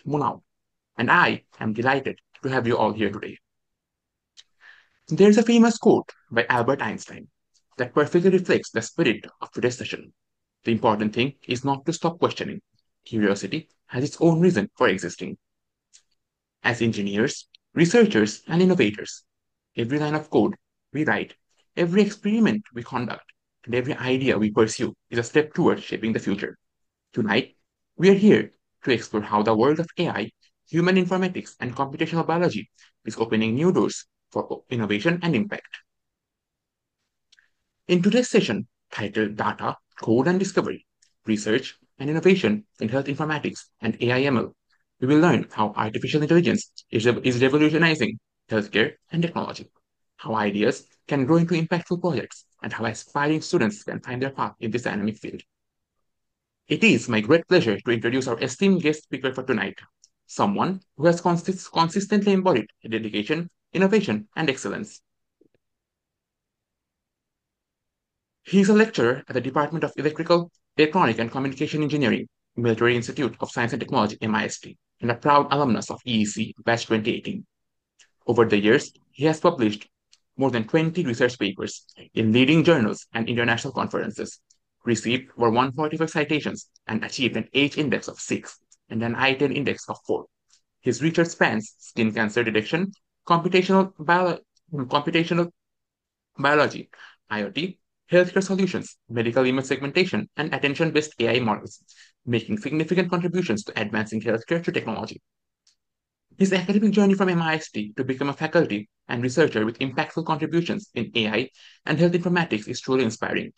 Munal, and I am delighted to have you all here today. There's a famous quote by Albert Einstein that perfectly reflects the spirit of today's session. The important thing is not to stop questioning. Curiosity has its own reason for existing. As engineers, researchers, and innovators, every line of code we write, every experiment we conduct, and every idea we pursue is a step towards shaping the future. Tonight, we are here to explore how the world of AI, human informatics, and computational biology is opening new doors for innovation and impact. In today's session, titled Data, Code and Discovery, Research and Innovation in Health Informatics and AI/ML, we will learn how artificial intelligence is revolutionizing healthcare and technology, how ideas can grow into impactful projects, and how aspiring students can find their path in this dynamic field. It is my great pleasure to introduce our esteemed guest speaker for tonight, someone who has consistently embodied dedication, innovation, and excellence. He is a lecturer at the Department of Electrical, Electronic and Communication Engineering, Military Institute of Science and Technology, MIST, and a proud alumnus of EEC Batch 2018. Over the years, he has published more than 20 research papers in leading journals and international conferences, received over 145 citations, and achieved an H index of 6 and an I-10 index of 4. His research spans skin cancer detection, computational biology, IoT, healthcare solutions, medical image segmentation, and attention-based AI models, making significant contributions to advancing healthcare through technology. His academic journey from MIST to become a faculty and researcher with impactful contributions in AI and health informatics is truly inspiring.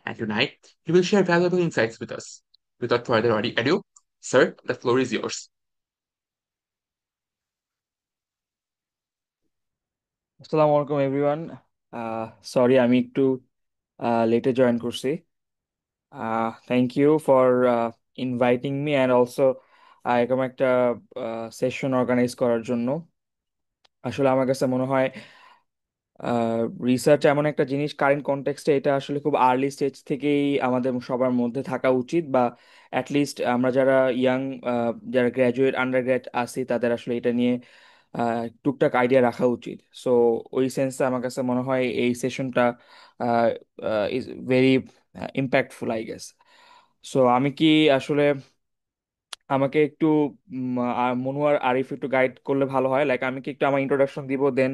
And tonight, he will share valuable insights with us. Without further ado, sir, the floor is yours. আসসালামু আলাইকুম everyone. Sorry আমি একটু লেটে join করছি। Thank you for inviting me and also এরকম একটা session organise করার জন্য। আসলে আমার কাছে মনে হয় রিসার্চ এমন একটা জিনিস কারেন্ট কনটেক্সটে এটা আসলে খুব আর্লি স্টেজ থেকেই আমাদের সবার মধ্যে থাকা উচিত, বা অ্যাটলিস্ট আমরা যারা ইয়াং, যারা গ্র্যাজুয়েট আন্ডার গ্র্যাড আছি তাদের আসলে এটা নিয়ে টুকটাক আইডিয়া রাখা উচিত। সো ওই সেন্সে আমার কাছে মনে হয় এই সেশনটা is very impactful I guess. So আমি কি আসলে আমাকে একটু মনোয়ার আরিফ একটু গাইড করলে ভালো হয়, লাইক আমি কি একটু আমার ইন্ট্রোডাকশন দিব, দেন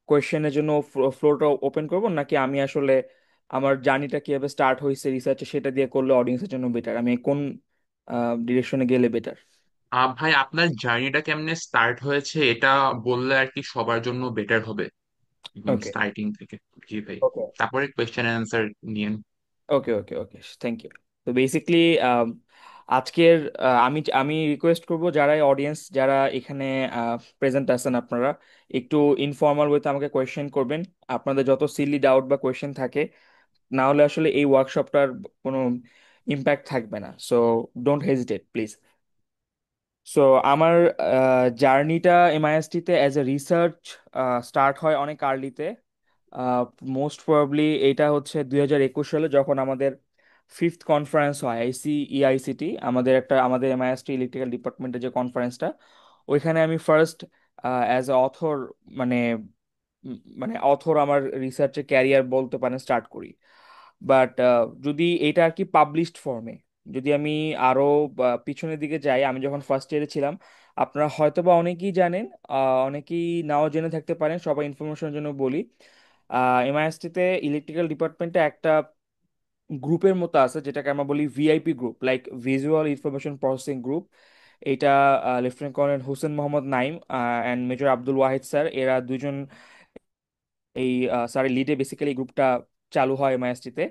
কোয়েশ্চেনের জন্য ফ্লোরটা ওপেন করব, নাকি আমি আসলে আমার জার্নিটা কিভাবে স্টার্ট হয়েছে রিসার্চে সেটা দিয়ে করলে অডিয়েন্সের জন্য বেটার, আমি কোন ডিরেকশনে গেলে বেটার? ভাই, আপনার জার্নিটা কেমনে স্টার্ট হয়েছে এটা বললে আর কি সবার জন্য বেটার হবে, একদম ওকে, স্টার্টিং থেকে। জি ভাই। ওকে, তারপরে কোয়েশ্চেন অ্যান্সার নিয়েন। ওকে, ওকে, ওকে, থ্যাংক ইউ। তো বেসিকলি আজকের আমি আমি রিকোয়েস্ট করব যারা অডিয়েন্স যারা এখানে প্রেজেন্ট আছেন, আপনারা একটু ইনফর্মাল ওয়েতে আমাকে কোয়েশ্চেন করবেন। আপনাদের যত সিলি ডাউট বা কোয়েশ্চেন থাকে, না হলে আসলে এই ওয়ার্কশপটার কোনো ইম্প্যাক্ট থাকবে না। So don't hesitate please. So আমার জার্নিটা এমআইএসটিতে অ্যাজ এ রিসার্চ স্টার্ট হয় অনেক আর্লিতে। মোস্ট প্রবাবলি এটা হচ্ছে 2021 সালে, যখন আমাদের ফিফথ কনফারেন্স হয় ইআইসিটি, আমাদের এমআইএসটি ইলেকট্রিক্যাল ডিপার্টমেন্টের যে কনফারেন্সটা, ওইখানে আমি ফার্স্ট অ্যাজ এ অথর, মানে মানে অথর আমার রিসার্চের ক্যারিয়ার বলতে পারেন স্টার্ট করি। বাট যদি এটা আর কি পাবলিশড ফর্মে, যদি আমি আরো পিছনের দিকে যাই, আমি যখন ফার্স্ট ইয়ারে ছিলাম, আপনারা হয়তো বা অনেকেই জানেন, অনেকেই নাও জেনে থাকতে পারেন, সবাই ইনফরমেশনের জন্য বলি। এমআইএসটিতে ইলেকট্রিক্যাল ডিপার্টমেন্টে একটা গ্রুপের মতো আছে যেটাকে আমরা বলি VIP group, like visual information processing group. এটা lieutenant colonel Hossain Mohammad Naim and major Abdul Wahid sir, এরা দুজন এই স্যারের লিডে বেসিক্যালি গ্রুপটা চালু হয় এমআইএসটিতে।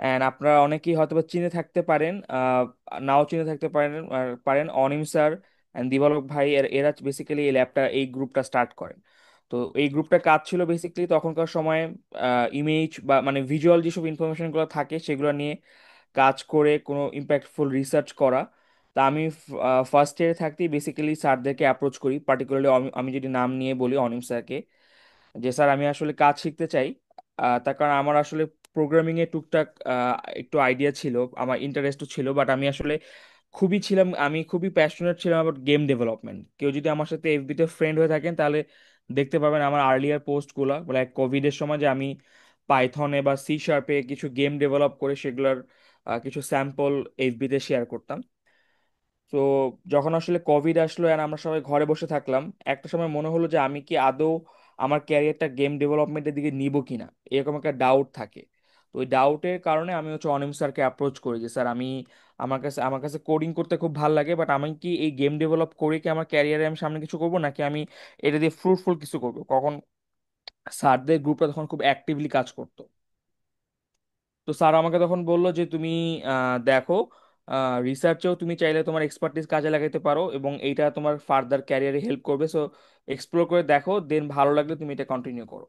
অ্যান্ড আপনারা অনেকেই হয়তো বা চিনে থাকতে পারেন, নাও চিনে থাকতে পারেন পারেন অনিম স্যার অ্যান্ড দিবালক ভাই, এরা বেসিক্যালি এই ল্যাবটা এই গ্রুপটা স্টার্ট করেন। তো এই গ্রুপটা কাজ ছিল বেসিক্যালি তখনকার সময়ে ইমেজ বা মানে ভিজুয়াল যেসব ইনফরমেশনগুলো থাকে সেগুলো নিয়ে কাজ করে কোনো ইম্প্যাক্টফুল রিসার্চ করা। তা আমি ফার্স্ট ইয়ারে থাকতেই বেসিক্যালি স্যারদেরকে অ্যাপ্রোচ করি, পার্টিকুলারলি আমি যদি নাম নিয়ে বলি অনিম স্যারকে, যে স্যার আমি আসলে কাজ শিখতে চাই। তার কারণ আমার আসলে প্রোগ্রামিং এ টুকটাক একটু আইডিয়া ছিল, আমার ইন্টারেস্টও ছিল, বাট আমি আসলে আমি খুবই প্যাশনেট ছিলাম অ্যাবাউট গেম ডেভেলপমেন্ট। কেউ যদি আমার সাথে এফবিতে ফ্রেন্ড হয়ে থাকেন তাহলে দেখতে পাবেন আমার আর্লিয়ার পোস্টগুলো, লাইক কোভিডের সময় যে আমি পাইথনে বা সি শার্পে কিছু গেম ডেভেলপ করে সেগুলোর কিছু স্যাম্পল এফবিতে শেয়ার করতাম। তো যখন আসলে কোভিড আসলো আর আমরা সবাই ঘরে বসে থাকলাম, একটা সময় মনে হলো যে আমি কি আদৌ আমার ক্যারিয়ারটা গেম ডেভেলপমেন্টের দিকে নিব কিনা, এরকম একটা ডাউট থাকে। তো ওই ডাউটের কারণে আমি হচ্ছে অনিম স্যারকে অ্যাপ্রোচ করি যে স্যার আমি, আমার কাছে কোডিং করতে খুব ভালো লাগে, বাট আমি কি এই গেম ডেভেলপ করে কি আমার ক্যারিয়ারে আমি সামনে কিছু করবো, নাকি আমি এটা দিয়ে ফ্রুটফুল কিছু করবো। কখন স্যারদের গ্রুপটা তখন খুব অ্যাক্টিভলি কাজ করতো। তো স্যার আমাকে তখন বললো যে তুমি দেখো, রিসার্চেও তুমি চাইলে তোমার এক্সপার্টিস কাজে লাগাতে পারো এবং এইটা তোমার ফার্দার ক্যারিয়ারে হেল্প করবে। সো এক্সপ্লোর করে দেখো, দেন ভালো লাগলে তুমি এটা কন্টিনিউ করো।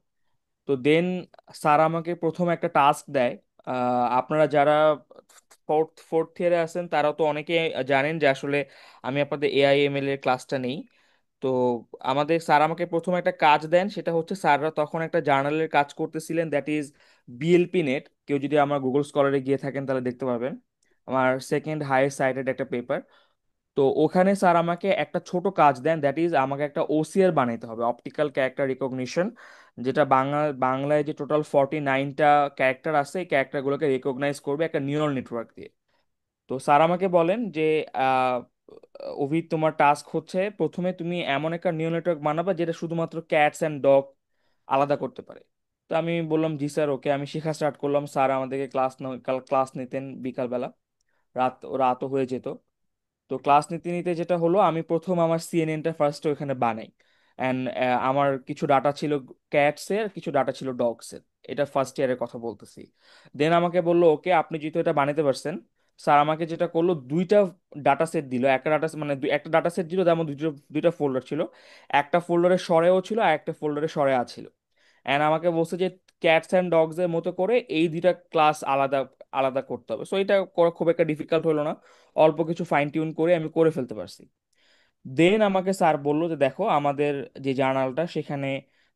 তো দেন স্যার আমাকে প্রথম একটা টাস্ক দেয়। আপনারা যারা ফোর্থ ফোর্থ ইয়ারে আছেন তারাও তো অনেকে জানেন যে আসলে আমি আপনাদের এআইএমএল এর ক্লাসটা নেই। তো স্যার আমাকে প্রথম একটা কাজ দেন, সেটা হচ্ছে স্যাররা তখন একটা জার্নালের কাজ করতেছিলেন, দ্যাট ইজ বিএলপি নেট। কেউ যদি আমার গুগল স্কলারে গিয়ে থাকেন তাহলে দেখতে পাবেন, আমার সেকেন্ড হাইয়েস্ট সাইটেড একটা পেপার। তো ওখানে স্যার আমাকে একটা ছোট কাজ দেন, দ্যাট ইজ আমাকে একটা ওসিআর বানাইতে হবে, অপটিক্যাল ক্যারেক্টার রিকগনিশন, যেটা বাংলায় যে টোটাল 49টা ক্যারেক্টার আছে এই ক্যারেক্টারগুলোকে রেকগনাইজ করবে একটা নিউরাল নেটওয়ার্ক দিয়ে। তো স্যার আমাকে বলেন যে আহ, অভিদ, তোমার টাস্ক হচ্ছে প্রথমে তুমি এমন একটা নিউরাল নেটওয়ার্ক বানাবা যেটা শুধুমাত্র ক্যাটস অ্যান্ড ডগ আলাদা করতে পারে। তো আমি বললাম জি স্যার, ওকে। আমি শেখা স্টার্ট করলাম। স্যার আমাদেরকে ক্লাস নিতেন বিকালবেলা, রাতও হয়ে যেত। তো ক্লাস নিতে নিতে যেটা হলো, আমি প্রথম আমার সিএনএনটা ফার্স্ট ওখানে বানাই। অ্যান্ড আমার কিছু ডাটা ছিল ক্যাটস এর, কিছু ডাটা ছিল ডগস এর। এটা ফার্স্ট ইয়ারের কথা বলতেছি। দেন আমাকে বললো ওকে, আপনি যেহেতু এটা বানাতে পারছেন, স্যার আমাকে যেটা করলো দুইটা ডাটা সেট দিল। একটা ডাটা মানে একটা ডাটা সেট দিল, যেমন দুইটা দুইটা ফোল্ডার ছিল। একটা ফোল্ডারে সরেও ছিল আর একটা ফোল্ডারে সরে ছিল। অ্যান্ড আমাকে বলছে যে ক্যাটস অ্যান্ড ডগস এর মতো করে এই দুইটা ক্লাস আলাদা আলাদা করতে হবে। সো এটা করা খুব একটা ডিফিকাল্ট হলো না, অল্প কিছু ফাইন টিউন করে আমি করে ফেলতে পারছি। দেন আমাকে স্যার বললো যে দেখো, আমাদের যে জার্নালটা সেখানে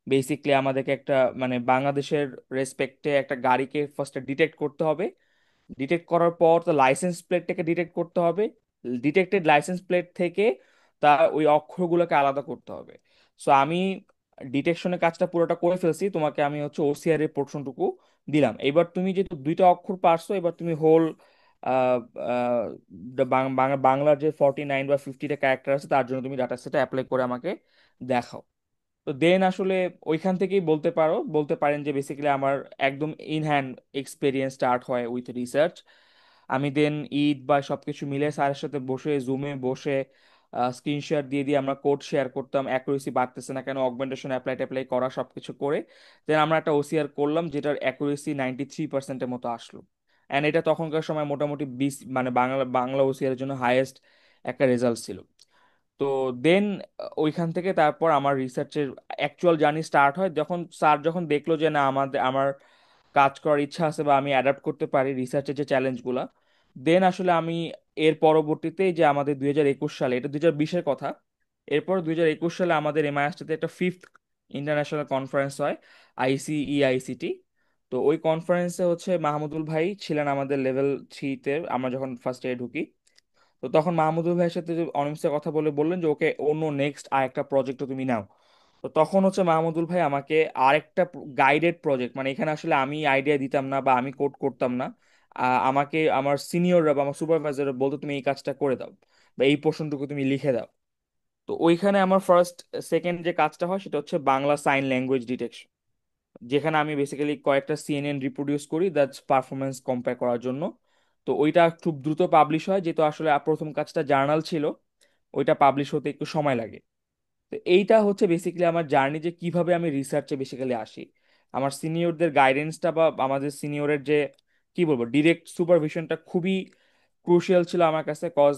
বেসিকলি আমাদেরকে একটা মানে বাংলাদেশের রেসপেক্টে একটা গাড়িকে ফার্স্টে ডিটেক্ট করতে হবে। ডিটেক্ট করার পর তো লাইসেন্স প্লেটটাকে ডিটেক্ট করতে হবে। ডিটেক্টেড লাইসেন্স প্লেট থেকে তার ওই অক্ষরগুলোকে আলাদা করতে হবে। সো আমি ডিটেকশনের কাজটা পুরোটা করে ফেলছি, তোমাকে আমি হচ্ছে ওসিআর এর পোর্শনটুকু দিলাম। এবার তুমি যেহেতু দুইটা অক্ষর পারছো, এবার তুমি হোল বাংলার যে 49 বা 50টা ক্যারেক্টার আছে তার জন্য তুমি ডাটা সেটা অ্যাপ্লাই করে আমাকে দেখাও। তো দেন আসলে ওইখান থেকেই বলতে পারেন যে বেসিক্যালি আমার একদম ইন হ্যান্ড এক্সপিরিয়েন্স স্টার্ট হয় উইথ রিসার্চ। আমি দেন ঈদ বা সবকিছু মিলে স্যারের সাথে বসে জুমে বসে স্ক্রিনশট দিয়ে দিয়ে আমরা কোড শেয়ার করতাম, অ্যাকুরেসি বাড়তেছে না কেন, অগমেন্টেশন অ্যাপ্লাই ট্যাপ্লাই করা সবকিছু করে দেন আমরা একটা ওসিআর করলাম যেটার অ্যাকুরেসি 93%-এর মতো আসলো। অ্যান্ড এটা তখনকার সময় মোটামুটি 20 মানে বাংলা বাংলা ওসিআর জন্য হাইয়েস্ট একটা রেজাল্ট ছিল। তো দেন ওইখান থেকে তারপর আমার রিসার্চের অ্যাকচুয়াল জার্নি স্টার্ট হয়, যখন স্যার যখন দেখলো যে না আমার কাজ করার ইচ্ছা আছে বা আমি অ্যাডাপ্ট করতে পারি রিসার্চের যে চ্যালেঞ্জগুলা। দেন আসলে আমি এর পরবর্তীতে যে আমাদের 2021 সালে, এটা 2020-এর কথা, এরপর 2021 সালে আমাদের এমআইএসটিতে একটা ফিফথ ইন্টারন্যাশনাল কনফারেন্স হয়, আইসিইআইসিটি। তো ওই কনফারেন্সে হচ্ছে মাহমুদুল ভাই ছিলেন আমাদের লেভেল 3-তে, আমরা যখন ফার্স্ট ইয়ার ঢুকি। তো তখন মাহমুদুল ভাইয়ের সাথে যে অনিমেষের কথা বলে বললেন যে ওকে অন্য নেক্সট আরেকটা প্রজেক্টও তুমি নাও। তো তখন হচ্ছে মাহমুদুল ভাই আমাকে আরেকটা গাইডেড প্রজেক্ট, মানে এখানে আসলে আমি আইডিয়া দিতাম না বা আমি কোড করতাম না, আমাকে আমার সিনিয়ররা বা আমার সুপারভাইজাররা বলতো তুমি এই কাজটা করে দাও বা এই পোর্শনটুকু তুমি লিখে দাও। তো ওইখানে আমার সেকেন্ড যে কাজটা হয় সেটা হচ্ছে বাংলা সাইন ল্যাঙ্গুয়েজ ডিটেকশন, যেখানে আমি বেসিক্যালি কয়েকটা সিএনএন রিপ্রোডিউস করি দ্যাটস পারফরমেন্স কম্পেয়ার করার জন্য। তো ওইটা খুব দ্রুত পাবলিশ হয়, যেহেতু আসলে প্রথম কাজটা জার্নাল ছিল, ওইটা পাবলিশ হতে একটু সময় লাগে। তো এইটা হচ্ছে বেসিক্যালি আমার জার্নি, যে কিভাবে আমি রিসার্চে বেসিক্যালি আসি। আমার সিনিয়রদের গাইডেন্সটা বা আমাদের সিনিয়রের যে কি বলবো ডিরেক্ট সুপারভিশনটা খুবই ক্রুশিয়াল ছিল আমার কাছে। কজ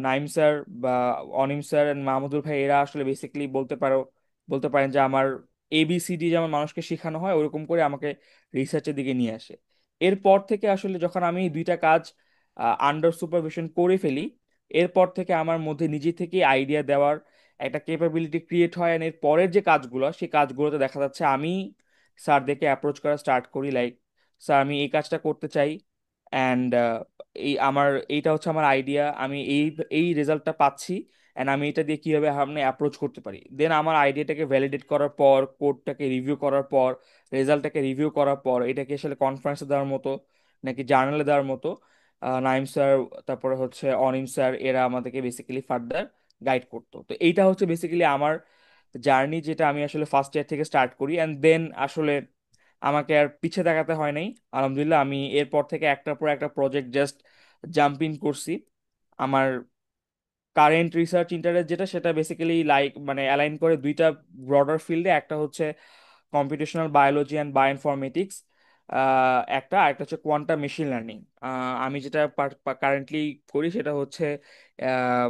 নাইম স্যার বা অনিম স্যার এন্ড মাহমুদুল ভাই এরা আসলে বেসিক্যালি বলতে পারেন যে আমার এবিসিডি যেমন মানুষকে শেখানো হয় ওরকম করে আমাকে রিসার্চের দিকে নিয়ে আসে। এরপর থেকে আসলে যখন আমি এই দুইটা কাজ আন্ডার সুপারভিশন করে ফেলি, এরপর থেকে আমার মধ্যে নিজে থেকে আইডিয়া দেওয়ার একটা ক্যাপাবিলিটি ক্রিয়েট হয়। আর এর পরের যে কাজগুলো সেই কাজগুলোতে দেখা যাচ্ছে আমি স্যারদেরকে অ্যাপ্রোচ করা স্টার্ট করি, লাইক স্যার আমি এই কাজটা করতে চাই, অ্যান্ড এইটা হচ্ছে আমার আইডিয়া, আমি এই এই রেজাল্টটা পাচ্ছি, অ্যান্ড আমি এটা দিয়ে কিভাবে সামনে অ্যাপ্রোচ করতে পারি। দেন আমার আইডিয়াটাকে ভ্যালিডেট করার পর, কোডটাকে রিভিউ করার পর, রেজাল্টটাকে রিভিউ করার পর, এটাকে আসলে কনফারেন্সে দেওয়ার মতো নাকি জার্নালে দেওয়ার মতো নাইম স্যার, তারপরে হচ্ছে অনিম স্যার, এরা আমাদেরকে বেসিক্যালি ফার্দার গাইড করতো। তো এইটা হচ্ছে বেসিক্যালি আমার জার্নি, যেটা আমি আসলে ফার্স্ট ইয়ার থেকে স্টার্ট করি, অ্যান্ড দেন আসলে আমাকে আর পিছে তাকাতে হয় নাই। আলহামদুলিল্লাহ, আমি এরপর থেকে একটার পর একটা প্রজেক্ট জাস্ট জাম্প ইন করছি। আমার কারেন্ট রিসার্চ ইন্টারেস্ট যেটা, সেটা বেসিক্যালি লাইক মানে অ্যালাইন করে দুইটা ব্রডার ফিল্ডে। একটা হচ্ছে কম্পিউটেশনাল বায়োলজি অ্যান্ড বায়োইনফরমেটিক্স, একটা হচ্ছে কোয়ান্টাম মেশিন লার্নিং। আমি যেটা কারেন্টলি করি সেটা হচ্ছে আহ,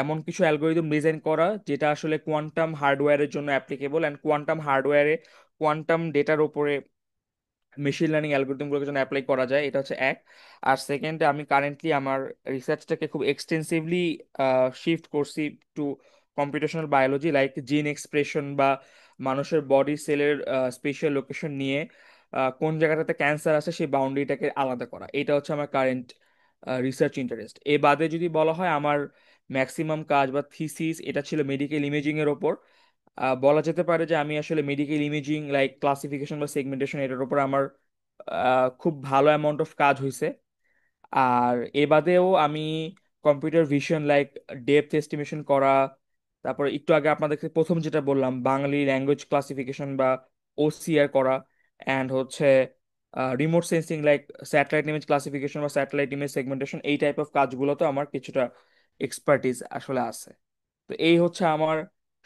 এমন কিছু অ্যালগোরিদম ডিজাইন করা যেটা আসলে কোয়ান্টাম হার্ডওয়্যারের জন্য অ্যাপ্লিকেবল, অ্যান্ড কোয়ান্টাম হার্ডওয়্যারে কোয়ান্টাম ডেটার উপরে মেশিন লার্নিং অ্যালগোরিদমগুলোকে যেন অ্যাপ্লাই করা যায়, এটা হচ্ছে এক। আর সেকেন্ডে, আমি কারেন্টলি আমার রিসার্চটাকে খুব এক্সটেন্সিভলি শিফট করছি to computational biology, like gene expression বা মানুষের বডি সেলের স্পেশাল লোকেশন নিয়ে কোন জায়গাটাতে ক্যান্সার আছে সেই বাউন্ডারিটাকে আলাদা করা। এটা হচ্ছে আমার কারেন্ট রিসার্চ ইন্টারেস্ট। এ বাদে যদি বলা হয়, আমার ম্যাক্সিমাম কাজ বা থিসিস এটা ছিল মেডিকেল ইমেজিং এর ওপর। বলা যেতে পারে যে আমি আসলে মেডিকেল ইমেজিং লাইক ক্লাসিফিকেশন বা সেগমেন্টেশন, এটার উপর আমার খুব ভালো অ্যামাউন্ট অফ কাজ হয়েছে। আর এ বাদেও আমি computer vision like depth estimation করা, তারপর একটু আগে আপনাদেরকে প্রথম যেটা বললাম বাঙালি ল্যাঙ্গুয়েজ ক্লাসিফিকেশন বা ওসিআর করা, অ্যান্ড হচ্ছে remote sensing like satellite image classification বা স্যাটেলাইট ইমেজ সেগমেন্টেশন, এই টাইপ অফ কাজগুলোতে আমার কিছুটা এক্সপার্টিস আসলে আছে। তো এই হচ্ছে আমার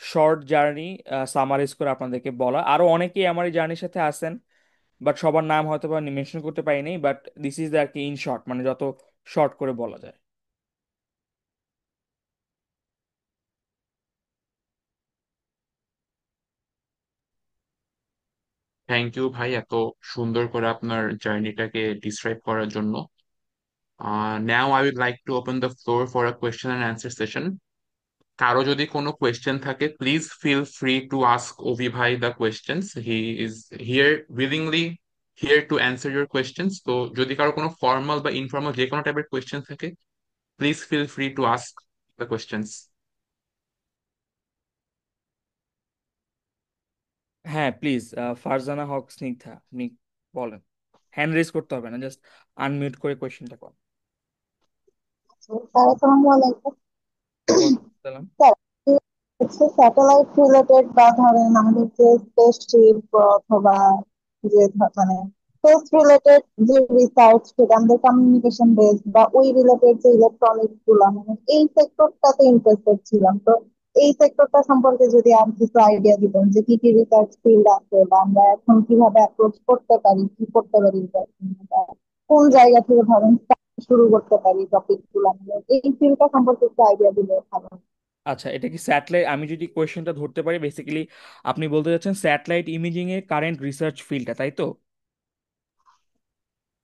শর্ট জার্নি, সামারাইজ করে আপনাদেরকে বলা। আরো অনেকেই আমার এই জার্নির সাথে আছেন, বাট সবার নাম হয়তো বা মেনশন করতে পারিনি, বাট দিস ইজ আর কি ইন শর্ট, মানে যত শর্ট করে বলা যায়। থ্যাংক ইউ ভাই এত সুন্দর করে আপনার জার্নিটাকে ডিসক্রাইব করার জন্য। Now I would like to open the floor for a question and answer session. কারো যদি কোনো কোয়েশ্চেন থাকে, please feel free to ask Ovi ভাই the questions. He is here willingly here to answer your questions. তো যদি কারো কোনো formal বা ইনফর্মাল যে কোনো টাইপের কোয়েশ্চেন থাকে, please feel free to ask the questions. হ্যাঁ প্লিজ, ফারজানা হক স্নিগ্ধা, আপনি বলেন। হ্যান্ড রেজ করতে হবে না, জাস্ট আনমিউট করে কোয়েশ্চেনটা কর। স্যার আসসালামু আলাইকুম। ওয়ালাইকুম। স্যার, হচ্ছে স্যাটেলাইট রিলেটেড বা ধরেন আমাদের যে স্পেসশিপ অথবা যে মানে স্পেস রিলেটেড যে রিসার্চ, সেটা আমাদের কমিউনিকেশন বেসড বা ওই রিলেটেড যে ইলেকট্রনিক্স গুলা, মানে এই সেক্টরটাতে ইন্টারেস্টেড ছিলাম। তো এই সেক্টরটা সম্পর্কে যদি আপনি কিছু আইডিয়া দিতেন যে কি কি রিসার্চ ফিল্ড আছে বা আমরা এখন কিভাবে অ্যাপ্রোচ করতে পারি, কি করতে পারি, বা কোন জায়গা থেকে ধরেন শুরু করতে পারি টপিক গুলা নিয়ে, এই ফিল্ডটা সম্পর্কে একটু আইডিয়া দিলে ভালো হয়। আচ্ছা, এটা কি স্যাটেলাইট, আমি যদি কোয়েশ্চেনটা ধরতে পারি বেসিক্যালি আপনি বলতে চাচ্ছেন স্যাটেলাইট ইমেজিং এর কারেন্ট রিসার্চ ফিল্ডটা, তাই তো?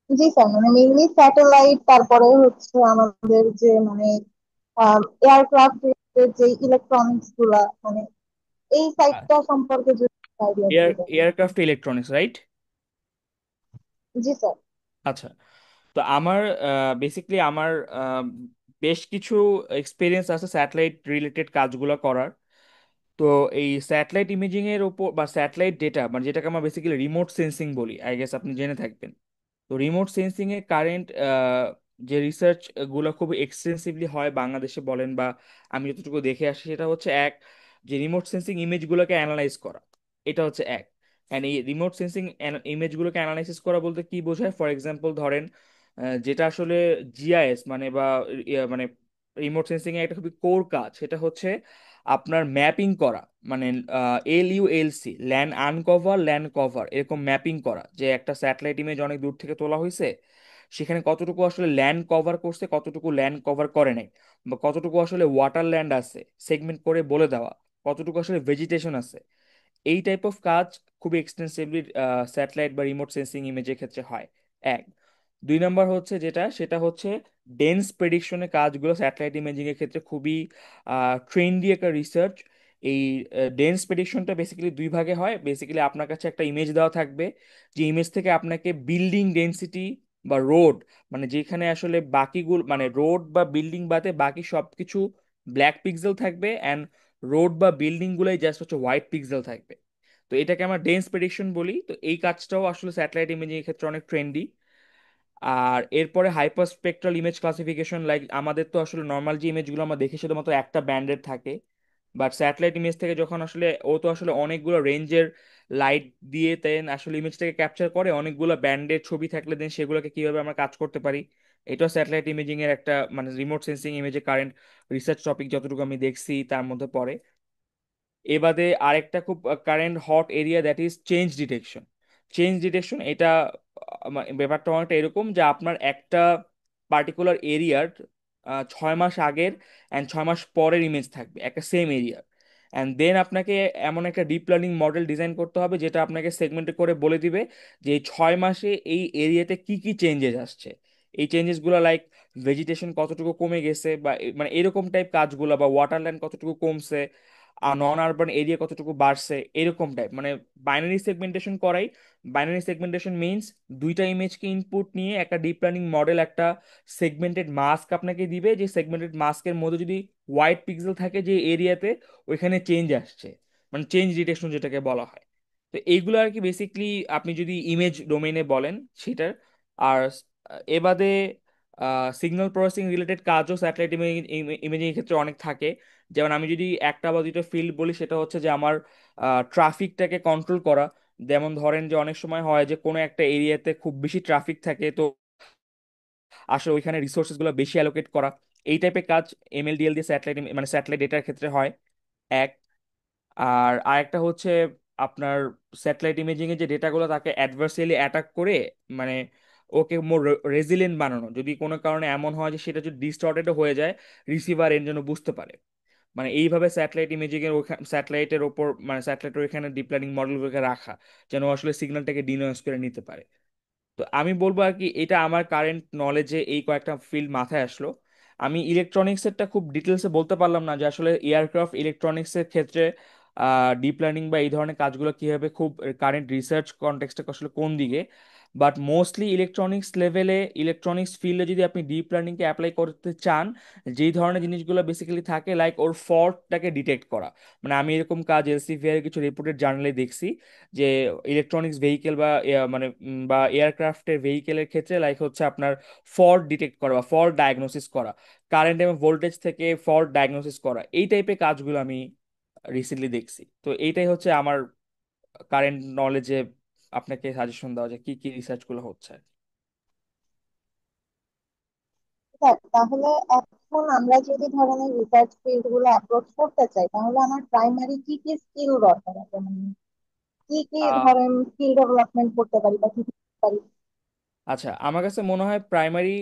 জি স্যার, মানে মেইনলি স্যাটেলাইট, তারপরে হচ্ছে আমাদের যে মানে এয়ারক্রাফট যে ইলেকট্রনিক্স গুলা, মানে এই সাইটটা সম্পর্কে যদি আইডিয়া দিতেন। Aircraft electronics, right? জি স্যার। আচ্ছা, তো আমার বেসিক্যালি আমার আহ, বেশ কিছু এক্সপিরিয়েন্স আছে স্যাটেলাইট রিলেটেড কাজগুলো করার। তো এই স্যাটেলাইট ইমেজিং এর উপর বা স্যাটেলাইট ডেটা, মানে যেটাকে আমরা বেসিক্যালি রিমোট সেন্সিং বলি, আই গেস আপনি জেনে থাকবেন। তো রিমোট সেন্সিং এর কারেন্ট যে রিসার্চ গুলো খুব এক্সটেন্সিভলি হয় বাংলাদেশে বলেন, বা আমি যতটুকু দেখে আসি, সেটা হচ্ছে এক, যে রিমোট সেন্সিং ইমেজগুলোকে অ্যানালাইজ করা। এটা হচ্ছে এক। অ্যান্ড এই রিমোট সেন্সিং ইমেজগুলোকে অ্যানালাইসিস করা বলতে কি বোঝায়, ফর এক্সাম্পল ধরেন যেটা আসলে জিআইএস মানে বা মানে রিমোট সেন্সিং এর একটা খুবই কোর কাজ, সেটা হচ্ছে আপনার ম্যাপিং করা। মানে LULC, land uncover, land cover, এরকম ম্যাপিং করা, যে একটা স্যাটেলাইট ইমেজ অনেক দূর থেকে তোলা হয়েছে, সেখানে কতটুকু আসলে ল্যান্ড কভার করছে, কতটুকু ল্যান্ড কভার করে নাই, বা কতটুকু আসলে ওয়াটার ল্যান্ড আছে সেগমেন্ট করে বলে দেওয়া, কতটুকু আসলে ভেজিটেশন আছে। এই টাইপ অফ কাজ খুবই এক্সটেন্সিভলি স্যাটেলাইট বা রিমোট সেন্সিং ইমেজের ক্ষেত্রে হয়। এক। দুই নম্বর হচ্ছে যেটা, সেটা হচ্ছে ডেন্স প্রেডিকশনের কাজগুলো স্যাটেলাইট ইমেজিং এর ক্ষেত্রে খুবই ট্রেন্ডি একটা রিসার্চ। এই ডেন্স প্রেডিকশনটা বেসিক্যালি দুই ভাগে হয়। বেসিক্যালি আপনার কাছে একটা ইমেজ দেওয়া থাকবে, যে ইমেজ থেকে আপনাকে বিল্ডিং ডেন্সিটি বা রোড, মানে যেখানে আসলে বাকিগুলো মানে রোড বা বিল্ডিং বাদে বাকি সবকিছু ব্ল্যাক পিক্সেল থাকবে, অ্যান্ড রোড বা বিল্ডিং গুলাই জাস্ট হচ্ছে হোয়াইট পিক্সেল থাকবে। তো এটাকে আমরা ডেন্স প্রেডিকশন বলি। তো এই কাজটাও আসলে স্যাটেলাইট ইমেজিং এর ক্ষেত্রে অনেক ট্রেন্ডি। আর এরপরে hyper spectral image classification, like আমাদের তো আসলে নর্মাল যে ইমেজগুলো আমরা দেখি শুধুমাত্র একটা ব্যান্ডের থাকে, বাট স্যাটেলাইট ইমেজ থেকে যখন আসলে ও তো আসলে অনেকগুলো রেঞ্জের লাইট দিয়ে দেন আসলে ইমেজটাকে ক্যাপচার করে, অনেকগুলো ব্যান্ডের ছবি থাকলে দেন সেগুলোকে কিভাবে আমরা কাজ করতে পারি, এটাও স্যাটেলাইট ইমেজিং এর একটা মানে রিমোট সেন্সিং ইমেজে কারেন্ট রিসার্চ টপিক যতটুকু আমি দেখছি তার মধ্যে পড়ে। এ বাদে আরেকটা খুব current hot area, that is change detection. Change detection এটা ব্যাপারটা অনেকটা এরকম যে আপনার একটা পার্টিকুলার এরিয়ার 6 মাস আগের অ্যান্ড 6 মাস পরের ইমেজ থাকবে একটা সেম এরিয়ার, অ্যান্ড দেন আপনাকে এমন একটা ডিপ লার্নিং মডেল ডিজাইন করতে হবে যেটা আপনাকে সেগমেন্ট করে বলে দিবে যে এই 6 মাসে এই এরিয়াতে কি কি চেঞ্জেস আসছে। এই চেঞ্জেসগুলো লাইক ভেজিটেশন কতটুকু কমে গেছে বা মানে এরকম টাইপ কাজগুলো, বা ওয়াটার লাইন কতটুকু কমছে, আর নন আরবান এরিয়া কতটুকু বাড়ছে, এরকম টাইপ মানে বাইনারি সেগমেন্টেশন করাই। বাইনারি সেগমেন্টেশন মিনস দুইটা ইমেজকে ইনপুট নিয়ে একটা ডিপ লার্নিং মডেল একটা সেগমেন্টেড মাস্ক আপনাকে দিবে, যে সেগমেন্টেড মাস্কের মধ্যে যদি হোয়াইট পিক্সেল থাকে যে এরিয়াতে, ওইখানে চেঞ্জ আসছে, মানে চেঞ্জ ডিটেকশন যেটাকে বলা হয়। তো এইগুলো আর কি বেসিকলি আপনি যদি ইমেজ ডোমেইনে বলেন সেটার। আর এবাদে সিগন্যাল প্রসেসিং রিলেটেড কাজও স্যাটেলাইট ইমেজিং এর ক্ষেত্রে অনেক থাকে। যেমন আমি যদি একটা বা দুটো ফিল্ড বলি, সেটা হচ্ছে যে আমার ট্রাফিকটাকে কন্ট্রোল করা। যেমন ধরেন যে অনেক সময় হয় যে কোনো একটা এরিয়াতে খুব বেশি ট্রাফিক থাকে, তো আসলে ওইখানে রিসোর্সেস গুলো বেশি অ্যালোকেট করা, এই টাইপের কাজ এমএলডিএল দিয়ে স্যাটেলাইট মানে স্যাটেলাইট ডেটার ক্ষেত্রে হয় এক। আর আরেকটা হচ্ছে আপনার স্যাটেলাইট ইমেজিং এর যে ডেটাগুলো তাকে অ্যাডভার্সারিলি অ্যাটাক করে, মানে ওকে মোর রেজিলিয়েন্ট বানানো, যদি কোনো কারণে এমন হয় যে সেটা যদি ডিস্টর্টেড হয়ে যায়, রিসিভার এর জন্য বুঝতে পারে। মানে এইভাবে স্যাটেলাইট ইমেজিং এর স্যাটেলাইটের ওপর মানে স্যাটেলাইটের ওইখানে ডিপ লার্নিং মডেলগুলোকে রাখা যেন ও আসলে সিগন্যালটাকে ডিনয়েজ করে নিতে পারে। তো আমি বলবো আর কি এটা আমার কারেন্ট নলেজে এই কয়েকটা ফিল্ড মাথায় আসলো। আমি ইলেকট্রনিক্স এরটা খুব ডিটেলসে বলতে পারলাম না যে আসলে এয়ারক্রাফট ইলেকট্রনিক্স এর ক্ষেত্রে ডিপ লার্নিং বা এই ধরনের কাজগুলো কিভাবে খুব কারেন্ট রিসার্চ কনটেক্সটে আসলে কোন দিকে। বাট মোস্টলি ইলেকট্রনিক্স লেভেলে ইলেকট্রনিক্স ফিল্ডে যদি আপনি ডিপ লার্নিংকে অ্যাপ্লাই করতে চান, যেই ধরনের জিনিসগুলো বেসিক্যালি থাকে লাইক ওর ফল্টটাকে ডিটেক্ট করা। মানে আমি এরকম কাজ এলসিভিআর কিছু রিপোর্টেড জার্নালে দেখছি যে ইলেকট্রনিক্স ভেহিকেল বা মানে বা এয়ারক্রাফটের ভেহিকেলের ক্ষেত্রে লাইক হচ্ছে আপনার ফল্ট ডিটেক্ট করা বা ফল্ট ডায়াগনোসিস করা, কারেন্ট এবং ভোল্টেজ থেকে ফল্ট ডায়াগনোসিস করা, এই টাইপের কাজগুলো আমি রিসেন্টলি দেখছি। তো এইটাই হচ্ছে আমার কারেন্ট নলেজে আপনাকে সাজেশন দেওয়া যে কি কি রিসার্চ গুলো হচ্ছে। দেখ, তাহলে এখন আমরা যদি ধরেন এই রিসার্চ ফিল্ড গুলো অ্যাপ্রোচ করতে চাই, তাহলে আমার প্রাইমারি কি কি স্কিল দরকার আছে, মানে কি কি আহ, ধরেন স্কিল ডেভেলপমেন্ট করতে পারি বা কি কি করতে পারি? আচ্ছা, আমার কাছে মনে হয় প্রাইমারি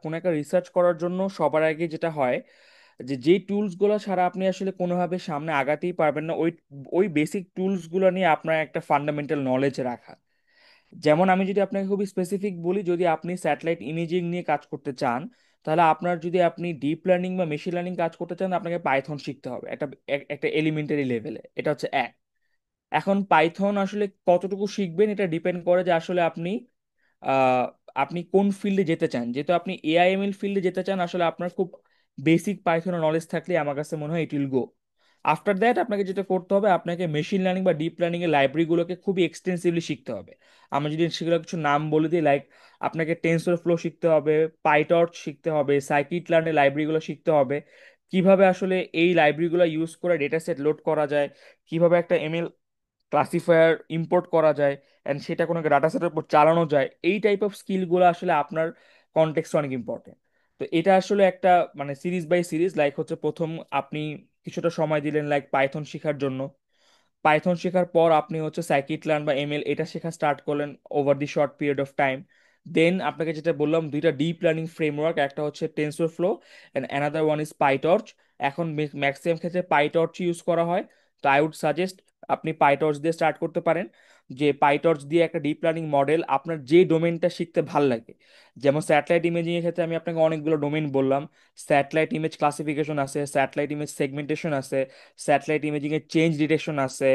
কোনো একটা রিসার্চ করার জন্য সবার আগে যেটা হয় যে যেই টুলস গুলো ছাড়া আপনি আসলে কোনোভাবে সামনে আগাতেই পারবেন না, ওই ওই বেসিক টুলস গুলো নিয়ে আপনার একটা ফান্ডামেন্টাল নলেজ রাখা। যেমন আমি যদি আপনাকে খুবই স্পেসিফিক বলি, যদি আপনি স্যাটেলাইট ইমেজিং নিয়ে কাজ করতে চান, তাহলে আপনার যদি আপনি ডিপ লার্নিং বা মেশিন লার্নিং কাজ করতে চান, আপনাকে পাইথন শিখতে হবে একটা একটা এলিমেন্টারি লেভেলে। এটা হচ্ছে এক। এখন পাইথন আসলে কতটুকু শিখবেন এটা ডিপেন্ড করে যে আসলে আহ, আপনি কোন ফিল্ডে যেতে চান। যেহেতু আপনি এআইএমএল ফিল্ডে যেতে চান, আসলে আপনার খুব বেসিক পাইথনের নলেজ থাকলে আমার কাছে মনে হয় it will go. After that আপনাকে যেটা করতে হবে, আপনাকে মেশিন লার্নিং বা ডিপ লার্নিং এর লাইব্রেরিগুলোকে খুবই এক্সটেন্সিভলি শিখতে হবে। আমরা যদি সেগুলো কিছু নাম বলে দিই, লাইক আপনাকে টেনসর ফ্লো শিখতে হবে, পাইটর্চ শিখতে হবে, সাইকিট লার্নের লাইব্রেরিগুলো শিখতে হবে, কিভাবে আসলে এই লাইব্রেরিগুলো ইউজ করে ডেটা সেট লোড করা যায়, কিভাবে একটা এমএল ক্লাসিফায়ার ইম্পোর্ট করা যায়, অ্যান্ড সেটা কোনো ডাটা সেটের উপর চালানো যায়। এই টাইপ অফ স্কিলগুলো আসলে আপনার কনটেক্সট অনেক ইম্পর্টেন্ট। তো এটা আসলে একটা মানে সিরিজ বাই সিরিজ, লাইক হচ্ছে প্রথম আপনি কিছুটা সময় দিলেন লাইক পাইথন শেখার জন্য, পাইথন শেখার পর আপনি হচ্ছে সাইকিট লার্ন বা এমএল এটা শেখা স্টার্ট করলেন over the short period of time. Then আপনাকে যেটা বললাম দুইটা ডিপ লার্নিং ফ্রেমওয়ার্ক, একটা হচ্ছে TensorFlow and another one is PyTorch. এখন ম্যাক্সিমাম ক্ষেত্রে পাইটর্চ ইউজ করা হয়, তো আই উড সাজেস্ট আপনি পাইটর্চ দিয়ে স্টার্ট করতে পারেন। যে পাইটর্চ দিয়ে একটা ডিপ লার্নিং মডেল আপনার যে ডোমেনটা শিখতে ভাল লাগে। যেমন স্যাটেলাইট ইমেজিং এর ক্ষেত্রে আমি আপনাকে অনেকগুলো ডোমেন বললাম। স্যাটেলাইট ইমেজ ক্লাসিফিকেশন আছে, স্যাটেলাইট ইমেজ সেগমেন্টেশন আছে, স্যাটেলাইট ইমেজিং এর চেঞ্জ ডিটেকশন আছে,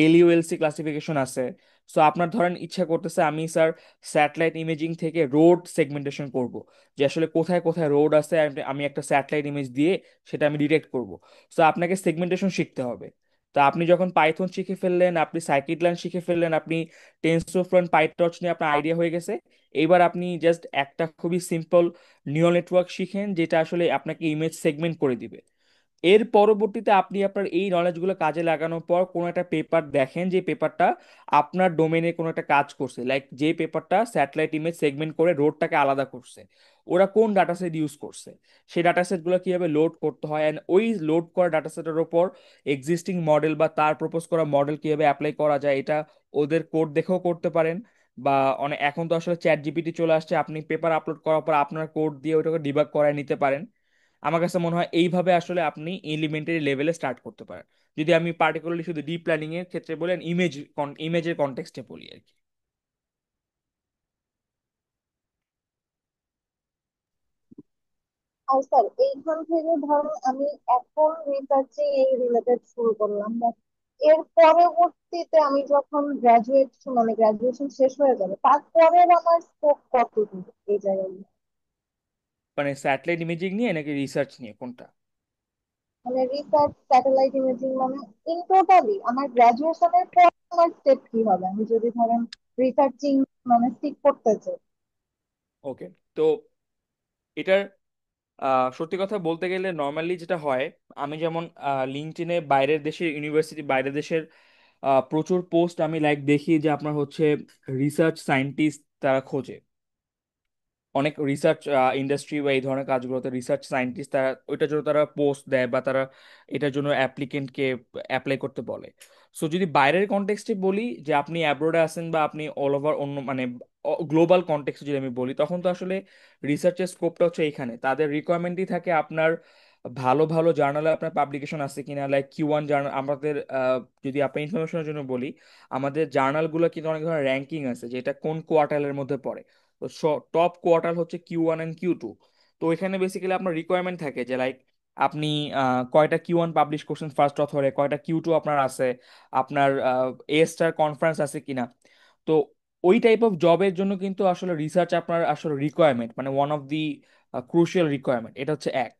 এলইউএলসি ক্লাসিফিকেশন আছে। সো আপনার ধরেন ইচ্ছা করতেছে আমি স্যার স্যাটেলাইট ইমেজিং থেকে রোড সেগমেন্টেশন করব, যে আসলে কোথায় কোথায় রোড আছে আমি একটা স্যাটেলাইট ইমেজ দিয়ে সেটা আমি ডিটেক্ট করব। সো আপনাকে সেগমেন্টেশন শিখতে হবে। তা আপনি যখন পাইথন শিখে ফেললেন, আপনি সাইকিট লার্ন শিখে ফেললেন, আপনি টেনসরফ্লো পাইটর্চ নিয়ে আপনার আইডিয়া হয়ে গেছে, এবার আপনি জাস্ট একটা খুবই সিম্পল নিউরাল নেটওয়ার্ক শিখেন যেটা আসলে আপনাকে ইমেজ সেগমেন্ট করে দিবে। এর পরবর্তীতে আপনি আপনার এই নলেজগুলো কাজে লাগানোর পর কোনো একটা পেপার দেখেন যে পেপারটা আপনার ডোমেনে কোনো একটা কাজ করছে, লাইক যে পেপারটা স্যাটেলাইট ইমেজ সেগমেন্ট করে রোডটাকে আলাদা করছে, ওরা কোন ডাটা সেট ইউজ করছে, সেই ডাটা সেটগুলো কিভাবে লোড করতে হয়, অ্যান্ড ওই লোড করা ডাটা সেটের ওপর এক্সিস্টিং মডেল বা তার প্রপোজ করা মডেল কিভাবে অ্যাপ্লাই করা যায়, এটা ওদের কোড দেখেও করতে পারেন। বা অনেক এখন তো আসলে চ্যাট জিপিটি চলে আসছে, আপনি পেপার আপলোড করার পর আপনার কোড দিয়ে ওইটাকে ডিবাগ করায় নিতে পারেন। আমার কাছে মনে হয় এইভাবে আসলে আপনি এলিমেন্টারি লেভেলে স্টার্ট করতে পারেন, যদি আমি পার্টিকুলারলি শুধু ডিপ প্ল্যানিং এর ক্ষেত্রে বলেন, ইমেজের কনটেক্সটে বলি আর কি। আর স্যার এইখান থেকে ধরুন আমি এখন রিসার্চিং এই রিলেটেড শুরু করলাম, বাট এর পরবর্তীতে আমি যখন গ্রাজুয়েশন শেষ হয়ে যাবে তারপরের আমার স্কোপ কতটুকু এই জায়গায়? মানে স্যাটেলাইট ইমেজিং নিয়ে নাকি রিসার্চ নিয়ে, কোনটা? মানে রিসার্চ স্যাটেলাইট ইমেজিং মানে ইন টোটালি আমার গ্রাজুয়েশনের পর আমার স্টেপ কি হবে আমি যদি ধরেন রিসার্চিং মানে স্টিক করতে চাই? ওকে, তো এটার সত্যি কথা বলতে গেলে নর্মালি যেটা হয়, আমি যেমন লিঙ্কডইনে বাইরের দেশের ইউনিভার্সিটি, বাইরের দেশের প্রচুর পোস্ট আমি লাইক দেখি যে আপনার হচ্ছে রিসার্চ সায়েন্টিস্ট তারা খোঁজে। অনেক রিসার্চ ইন্ডাস্ট্রি বা এই ধরনের কাজগুলোতে রিসার্চ সায়েন্টিস্ট তারা ওইটার জন্য তারা পোস্ট দেয় বা তারা এটার জন্য অ্যাপ্লিকেন্টকে অ্যাপ্লাই করতে বলে। সো যদি বাইরের কনটেক্সটে বলি যে আপনি অ্যাব্রোডে আছেন বা আপনি অল ওভার অন্য মানে গ্লোবাল কনটেক্সটে যদি আমি বলি, তখন তো আসলে রিসার্চের স্কোপটা হচ্ছে এখানে তাদের রিকোয়ারমেন্টই থাকে আপনার ভালো ভালো জার্নালে আপনার পাবলিকেশন আছে কিনা, লাইক Q1 জার্নাল আমাদের যদি আপনি ইনফরমেশনের জন্য বলি, আমাদের জার্নালগুলো কিন্তু অনেক ধরনের র্যাঙ্কিং আছে যে এটা কোন কোয়ার্টাইলের মধ্যে পড়ে। তো টপ কোয়ার্টার হচ্ছে Q1 অ্যান্ড Q2। তো এখানে বেসিক্যালি আপনার রিকোয়ারমেন্ট থাকে যে লাইক আপনি কয়টা Q1 পাবলিশ করছেন ফার্স্ট অথরে, কয়টা Q2 আপনার আছে, আপনার A স্টার কনফারেন্স আছে কিনা। তো ওই টাইপ অফ জবের জন্য কিন্তু আসলে রিসার্চ আপনার আসলে রিকোয়ারমেন্ট, মানে one of the crucial requirement, এটা হচ্ছে এক।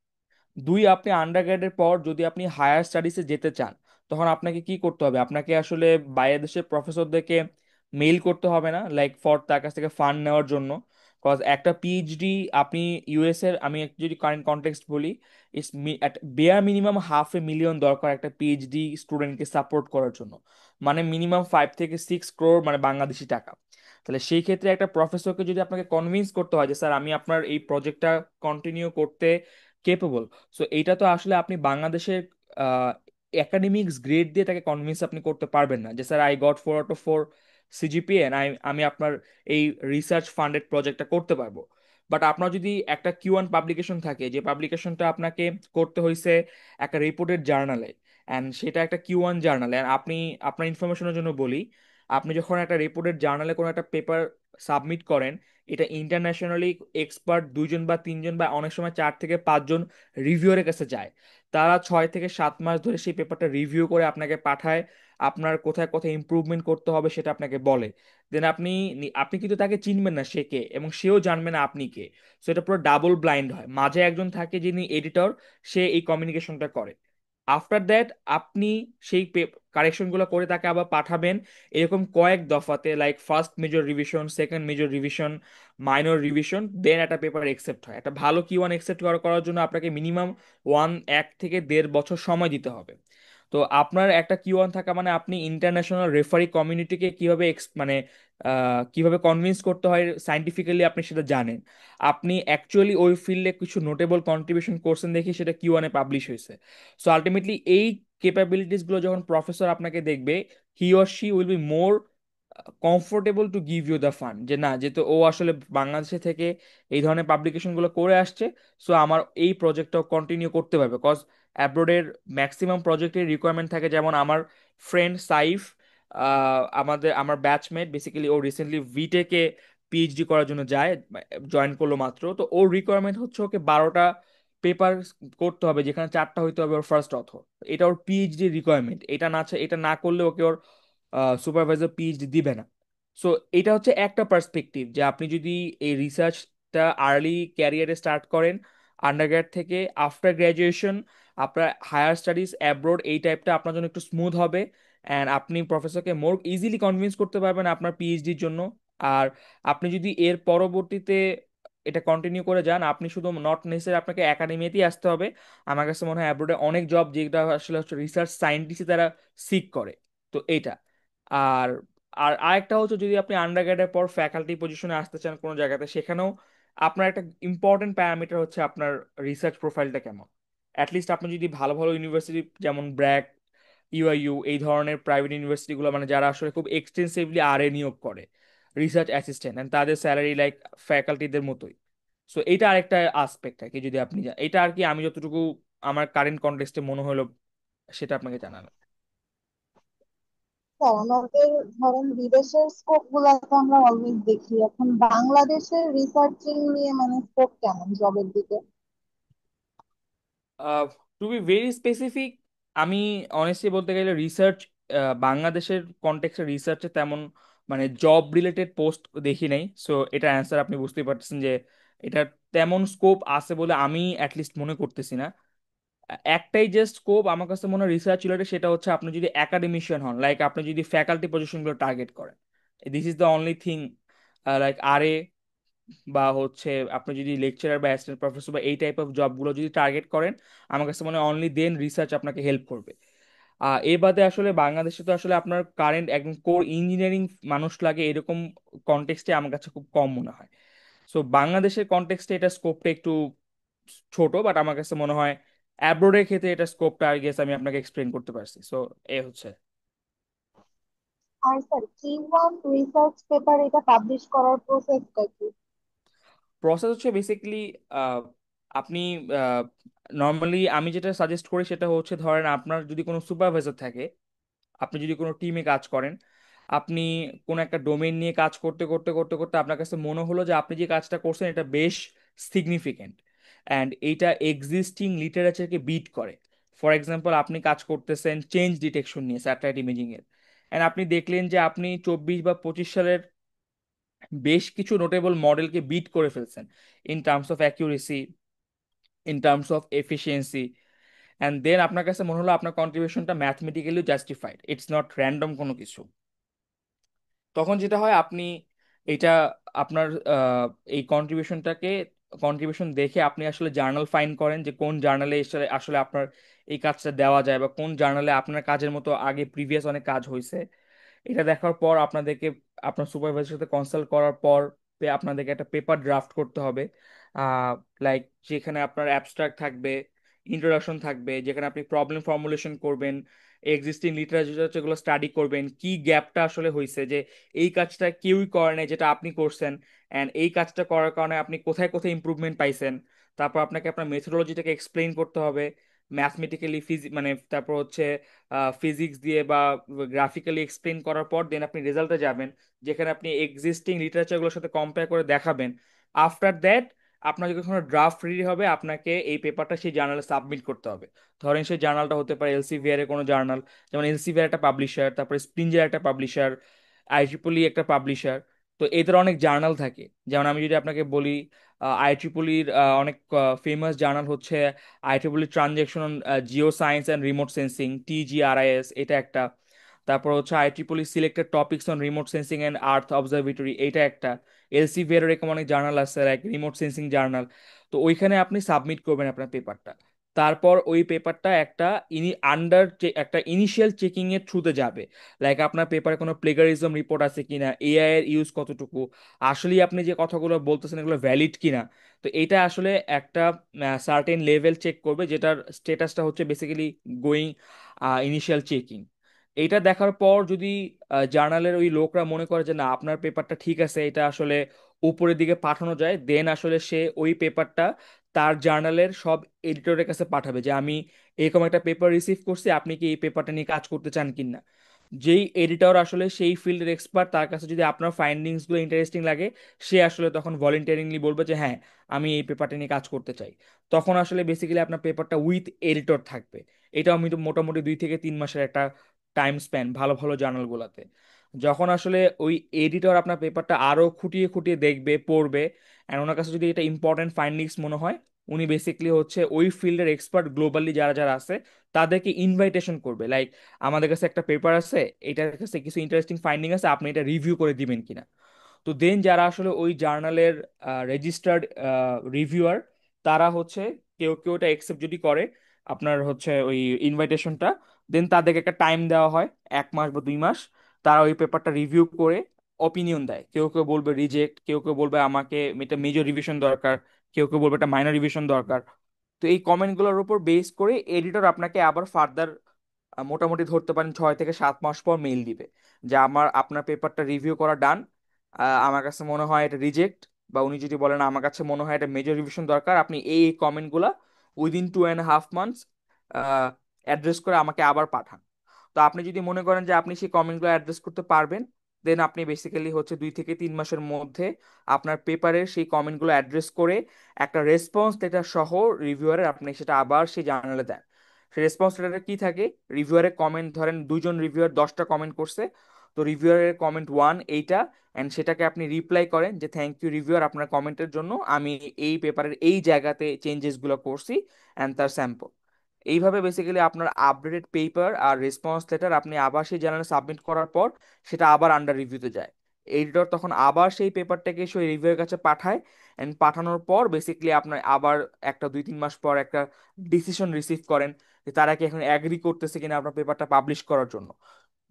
দুই, আপনি আন্ডারগ্রেডের পর যদি আপনি হায়ার স্টাডিজে যেতে চান, তখন আপনাকে কি করতে হবে, আপনাকে আসলে বাইরের দেশের প্রফেসরদেরকে মেইল করতে হবে না লাইক ফর তার কাছ থেকে ফান্ড নেওয়ার জন্য। কজ একটা পিএইচডি আপনি ইউএস এর, আমি যদি কারেন্ট কনটেক্সট বলি, ইটস বেয়ার মিনিমাম $500,000 দরকার একটা পিএইচডি স্টুডেন্টকে সাপোর্ট করার জন্য, মানে মিনিমাম 5 থেকে 6 crore মানে বাংলাদেশি টাকা। তাহলে সেই ক্ষেত্রে একটা প্রফেসরকে যদি আপনাকে কনভিন্স করতে হয় যে স্যার আমি আপনার এই প্রজেক্টটা কন্টিনিউ করতে কেপেবল, সো এইটা তো আসলে আপনি বাংলাদেশের একাডেমিক্স গ্রেড দিয়ে তাকে কনভিন্স আপনি করতে পারবেন না যে sir I got 4/4 CGPA and আমি আপনার এই রিসার্চ ফান্ডেড প্রজেক্টটা করতে পারবো। বাট আপনার যদি একটা Q1 পাবলিকেশন থাকে, যে পাবলিকেশনটা আপনাকে করতে হয়েছে একটা রিপোর্টেড জার্নালে, অ্যান্ড সেটা একটা Q1 জার্নালে, আপনি আপনার ইনফরমেশনের জন্য বলি, আপনি যখন একটা রিপোর্টেড জার্নালে কোনো একটা পেপার সাবমিট করেন, এটা ইন্টারন্যাশনালি এক্সপার্ট 2 জন বা 3 জন বা অনেক সময় 4 থেকে 5 জন রিভিউয়ারের কাছে যায়। তারা 6 থেকে 7 মাস ধরে সেই পেপারটা রিভিউ করে আপনাকে পাঠায়, আপনার কোথায় কোথায় ইমপ্রুভমেন্ট করতে হবে সেটা আপনাকে বলে। দেন আপনি কিন্তু তাকে চিনবেন না সে কে, এবং সেও জানবে না আপনি কে। সো এটা পুরো ডাবল ব্লাইন্ড হয়, মাঝে একজন থাকে যিনি এডিটর, সে এই কমিউনিকেশনটা করে। আফটার দ্যাট আপনি সেই কারেকশনগুলো করে তাকে আবার পাঠাবেন এরকম কয়েক দফাতে, like first major revision, second major revision, minor revision, then একটা পেপার একসেপ্ট হয়। একটা ভালো Q1 একসেপ্ট করার জন্য আপনাকে মিনিমাম 1 থেকে 1.5 বছর সময় দিতে হবে। তো আপনার একটা Q1 থাকা মানে আপনি ইন্টারন্যাশনাল রেফারি কমিউনিটিকে কিভাবে মানে কিভাবে কনভিন্স করতে হয় সাইন্টিফিক্যালি আপনি সেটা জানেন। আপনি অ্যাকচুয়ালি ওই ফিল্ডে কিছু নোটেবল কন্ট্রিবিউশন করছেন দেখি সেটা Q1 পাবলিশ হয়েছে। সো আলটিমেটলি এই কেপাবিলিটিস গুলো যখন প্রফেসর আপনাকে দেখবে, he or she will be more comfortable to give you the fund, যে না যেহেতু ও আসলে বাংলাদেশে থেকে এই ধরনের পাবলিকেশন গুলো করে আসছে, সো আমার এই প্রজেক্টটাও কন্টিনিউ করতে পারবে। কজ অ্যাব্রোডের ম্যাক্সিমাম প্রজেক্টের রিকোয়ারমেন্ট থাকে, যেমন আমার ফ্রেন্ড সাইফ আমার ব্যাচমেট বেসিক্যালি ও রিসেন্টলি ভিটেকে পিএইচডি করার জন্য যায়, জয়েন করলো মাত্র। তো ওর রিকোয়ারমেন্ট হচ্ছে ওকে 12টা পেপার করতে হবে, যেখানে 4টা হইতে হবে ওর ফার্স্ট অথর। এটা ওর পিএইচডি রিকোয়ারমেন্ট। এটা না করলে ওকে ওর সুপারভাইজার পিএইচডি দিবে না। সো এটা হচ্ছে একটা পার্সপেক্টিভ, যে আপনি যদি এই রিসার্চটা আর্লি ক্যারিয়ারে স্টার্ট করেন আন্ডারগ্র্যাড থেকে, আফটার গ্র্যাজুয়েশন আপনার হায়ার স্টাডিজ অ্যাব্রোড এই টাইপটা আপনার জন্য একটু স্মুথ হবে, অ্যান্ড আপনি প্রফেসরকে মোর ইজিলি কনভিন্স করতে পারবেন আপনার পিএইচডির জন্য। আর আপনি যদি এর পরবর্তীতে এটা কন্টিনিউ করে যান, আপনি শুধু নট নেসেসারি আপনাকে একাডেমিতেই আসতে হবে। আমার কাছে মনে হয় অ্যাব্রোডে অনেক জব যেটা আসলে হচ্ছে রিসার্চ সায়েন্টিস্ট তারা সিক করে। তো এইটা। আর আর আরেকটা হচ্ছে, যদি আপনি আন্ডারগ্রেডের পর ফ্যাকাল্টি পজিশনে আসতে চান কোনো জায়গাতে, সেখানেও আপনার একটা ইম্পর্টেন্ট প্যারামিটার হচ্ছে আপনার রিসার্চ প্রোফাইলটা কেমন। অ্যাটলিস্ট আপনি যদি ভালো ভালো ইউনিভার্সিটি যেমন ব্র্যাক, ইউআইইউ এই ধরনের প্রাইভেট ইউনিভার্সিটিগুলো, মানে যারা আসলে খুব এক্সটেন্সিভলি নিয়োগ করে রিসার্চ অ্যাসিস্ট্যান্ট, এন্ড তাদের স্যালারি লাইক ফ্যাকাল্টিদের মতোই। সো এটা আরেকটা আসপেক্ট আর কি, যদি আপনি এটা আর কি আমি যতটুকু আমার কারেন্ট কনটেক্সটে মনে হলো সেটা আপনাকে জানালাম। স্যার, আমাদের ধরেন বিদেশের স্কোপ গুলা তো আমরা অলওয়েজ দেখি, এখন বাংলাদেশের রিসার্চিং নিয়ে মানে স্কোপ কেমন জবের দিকে? টু বি ভেরি স্পেসিফিক, আমি অনেস্টলি বলতে গেলে রিসার্চ বাংলাদেশের কনটেক্সটে রিসার্চে তেমন মানে জব রিলেটেড পোস্ট দেখি নাই। সো এটা অ্যান্সার আপনি বুঝতেই পারতেছেন যে এটা তেমন স্কোপ আছে বলে আমি অ্যাটলিস্ট মনে করতেছি না। একটাই যে স্কোপ আমার কাছে মনে হয় রিসার্চ রিলেটেড, সেটা হচ্ছে আপনি যদি একাডেমিশিয়ান হন, লাইক আপনি যদি ফ্যাকাল্টি পজিশনগুলো টার্গেট করেন, this is the only thing. Like বা হচ্ছে আপনি যদি লেকচারার বা অ্যাসিস্ট্যান্ট প্রফেসর বা এই টাইপ অফ জবগুলো যদি টার্গেট করেন, আমার কাছে মনে হয় অনলি দেন রিসার্চ আপনাকে হেল্প করবে। এ বাদে আসলে বাংলাদেশে তো আসলে আপনার কারেন্ট একদম কোর ইঞ্জিনিয়ারিং মানুষ লাগে এরকম কনটেক্সটে আমার কাছে খুব কম মনে হয়। সো বাংলাদেশের কনটেক্সটে এটা স্কোপটা একটু ছোট, বাট আমার কাছে মনে হয় অ্যাব্রোডের ক্ষেত্রে এটা স্কোপটা আই গেস আমি আপনাকে এক্সপ্লেন করতে পারছি। সো এ হচ্ছে আর স্যার, কি ওয়ান রিসার্চ পেপার এটা পাবলিশ করার প্রসেসটা কি? প্রসেস হচ্ছে বেসিক্যালি আপনি নর্মালি আমি যেটা সাজেস্ট করি সেটা হচ্ছে, ধরেন আপনার যদি কোনো সুপারভাইজার থাকে, আপনি যদি কোনো টিমে কাজ করেন, আপনি কোনো একটা ডোমেইন নিয়ে কাজ করতে করতে করতে করতে আপনার কাছে মনে হলো যে আপনি যে কাজটা করছেন এটা বেশ সিগনিফিকেন্ট অ্যান্ড এইটা এক্সিস্টিং লিটারেচারকে বিট করে। ফর এক্সাম্পল, আপনি কাজ করতেছেন চেঞ্জ ডিটেকশন নিয়ে স্যাটেলাইট ইমেজিং এর, অ্যান্ড আপনি দেখলেন যে আপনি 24 বা 25 সালের বেশ কিছু নোটেবল মডেলকে বিট করে ফেলছেন in terms of accuracy, in terms of efficiency, and then আপনার কাছে মনে হলো আপনার কন্ট্রিবিউশনটা mathematically justified, it's not random কোনো কিছু। তখন যেটা হয়, আপনি এটা আপনার এই কন্ট্রিবিউশন দেখে আপনি আসলে জার্নাল ফাইন্ড করেন যে কোন জার্নালে আসলে আসলে আপনার এই কাজটা দেওয়া যায়, বা কোন জার্নালে আপনার কাজের মতো আগে প্রিভিয়াস অনেক কাজ হয়েছে। এটা দেখার পর আপনাদেরকে আপনার সুপারভাইজার সাথে কনসাল্ট করার পর আপনাদেরকে একটা পেপার ড্রাফট করতে হবে, আহ লাইক যেখানে আপনার অ্যাবস্ট্রাক্ট থাকবে, ইন্ট্রোডাকশন থাকবে, যেখানে আপনি প্রবলেম ফর্মুলেশন করবেন, এক্সিস্টিং লিটারেচার যেগুলো স্টাডি করবেন, কি গ্যাপটা আসলে হয়েছে, যে এই কাজটা কেউই করে নাই যেটা আপনি করছেন, অ্যান্ড এই কাজটা করার কারণে আপনি কোথায় কোথায় ইমপ্রুভমেন্ট পাইছেন। তারপর আপনাকে আপনার মেথোডোলজিটাকে এক্সপ্লেইন করতে হবে ম্যাথমেটিক্যালি, মানে তারপর হচ্ছে ফিজিক্স দিয়ে বা গ্রাফিক্যালি এক্সপ্লেন করার পর দেন আপনি রেজাল্টে যাবেন, যেখানে আপনি এক্সিস্টিং লিটারেচারগুলোর সাথে কম্পেয়ার করে দেখাবেন। আফটার দ্যাট আপনার যখন ড্রাফট রেডি হবে, আপনাকে এই পেপারটা সেই জার্নালে সাবমিট করতে হবে। ধরেন সেই জার্নালটা হতে পারে এলসিভিআর এর কোনো জার্নাল, যেমন এলসিভিআর একটা পাবলিশার, তারপরে স্প্রিঞ্জার একটা পাবলিশার, আইট্রিপলি একটা পাবলিশার। তো এদের অনেক জার্নাল থাকে। যেমন আমি যদি আপনাকে বলি, আইট্রিপলির অনেক ফেমাস জার্নাল হচ্ছে আইট্রিপলি transaction on geoscience and remote sensing, TGRIS, এটা একটা। তারপর হচ্ছে আইট্রিপলি selected topics on remote sensing and earth observatory, এটা একটা। এলসিভিআর এরকম অনেক জার্নাল আছে, লাইক রিমোট সেন্সিং জার্নাল। তো ওইখানে আপনি সাবমিট করবেন আপনার পেপারটা। তারপর ওই পেপারটা একটা একটা ইনিশিয়াল চেকিং এর থ্রুতে যাবে, লাইক আপনার পেপারে কোনো প্লেগারিজম রিপোর্ট আছে কিনা, এআই এর ইউজ কতটুকু, আসলেই আপনি যে কথাগুলো বলতেছেন এগুলো ভ্যালিড কিনা। তো এটা আসলে একটা সার্টেন লেভেল চেক করবে, যেটার স্টেটাসটা হচ্ছে বেসিক্যালি গোয়িং ইনিশিয়াল চেকিং। এটা দেখার পর যদি জার্নালের ওই লোকরা মনে করে যে না আপনার পেপারটা ঠিক আছে, এটা আসলে উপরের দিকে পাঠানো যায়, দেন আসলে সে ওই পেপারটা তার জার্নালের সব এডিটরের কাছে পাঠাবে যে আমি এরকম একটা পেপার রিসিভ করছি, আপনি কি এই পেপারটা নিয়ে কাজ করতে চান কিনা। যেই এডিটর আসলে সেই ফিল্ডের এক্সপার্ট, তার কাছে যদি আপনার ফাইন্ডিংসগুলো ইন্টারেস্টিং লাগে, সে আসলে তখন ভলেন্টারিংলি বলবে যে হ্যাঁ, আমি এই পেপারটা নিয়ে কাজ করতে চাই। তখন আসলে বেসিক্যালি আপনার পেপারটা উইথ এডিটর থাকবে। এটাও আমি তো মোটামুটি 2 থেকে 3 মাসের একটা টাইম স্প্যান ভালো ভালো জার্নালগুলোতে। যখন আসলে ওই এডিটর আপনার পেপারটা আরো খুঁটিয়ে খুঁটিয়ে দেখবে, পড়বে, অ্যান্ড ওনার কাছে যদি এটা ইম্পর্টেন্ট ফাইন্ডিংস মনে হয়, উনি বেসিক্যালি হচ্ছে ওই ফিল্ডের এক্সপার্ট গ্লোবালি যারা যারা আছে তাদেরকে ইনভাইটেশন করবে, লাইক আমাদের কাছে একটা পেপার আছে, এটার কাছে কিছু ইন্টারেস্টিং ফাইন্ডিং আছে, আপনি এটা রিভিউ করে দিবেন কিনা। তো দেন যারা আসলে ওই জার্নালের রেজিস্টার্ড রিভিউয়ার, তারা হচ্ছে কেউ কেউ এটা একসেপ্ট যদি করে আপনার হচ্ছে ওই ইনভাইটেশনটা, দেন তাদেরকে একটা টাইম দেওয়া হয়, 1 মাস বা 2 মাস। তারা ওই পেপারটা রিভিউ করে অপিনিয়ন দেয়। কেউ কেউ বলবে রিজেক্ট, কেউ কেউ বলবে আমাকে এটা মেজর রিভিশন দরকার, কেউ কেউ বলবে এটা মাইনর রিভিশন দরকার। তো এই কমেন্টগুলোর উপর বেস করে এডিটর আপনাকে আবার ফার্দার মোটামুটি ধরতে পারেন 6 থেকে 7 মাস পর মেইল দিবে যে আপনার পেপারটা রিভিউ করা ডান, আমার কাছে মনে হয় এটা রিজেক্ট। বা উনি যদি বলেন আমার কাছে মনে হয় এটা মেজর রিভিশন দরকার, আপনি এই কমেন্টগুলা উইদিন 2.5 মান্থস অ্যাড্রেস করে আমাকে আবার পাঠান। তো আপনি যদি মনে করেন যে আপনি সেই কমেন্টগুলো অ্যাড্রেস করতে পারবেন, দেন আপনি বেসিক্যালি হচ্ছে 2 থেকে 3 মাসের মধ্যে আপনার পেপারের সেই কমেন্টগুলো অ্যাড্রেস করে একটা রেসপন্স লেটার সহ রিভিউয়ারের আপনি সেটা আবার সেই জার্নালে দেন। সেই রেসপন্স লেটারে কি থাকে, রিভিউয়ারের কমেন্ট, ধরেন 2জন রিভিউয়ার 10টা কমেন্ট করছে, তো রিভিউয়ারের কমেন্ট ওয়ান এইটা, অ্যান্ড সেটাকে আপনি রিপ্লাই করেন যে থ্যাংক ইউ রিভিউয়ার আপনার কমেন্টের জন্য, আমি এই পেপারের এই জায়গাতে চেঞ্জেসগুলো করছি, অ্যান্ড তার স্যাম্পল। এইভাবে বেসিক্যালি আপনার আপডেটেড পেপার আর রেসপন্স লেটার আপনি আবার সেই জার্নালে সাবমিট করার পর সেটা আবার আন্ডার রিভিউতে যায়। এডিটর তখন আবার সেই পেপারটাকে সেই রিভিউয়ের কাছে পাঠায়, অ্যান্ড পাঠানোর পর বেসিক্যালি আপনার আবার একটা 2-3 মাস পর একটা ডিসিশন রিসিভ করেন যে তারা কি এখন অ্যাগ্রি করতেছে কিনা আপনার পেপারটা পাবলিশ করার জন্য।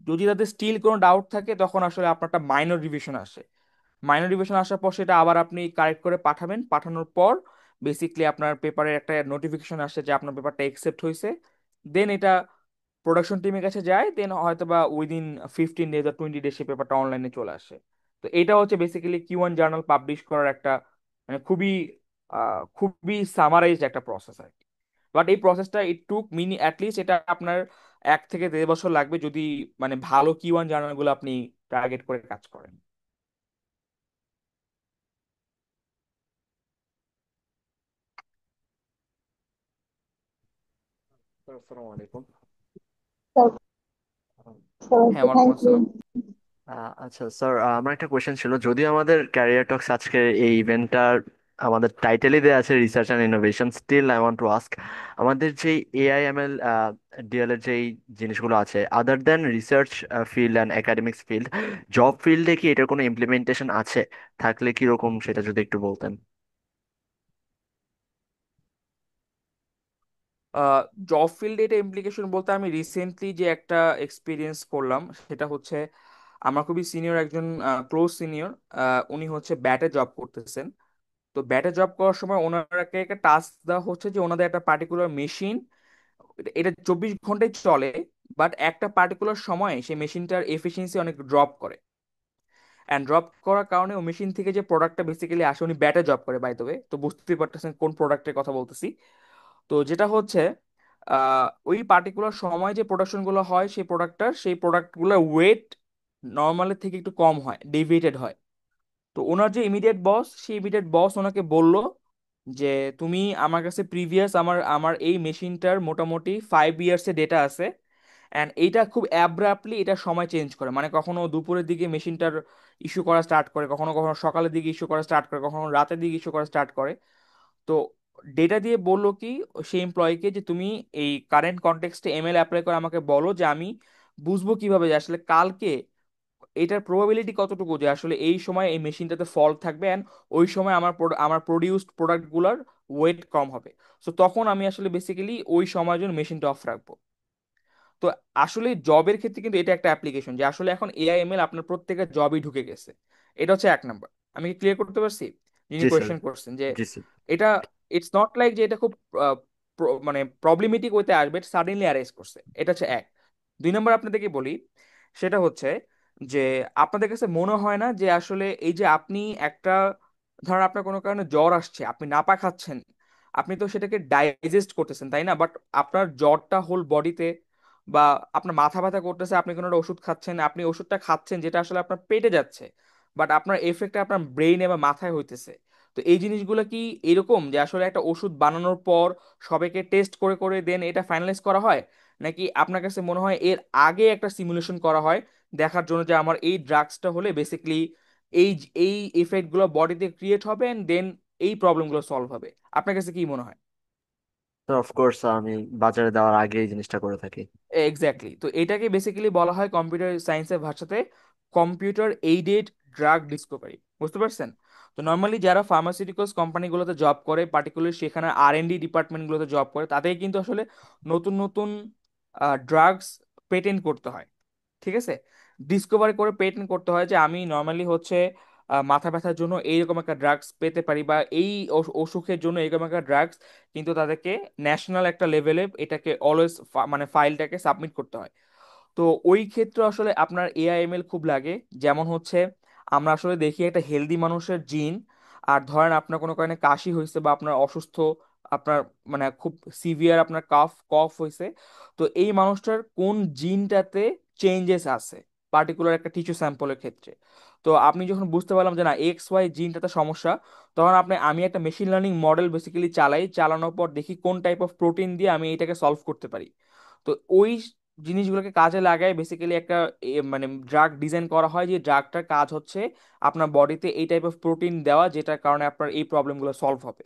যদি তাদের স্টিল কোনো ডাউট থাকে, তখন আসলে আপনার একটা মাইনর রিভিশন আসে। মাইনর রিভিশন আসার পর সেটা আবার আপনি কারেক্ট করে পাঠাবেন। পাঠানোর পর বেসিক্যালি আপনার পেপারের একটা নোটিফিকেশন আসে যে আপনার পেপারটা একসেপ্ট হয়েছে। দেন এটা প্রোডাকশন টিমের কাছে যায়, দেন হয়তো বা উইদিন 15 ডেজ বা 20 ডেজ সে পেপারটা অনলাইনে চলে আসে। তো এটা হচ্ছে বেসিক্যালি Q1 জার্নাল পাবলিশ করার একটা মানে খুবই খুবই সামারাইজড একটা প্রসেস আর কি। বাট এই প্রসেসটা ইট টুক মিনি অ্যাটলিস্ট এটা আপনার 1 থেকে 1.5 বছর লাগবে যদি মানে ভালো Q1 জার্নালগুলো আপনি টার্গেট করে কাজ করেন। আসসালামু আলাইকুম। হ্যাঁ, ওয়ালাইকুম থ্যাংক ইউ। আসসালাম। আচ্ছা স্যার, আমার একটা কোয়েশ্চেন ছিল। যদিও আমাদের ক্যারিয়ার টক্স আজকে এই ইভেন্টটার আমাদের টাইটেলই দেওয়া আছে research and innovation, still I want to ask, আমাদের যেই এআইএমএল ডিএল এর যেই জিনিসগুলো আছে, other than research field and academics field, job ফিল্ডে কি এটার কোনো ইমপ্লিমেন্টেশন আছে? থাকলে কিরকম সেটা যদি একটু বলতেন। জব ফিল্ডে এটা ইমপ্লিকেশন বলতে আমি রিসেন্টলি যে একটা এক্সপিরিয়েন্স করলাম সেটা হচ্ছে আমার খুবই সিনিয়র একজন ক্লোজ সিনিয়র, উনি হচ্ছে ব্যাটে জব করতেছেন। তো ব্যাটে জব করার সময় ওনাকে একটা টাস্ক দেওয়া হচ্ছে যে ওনাদের একটা পার্টিকুলার মেশিন, এটা 24 ঘন্টায় চলে, বাট একটা পার্টিকুলার সময়ে সেই মেশিনটার এফিসিয়েন্সি অনেক ড্রপ করে। অ্যান্ড ড্রপ করার কারণে ওই মেশিন থেকে যে প্রোডাক্টটা বেসিক্যালি আসে, উনি ব্যাটে জব করে বাই দ্য ওয়ে, তো বুঝতেই পারতেছেন কোন প্রোডাক্টের কথা বলতেছি। তো যেটা হচ্ছে ওই পার্টিকুলার সময় যে প্রোডাকশনগুলো হয় সেই প্রোডাক্টগুলোর ওয়েট নর্মালের থেকে একটু কম হয়, ডেভিয়েটেড হয়। তো ওনার যে ইমিডিয়েট বস, সেই ইমিডিয়েট বস ওনাকে বলল যে তুমি আমার কাছে প্রিভিয়াস আমার আমার এই মেশিনটার মোটামুটি 5 ইয়ার্সের ডেটা আছে, অ্যান্ড এইটা খুব অ্যাব্রাপ্টলি এটা সময় চেঞ্জ করে, মানে কখনো দুপুরের দিকে মেশিনটার ইস্যু করা স্টার্ট করে, কখনো কখনো সকালের দিকে ইস্যু করা স্টার্ট করে, কখনো রাতের দিকে ইস্যু করা স্টার্ট করে। তো ডেটা দিয়ে বললো কি সেই এমপ্লয়িকে যে তুমি এই কারেন্ট কনটেক্সটে এমএল অ্যাপ্লাই করে আমাকে বলো যে আমি বুঝবো কিভাবে যে আসলে কালকে এটার প্রবাবিলিটি কতটুকু যে আসলে এই সময় এই মেশিনটাতে ফল্ট থাকবে, অ্যান্ড ওই সময় আমার প্রডিউসড প্রোডাক্টগুলোর ওয়েট কম হবে। সো তখন আমি আসলে বেসিক্যালি ওই সময়ের জন্য মেশিনটা অফ রাখবো। তো আসলে জবের ক্ষেত্রে কিন্তু এটা একটা অ্যাপ্লিকেশন যে আসলে এখন এআইএমএল আপনার প্রত্যেকের জবই ঢুকে গেছে। এটা হচ্ছে 1 নাম্বার। আমি কি ক্লিয়ার করতে পারছি? যিনি জি স্যার। কোয়েশ্চেন করছেন যে জি স্যার। এটা ইটস নট লাইক যে এটা খুব মানে প্রবলেমেটিক ওয়েতে আসবে, সাডেনলি অ্যারাইজ করছে, এটা হচ্ছে এক। 2 নম্বর আপনাদেরকে বলি, সেটা হচ্ছে যে আপনাদের কাছে মনে হয় না যে আসলে এই যে আপনি একটা, ধরেন আপনার কোনো কারণে জ্বর আসছে, আপনি নাপা খাচ্ছেন, আপনি তো সেটাকে ডাইজেস্ট করতেছেন তাই না, বাট আপনার জ্বরটা হোল বডিতে বা আপনার মাথা ব্যথা করতেছে, আপনি কোনো একটা ওষুধ খাচ্ছেন, আপনি ওষুধটা খাচ্ছেন যেটা আসলে আপনার পেটে যাচ্ছে, বাট আপনার এফেক্টটা আপনার ব্রেইনে বা মাথায় হইতেছে। তো এই জিনিসগুলো কি এরকম যে আসলে একটা ওষুধ বানানোর পর সবাইকে টেস্ট করে করে দেন এটা ফাইনালাইজ করা হয়, নাকি আপনার কাছে মনে হয় এর আগে একটা সিমুলেশন করা হয় দেখার জন্য যে আমার এই ড্রাগসটা হলে বেসিক্যালি এই এই ইফেক্টগুলো বডিতে ক্রিয়েট হবে এন্ড দেন এই প্রবলেমগুলো সলভ হবে? আপনার কাছে কি মনে হয়? তো অফকোর্স আমি বাজারে দেওয়ার আগে এই জিনিসটা করে থাকি। এক্স্যাক্টলি, তো এটাকে বেসিক্যালি বলা হয় কম্পিউটার সায়েন্সের ভাষাতে কম্পিউটার এইডেড ড্রাগ ডিসকভারি। বুঝতে পারছেন? তো নর্মালি যারা ফার্মাসিউটিক্যালস কোম্পানিগুলোতে জব করে, পার্টিকুলার সেখানে R&D ডিপার্টমেন্টগুলোতে জব করে, তাদের কিন্তু আসলে নতুন নতুন ড্রাগস পেটেন্ট করতে হয়। ঠিক আছে? ডিসকভারি করে পেটেন্ট করতে হয় যে আমি নর্মালি হচ্ছে মাথা ব্যথার জন্য এইরকম একটা ড্রাগস পেতে পারি, বা এই অসুখের জন্য এরকম একটা ড্রাগস, কিন্তু তাদেরকে ন্যাশনাল একটা লেভেলে এটাকে অলওয়েজ মানে ফাইলটাকে সাবমিট করতে হয়। তো ওই ক্ষেত্রে আসলে আপনার AIML খুব লাগে। যেমন হচ্ছে আমরা আসলে দেখি একটা হেলদি মানুষের জিন, আর ধরেন আপনার কোনো কারণে কাশি হয়েছে বা আপনার অসুস্থ, আপনার মানে খুব সিভিয়ার আপনার কফ হয়েছে, তো এই মানুষটার কোন জিনটাতে চেঞ্জেস আছে পার্টিকুলার একটা টিস্যু স্যাম্পলের ক্ষেত্রে। তো আপনি যখন বুঝতে পারলাম যে না XY জিনটাতে সমস্যা, তখন আমি একটা মেশিন লার্নিং মডেল বেসিক্যালি চালাই, চালানোর পর দেখি কোন টাইপ অফ প্রোটিন দিয়ে আমি এটাকে সলভ করতে পারি। তো ওই জিনিসগুলোকে কাজে লাগায় বেসিক্যালি একটা মানে ড্রাগ ডিজাইন করা হয়, যে ড্রাগটার কাজ হচ্ছে আপনার বডিতে এই টাইপ অফ প্রোটিন দেওয়া, যেটার কারণে আপনার এই প্রবলেমগুলো সলভ হবে।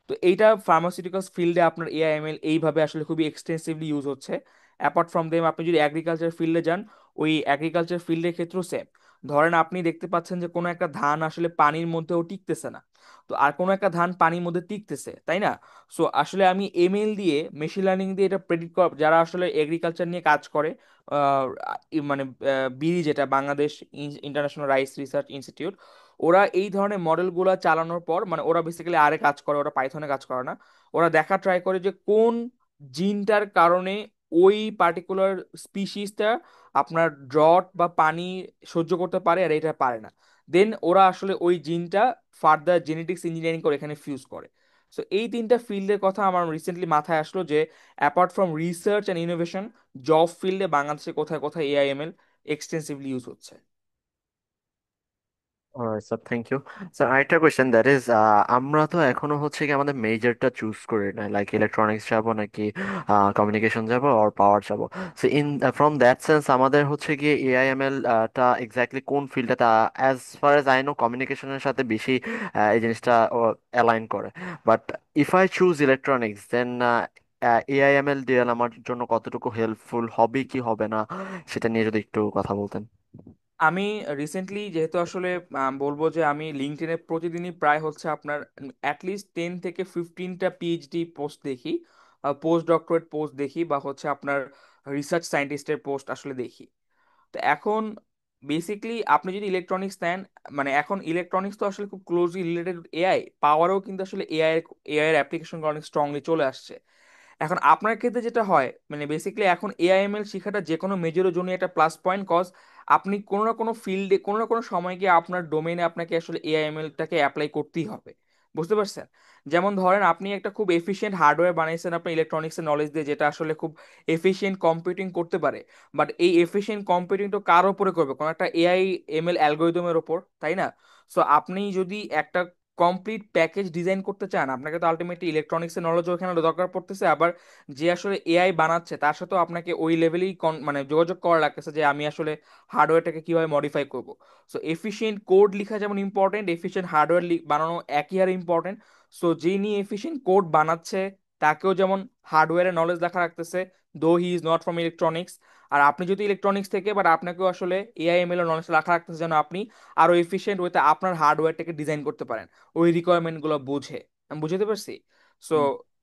তো এইটা ফার্মাসিউটিক্যালস ফিল্ডে আপনার AIML এইভাবে আসলে খুবই এক্সটেন্সিভলি ইউজ হচ্ছে। অ্যাপার্ট ফ্রম দেম আপনি যদি এগ্রিকালচার ফিল্ডে যান, ওই এগ্রিকালচার ফিল্ডের ক্ষেত্রেও সেম। ধরেন আপনি দেখতে পাচ্ছেন যে কোনো একটা ধান আসলে পানির মধ্যেও টিকতেছে না, তো আর কোনো একটা ধান পানির মধ্যে টিকতেছে, তাই না? সো আসলে আমি ML দিয়ে, মেশিন লার্নিং দিয়ে এটা প্রেডিক্ট কর, যারা আসলে এগ্রিকালচার নিয়ে কাজ করে, আহ, মানে বিডি যেটা Bangladesh international rice research institute, ওরা এই ধরনের মডেলগুলো চালানোর পর, মানে ওরা বেসিক্যালি আরে কাজ করে, ওরা পাইথনে কাজ করে না, ওরা দেখা ট্রাই করে যে কোন জিনটার কারণে ওই পার্টিকুলার স্পিসিসটা আপনার ড্রট বা পানি সহ্য করতে পারে আর এটা পারে না। দেন ওরা আসলে ওই জিনটা ফার্দার জেনেটিক্স ইঞ্জিনিয়ারিং করে এখানে ফিউজ করে। সো এই তিনটা ফিল্ডের কথা আমার রিসেন্টলি মাথায় আসলো যে apart from research and innovation, job ফিল্ডে বাংলাদেশে কোথায় কোথায় AIML এক্সটেন্সিভলি ইউজ হচ্ছে। Alright sir, thank you. Sir আরেকটা কোয়েশ্চেন, দ্যাট ইজ আমরা তো এখনো হচ্ছে কি আমাদের মেজরটা চুজ করি না, লাইক ইলেকট্রনিক্স যাব নাকি কমিউনিকেশন যাব আর পাওয়ার যাব। So in from that sense আমাদের হচ্ছে কি এআইএমএল টা এক্স্যাক্টলি কোন ফিল্ডটা, as far as I know কমিউনিকেশনের সাথে বেশি এই জিনিসটা অ্যালাইন করে। But if I choose electronics then AIML DL আমার জন্য কতটুকু হেল্পফুল হবে কি হবে না, সেটা নিয়ে যদি একটু কথা বলতেন। আমি রিসেন্টলি যেহেতু আসলে বলবো যে আমি লিঙ্কডইনে প্রতিদিনই প্রায় হচ্ছে আপনার অ্যাটলিস্ট 10 থেকে 15টা PhD পোস্ট দেখি, পোস্ট ডক্টরেট পোস্ট দেখি, বা হচ্ছে আপনার রিসার্চ সায়েন্টিস্টের পোস্ট আসলে দেখি। তো এখন বেসিকলি আপনি যদি ইলেকট্রনিক্স নেন, মানে এখন ইলেকট্রনিক্স তো আসলে খুব ক্লোজলি রিলেটেড পাওয়ারও কিন্তু আসলে এআই এর অ্যাপ্লিকেশন অনেক স্ট্রংলি চলে আসছে। এখন আপনার ক্ষেত্রে যেটা হয়, মানে বেসিক্যালি এখন AIML শেখাটা যে কোনো মেজরের জন্য একটা প্লাস পয়েন্ট, কজ আপনি কোনো না কোনো ফিল্ডে কোনো না কোনো সময় গিয়ে আপনার ডোমেইনে আপনাকে আসলে AIML টাকে অ্যাপ্লাই করতেই হবে। বুঝতে পারছেন? যেমন ধরেন আপনি একটা খুব এফিশিয়েন্ট হার্ডওয়্যার বানাইছেন আপনার ইলেকট্রনিক্সের নলেজ দিয়ে, যেটা আসলে খুব এফিশিয়েন্ট কম্পিউটিং করতে পারে, বাট এই এফিশিয়েন্ট কম্পিউটিং তো কার ওপরে করবে? কোনো একটা AI ML অ্যালগোরিদমের ওপর, তাই না? সো আপনি যদি একটা কমপ্লিট প্যাকেজ ডিজাইন করতে চান, আপনাকে তো আলটিমেটলি ইলেকট্রনিক্সের নলেজ ওখানে দরকার পড়তেছে, আবার যে আসলে AI বানাচ্ছে তার সাথেও আপনাকে ওই লেভেলেই মানে যোগাযোগ করা লাগতেছে যে আমি আসলে হার্ডওয়্যারটাকে কিভাবে মডিফাই করব। সো এফিশিয়েন্ট কোড লেখা যেমন ইম্পর্টেন্ট, এফিশিয়েন্ট হার্ডওয়্যার বানানো একই হারে ইম্পর্টেন্ট। সো যিনি এফিশিয়েন্ট কোড বানাচ্ছে তাকেও যেমন হার্ডওয়্যারের নলেজ দেখা রাখতেছে, though he is not from electronics. আর আপনি যদি ইলেকট্রনিক্স থেকে, বাট আপনাকেও আসলে AIML এর নলেজ রাখা রাখতেছে যেন আপনি আরো এফিশিয়েন্ট ওয়েতে আপনার হার্ডওয়্যারটাকে ডিজাইন করতে পারেন ওই রিকোয়ারমেন্ট গুলো বুঝে। আমি বুঝতে পারছি? সো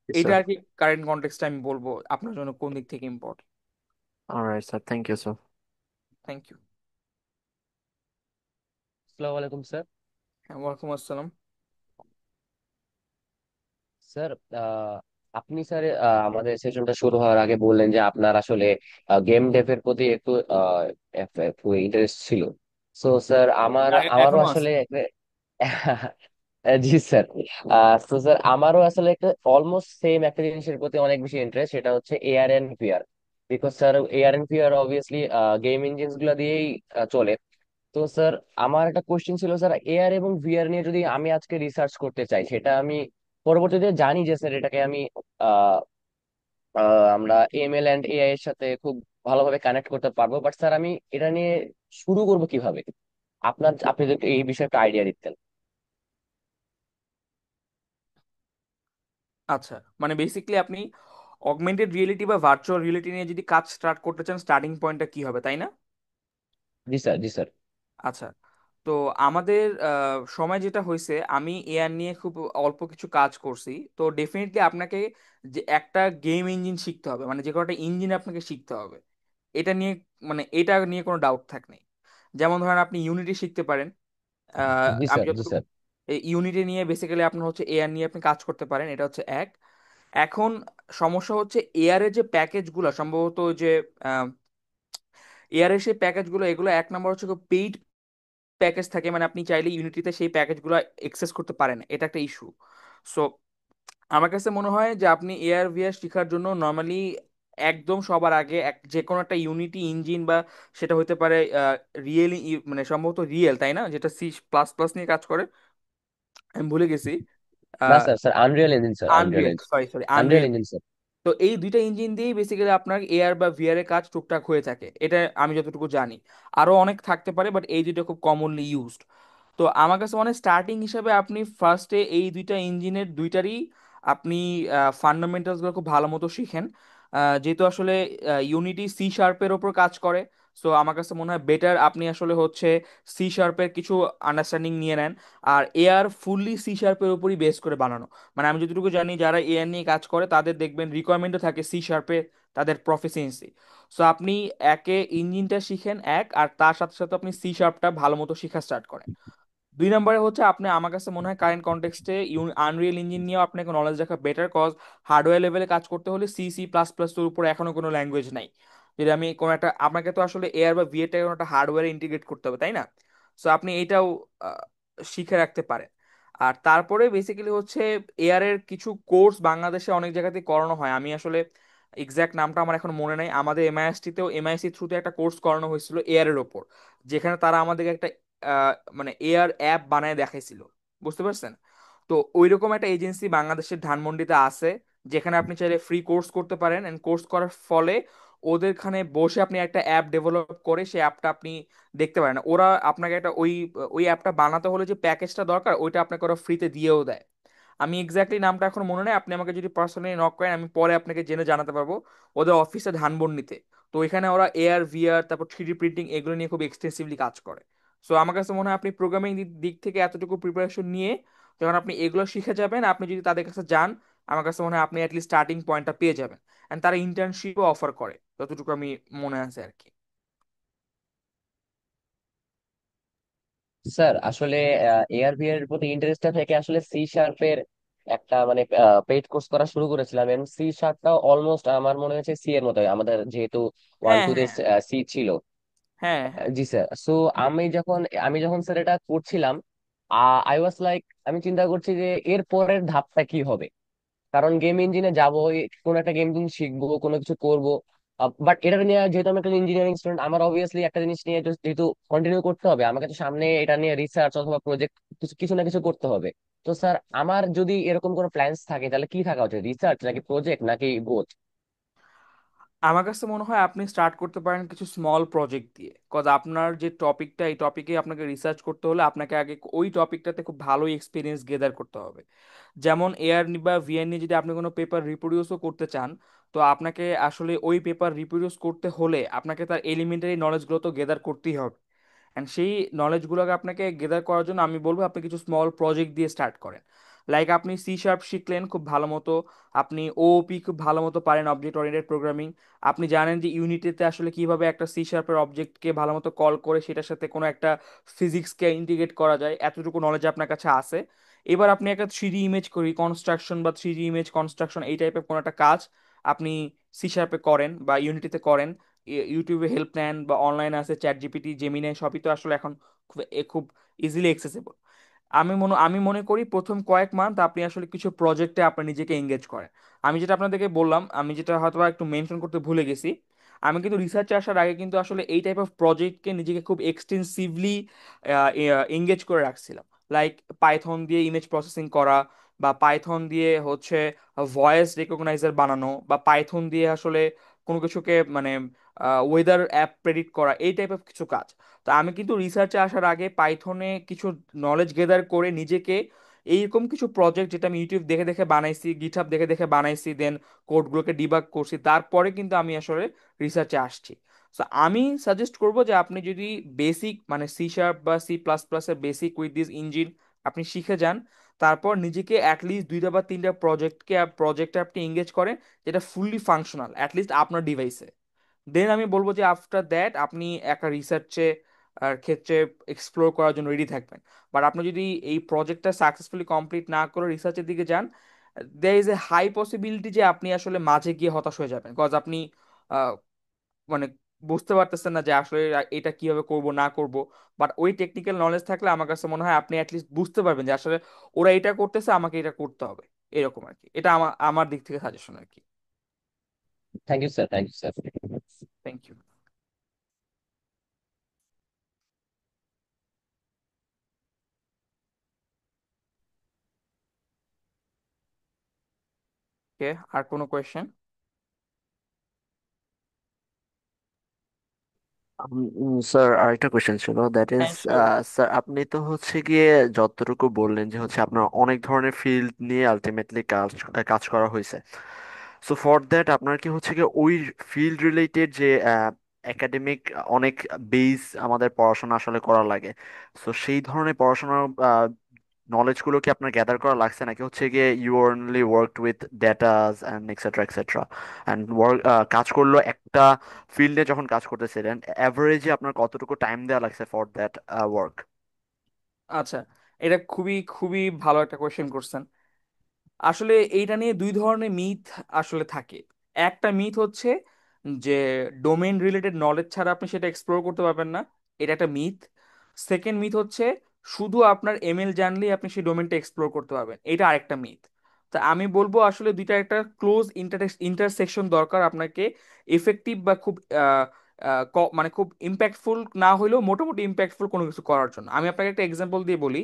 এটা স্যার, আর কি কারেন্ট কনটেক্সটে আমি বলবো আপনার জন্য কোন দিক থেকে important. Alright sir, thank you sir. Thank you. আসসালামু আলাইকুম স্যার। হ্যাঁ, ওয়ালাইকুম আসসালাম। স্যার, আপনি স্যার আমাদের সেশনটা শুরু হওয়ার আগে বললেন যে আপনার আসলে গেম ডেভের প্রতি একটু ইন্টারেস্ট ছিল। সো স্যার আমারও এখনো আসলে আছে। জি স্যার। তো স্যার আমারও আসলে একটা অলমোস্ট সেম একটা জিনিসের প্রতি অনেক বেশি ইন্টারেস্ট, সেটা হচ্ছে AR and VR। Because sir AR and VR obviously game engines গুলা দিয়েই চলে। তো স্যার আমার একটা কোশ্চেন ছিল, স্যার এআর এবং ভিআর নিয়ে যদি আমি আজকে রিসার্চ করতে চাই, সেটা আমি পরবর্তীতে জানি যে স্যার এটাকে আমি আহ, আমরা এমএল অ্যান্ড এআই এর সাথে খুব ভালোভাবে কানেক্ট করতে পারবো, বাট স্যার আমি এটা নিয়ে শুরু করব কিভাবে? আপনি যদি এই বিষয়ে একটা আইডিয়া দিতেন। আচ্ছা, মানে বেসিক্যালি আপনি অগমেন্টেড রিয়েলিটি বা ভার্চুয়াল রিয়েলিটি নিয়ে যদি কাজ স্টার্ট করতে চান, স্টার্টিং পয়েন্টটা কি হবে, তাই না? জি স্যার, জি স্যার। আচ্ছা, তো আমাদের সময় যেটা হয়েছে, আমি এআর নিয়ে খুব অল্প কিছু কাজ করছি। তো ডেফিনেটলি আপনাকে যে একটা গেম ইঞ্জিন শিখতে হবে, মানে যে কোনো একটা ইঞ্জিন আপনাকে শিখতে হবে। এটা নিয়ে, মানে এটা নিয়ে কোনো ডাউট থাক নেই। যেমন ধরেন আপনি ইউনিটি শিখতে পারেন। জি আমি স্যার, জি যতটুকু স্যার। এই ইউনিটি নিয়ে বেসিক্যালি আপনার হচ্ছে এআর নিয়ে আপনি কাজ করতে পারেন, এটা হচ্ছে এক। এখন সমস্যা হচ্ছে এআর এর যে প্যাকেজগুলো সম্ভবত ওই যে এআর এর সেই প্যাকেজগুলো, এগুলো এক নম্বর হচ্ছে পেইড প্যাকেজ থাকে, মানে আপনি চাইলে ইউনিটিতে সেই প্যাকেজগুলো অ্যাক্সেস করতে পারেন, এটা একটা ইস্যু। সো আমার কাছে মনে হয় যে আপনি এআর ভিআর শেখার জন্য নর্মালি একদম সবার আগে যে কোনো একটা ইউনিটি ইঞ্জিন, বা সেটা হতে পারে রিয়েল, মানে সম্ভবত রিয়েল, তাই না, যেটা সি প্লাস প্লাস নিয়ে কাজ করে, আমি ভুলে গেছি। না sir, sir Unreal engine, sir Unreal Unreal, engine. Sorry sorry, Unreal Unreal. Engine sir. তো এই দুইটা ইঞ্জিন দিয়েই বেসিক্যালি আপনার এআর বা ভিআর এর কাজ টুকটাক হয়ে থাকে, এটা আমি যতটুকু জানি। আরো অনেক থাকতে পারে, বাট এই দুটো খুব কমনলি ইউজড। তো আমার কাছে মনে হয় স্টার্টিং হিসাবে আপনি ফার্স্টে এই দুইটা ইঞ্জিনের দুইটারই আপনি ফান্ডামেন্টালস গুলো খুব ভালো মতো শিখেন। যেহেতু আসলে ইউনিটি সি শার্পের ওপর কাজ করে, সো আমার কাছে মনে হয় বেটার আপনি আসলে হচ্ছে সি শার্পের কিছু আন্ডারস্ট্যান্ডিং নিয়ে নেন। আর এআর ফুললি সি শার্পের উপরই বেস করে বানানো। মানে আমি যতটুকু জানি যারা এআই নিয়ে কাজ করে তাদের দেখবেন রিকোয়ারমেন্টও থাকে সি শার্পে তাদের প্রফিসিয়েন্সি। সো আপনি একে ইঞ্জিনটা শিখেন এক, আর তার সাথে সাথে আপনি সি শার্পটা ভালো মতো শেখা স্টার্ট করেন। দুই নম্বরে হচ্ছে আপনি, আমার কাছে মনে হয় কারেন্ট কনটেক্সটে আনরিয়েল ইঞ্জিন নিয়েও আপনাকে নলেজ রাখা বেটার, কজ হার্ডওয়্যার লেভেলে কাজ করতে হলে সি সি প্লাস প্লাস এর উপর এখনো কোনো ল্যাঙ্গুয়েজ নাই। যদি আমি কোনো একটা, আপনাকে তো আসলে এআর বা ভিএটা কোনো একটা হার্ডওয়্যারে ইন্টিগ্রেট করতে হবে, তাই না? সো আপনি এটাও আহ, শিখে রাখতে পারেন। আর তারপরে বেসিক্যালি হচ্ছে এআর এর কিছু কোর্স বাংলাদেশে অনেক জায়গাতে করানো হয়, আমি আসলে এক্সাক্ট নামটা আমার এখন মনে নেই। আমাদের এমআইএসটি তেও, এমআইসি থ্রুতে একটা কোর্স করানো হয়েছিল এআর এর ওপর, যেখানে তারা আমাদেরকে একটা মানে এআর অ্যাপ বানায় দেখাইছিল, বুঝতে পারছেন? তো ওইরকম একটা এজেন্সি বাংলাদেশের ধানমন্ডিতে আছে, যেখানে আপনি চাইলে ফ্রি কোর্স করতে পারেন, এন্ড কোর্স করার ফলে ওদেরখানে বসে আপনি একটা অ্যাপ ডেভেলপ করে সেই অ্যাপটা আপনি দেখতে পারেন। ওরা আপনাকে একটা ওই ওই অ্যাপটা বানাতে হলে যে প্যাকেজটা দরকার ওইটা আপনাকে ওরা ফ্রিতে দিয়েও দেয়। আমি এক্স্যাক্টলি নামটা এখন মনে নেই, আপনি আমাকে যদি পার্সোনালি নক করেন আমি পরে আপনাকে জেনে জানাতে পারবো। ওদের অফিসে ধানমন্ডিতে। তো এখানে ওরা এআর ভিআর তারপর থ্রিডি প্রিন্টিং এগুলো নিয়ে খুব এক্সটেন্সিভলি কাজ করে। সো আমার কাছে মনে হয় আপনি প্রোগ্রামিং দিক থেকে এতটুকু প্রিপারেশন নিয়ে যখন আপনি এগুলো শিখে যাবেন, আপনি যদি তাদের কাছে যান, আমার কাছে মনে হয় আপনি অ্যাটলিস্ট স্টার্টিং পয়েন্টটা পেয়ে যাবেন। এন্ড তারা ইন্টার্নশিপও অফার করে, যতটুকু আমি মনে আছে আর কি। স্যার আসলে এআরভি এর প্রতি ইন্টারেস্টটা থেকে আসলে সি শার্পের একটা মানে পেইড কোর্স করা শুরু করেছিলাম, এবং সি শার্পটাও অলমোস্ট আমার মনে হয়েছে সি এর মতোই, আমাদের যেহেতু ওয়ান হ্যাঁ টু তে হ্যাঁ সি ছিল। হ্যাঁ হ্যাঁ। জি স্যার। সো আমি যখন স্যার এটা করছিলাম, আই ওয়াজ লাইক, আমি চিন্তা করছি যে এর পরের ধাপটা কি হবে। কারণ গেম ইঞ্জিনে যাবো, কোন একটা গেম ইঞ্জিন শিখবো, কোনো কিছু করব। বাট এটা নিয়ে যেহেতু আমি একটা ইঞ্জিনিয়ারিং স্টুডেন্ট, আমার অবভিয়াসলি একটা জিনিস নিয়ে যেহেতু কন্টিনিউ করতে হবে, আমাকে তো সামনে এটা নিয়ে রিসার্চ অথবা প্রজেক্ট কিছু কিছু না কিছু করতে হবে। তো স্যার আমার যদি এরকম কোনো প্ল্যান্স থাকে, তাহলে কি থাকা উচিত, রিসার্চ নাকি প্রজেক্ট নাকি বোথ? আমার কাছে মনে হয় আপনি স্টার্ট করতে পারেন কিছু স্মল প্রজেক্ট দিয়ে, কজ আপনার যে টপিকটা, এই টপিকে আপনাকে রিসার্চ করতে হলে আপনাকে আগে ওই টপিকটাতে খুব ভালো এক্সপিরিয়েন্স গেদার করতে হবে। যেমন এআর বা ভিআর নিয়ে যদি আপনি কোনো পেপার রিপ্রোডিউসও করতে চান, তো আপনাকে আসলে ওই পেপার রিপ্রোডিউস করতে হলে আপনাকে তার এলিমেন্টারি নলেজগুলো তো গেদার করতেই হবে। অ্যান্ড সেই নলেজগুলোকে আপনাকে গেদার করার জন্য আমি বলবো আপনি কিছু স্মল প্রজেক্ট দিয়ে স্টার্ট করেন। লাইক আপনি সি শার্প শিখলেন খুব ভালো মতো, আপনি ওওপি খুব ভালো মতো পারেন, অবজেক্ট ওরিয়েন্টেড প্রোগ্রামিং। আপনি জানেন যে ইউনিটিতে আসলে কিভাবে একটা সি শার্পের অবজেক্টকে ভালো মতো কল করে সেটার সাথে কোনো একটা ফিজিক্সকে ইন্টিগ্রেট করা যায়, এতটুকু নলেজ আপনার কাছে আছে। এবার আপনি একটা থ্রিডি ইমেজ করি কনস্ট্রাকশন বা থ্রিডি ইমেজ কনস্ট্রাকশন এই টাইপের কোনো একটা কাজ আপনি সি শার্পে করেন বা ইউনিটিতে করেন। ইউটিউবে হেল্প নেন বা অনলাইনে আছে চ্যাট জিপিটি, জেমিনাই, সবই তো আসলে এখন খুব ইজিলি অ্যাক্সেসেবল। আমি মনে করি প্রথম কয়েক মান্থ আপনি আসলে কিছু প্রজেক্টে আপনি নিজেকে এঙ্গেজ করেন। আমি যেটা আপনাদেরকে বললাম, আমি যেটা হয়তো বা একটু মেনশন করতে ভুলে গেছি, আমি কিন্তু রিসার্চে আসার আগে কিন্তু আসলে এই টাইপ অফ প্রজেক্টকে নিজেকে খুব এক্সটেন্সিভলি এঙ্গেজ করে রাখছিলাম। লাইক পাইথন দিয়ে ইমেজ প্রসেসিং করা, বা পাইথন দিয়ে হচ্ছে ভয়েস রেকগনাইজার বানানো, বা পাইথন দিয়ে আসলে কোনো কিছুকে মানে ওয়েদার অ্যাপ প্রেডিক্ট করা, এই টাইপ অফ কিছু কাজ। তো আমি কিন্তু রিসার্চে আসার আগে পাইথনে কিছু নলেজ গেদার করে নিজেকে এইরকম কিছু প্রজেক্ট, যেটা আমি ইউটিউব দেখে দেখে বানাইছি, গিটহাব দেখে দেখে বানাইছি, দেন কোডগুলোকে ডিবাগ করছি, তারপরে কিন্তু আমি আসলে রিসার্চে আসছি। সো আমি সাজেস্ট করব যে আপনি যদি বেসিক মানে C# বা C++ এর বেসিক উইথ দিস ইঞ্জিন আপনি শিখে যান, তারপর নিজেকে অ্যাটলিস্ট 2টা বা 3টা প্রজেক্টে আপনি এঙ্গেজ করেন, যেটা ফুললি ফাংশনাল অ্যাটলিস্ট আপনার ডিভাইসে। দেন আমি বলবো যে আফটার দ্যাট আপনি একটা রিসার্চে ক্ষেত্রে এক্সপ্লোর করার জন্য রেডি থাকবেন। বাট আপনি যদি এই প্রজেক্টটা সাকসেসফুলি কমপ্লিট না করে রিসার্চের দিকে যান, there is a high possibility যে আপনি আসলে মাঝে গিয়ে হতাশ হয়ে যাবেন, বিকজ আপনি আহ, মানে বুঝতে পারতেছেন না যে আসলে এটা কিভাবে করব না করব। বাট ওই টেকনিক্যাল নলেজ থাকলে আমার কাছে মনে হয় আপনি অ্যাটলিস্ট বুঝতে পারবেন যে আসলে ওরা এটা করতেছে, আমাকে এটা করতে হবে, এরকম আর কি। এটা আমার আমার দিক থেকে সাজেশন আর কি। Thank you sir, thank you sir. Thank you. Okay, আর কোনো কোয়েশ্চেন? স্যার আরেকটা কোয়েশ্চেন ছিল, দ্যাট ইজ হ্যাঁ, শিওর। স্যার আপনি তো হচ্ছে গিয়ে যতটুকু বললেন যে হচ্ছে আপনার অনেক ধরনের ফিল্ড নিয়ে আলটিমেটলি কাজ কাজ করা হয়েছে। সো ফর দ্যাট আপনার কি হচ্ছে গিয়ে ওই ফিল্ড রিলেটেড যে একাডেমিক অনেক বেস আমাদের পড়াশোনা আসলে করা লাগে, সো সেই ধরনের পড়াশোনার নলেজগুলো কি আপনার গ্যাদার করা লাগছে, নাকি হচ্ছে গিয়ে you only worked with datas and etcetera etcetera and work কাজ করলো একটা ফিল্ডে যখন কাজ করতেছিলেন অ্যাভারেজে আপনার কতটুকু টাইম দেওয়া লাগছে ফর দ্যাট ওয়ার্ক? আচ্ছা, এটা খুবই খুবই ভালো একটা কোয়েশ্চেন করছেন। আসলে এইটা নিয়ে দুই ধরনের মিথ আসলে থাকে। একটা মিথ হচ্ছে যে ডোমেইন রিলেটেড নলেজ ছাড়া আপনি সেটা এক্সপ্লোর করতে পারবেন না, এটা একটা মিথ। সেকেন্ড মিথ হচ্ছে শুধু আপনার ML জানলেই আপনি সেই ডোমেইনটা এক্সপ্লোর করতে পারবেন, এটা আরেকটা মিথ। তা আমি বলবো আসলে দুইটা একটা ক্লোজ ইন্টারসেকশন দরকার আপনাকে, এফেক্টিভ বা খুব মানে খুব ইম্প্যাক্টফুল না হলেও মোটামুটি ইম্প্যাক্টফুল কোনো কিছু করার জন্য। আমি আপনাকে একটা এক্সাম্পল দিয়ে বলি।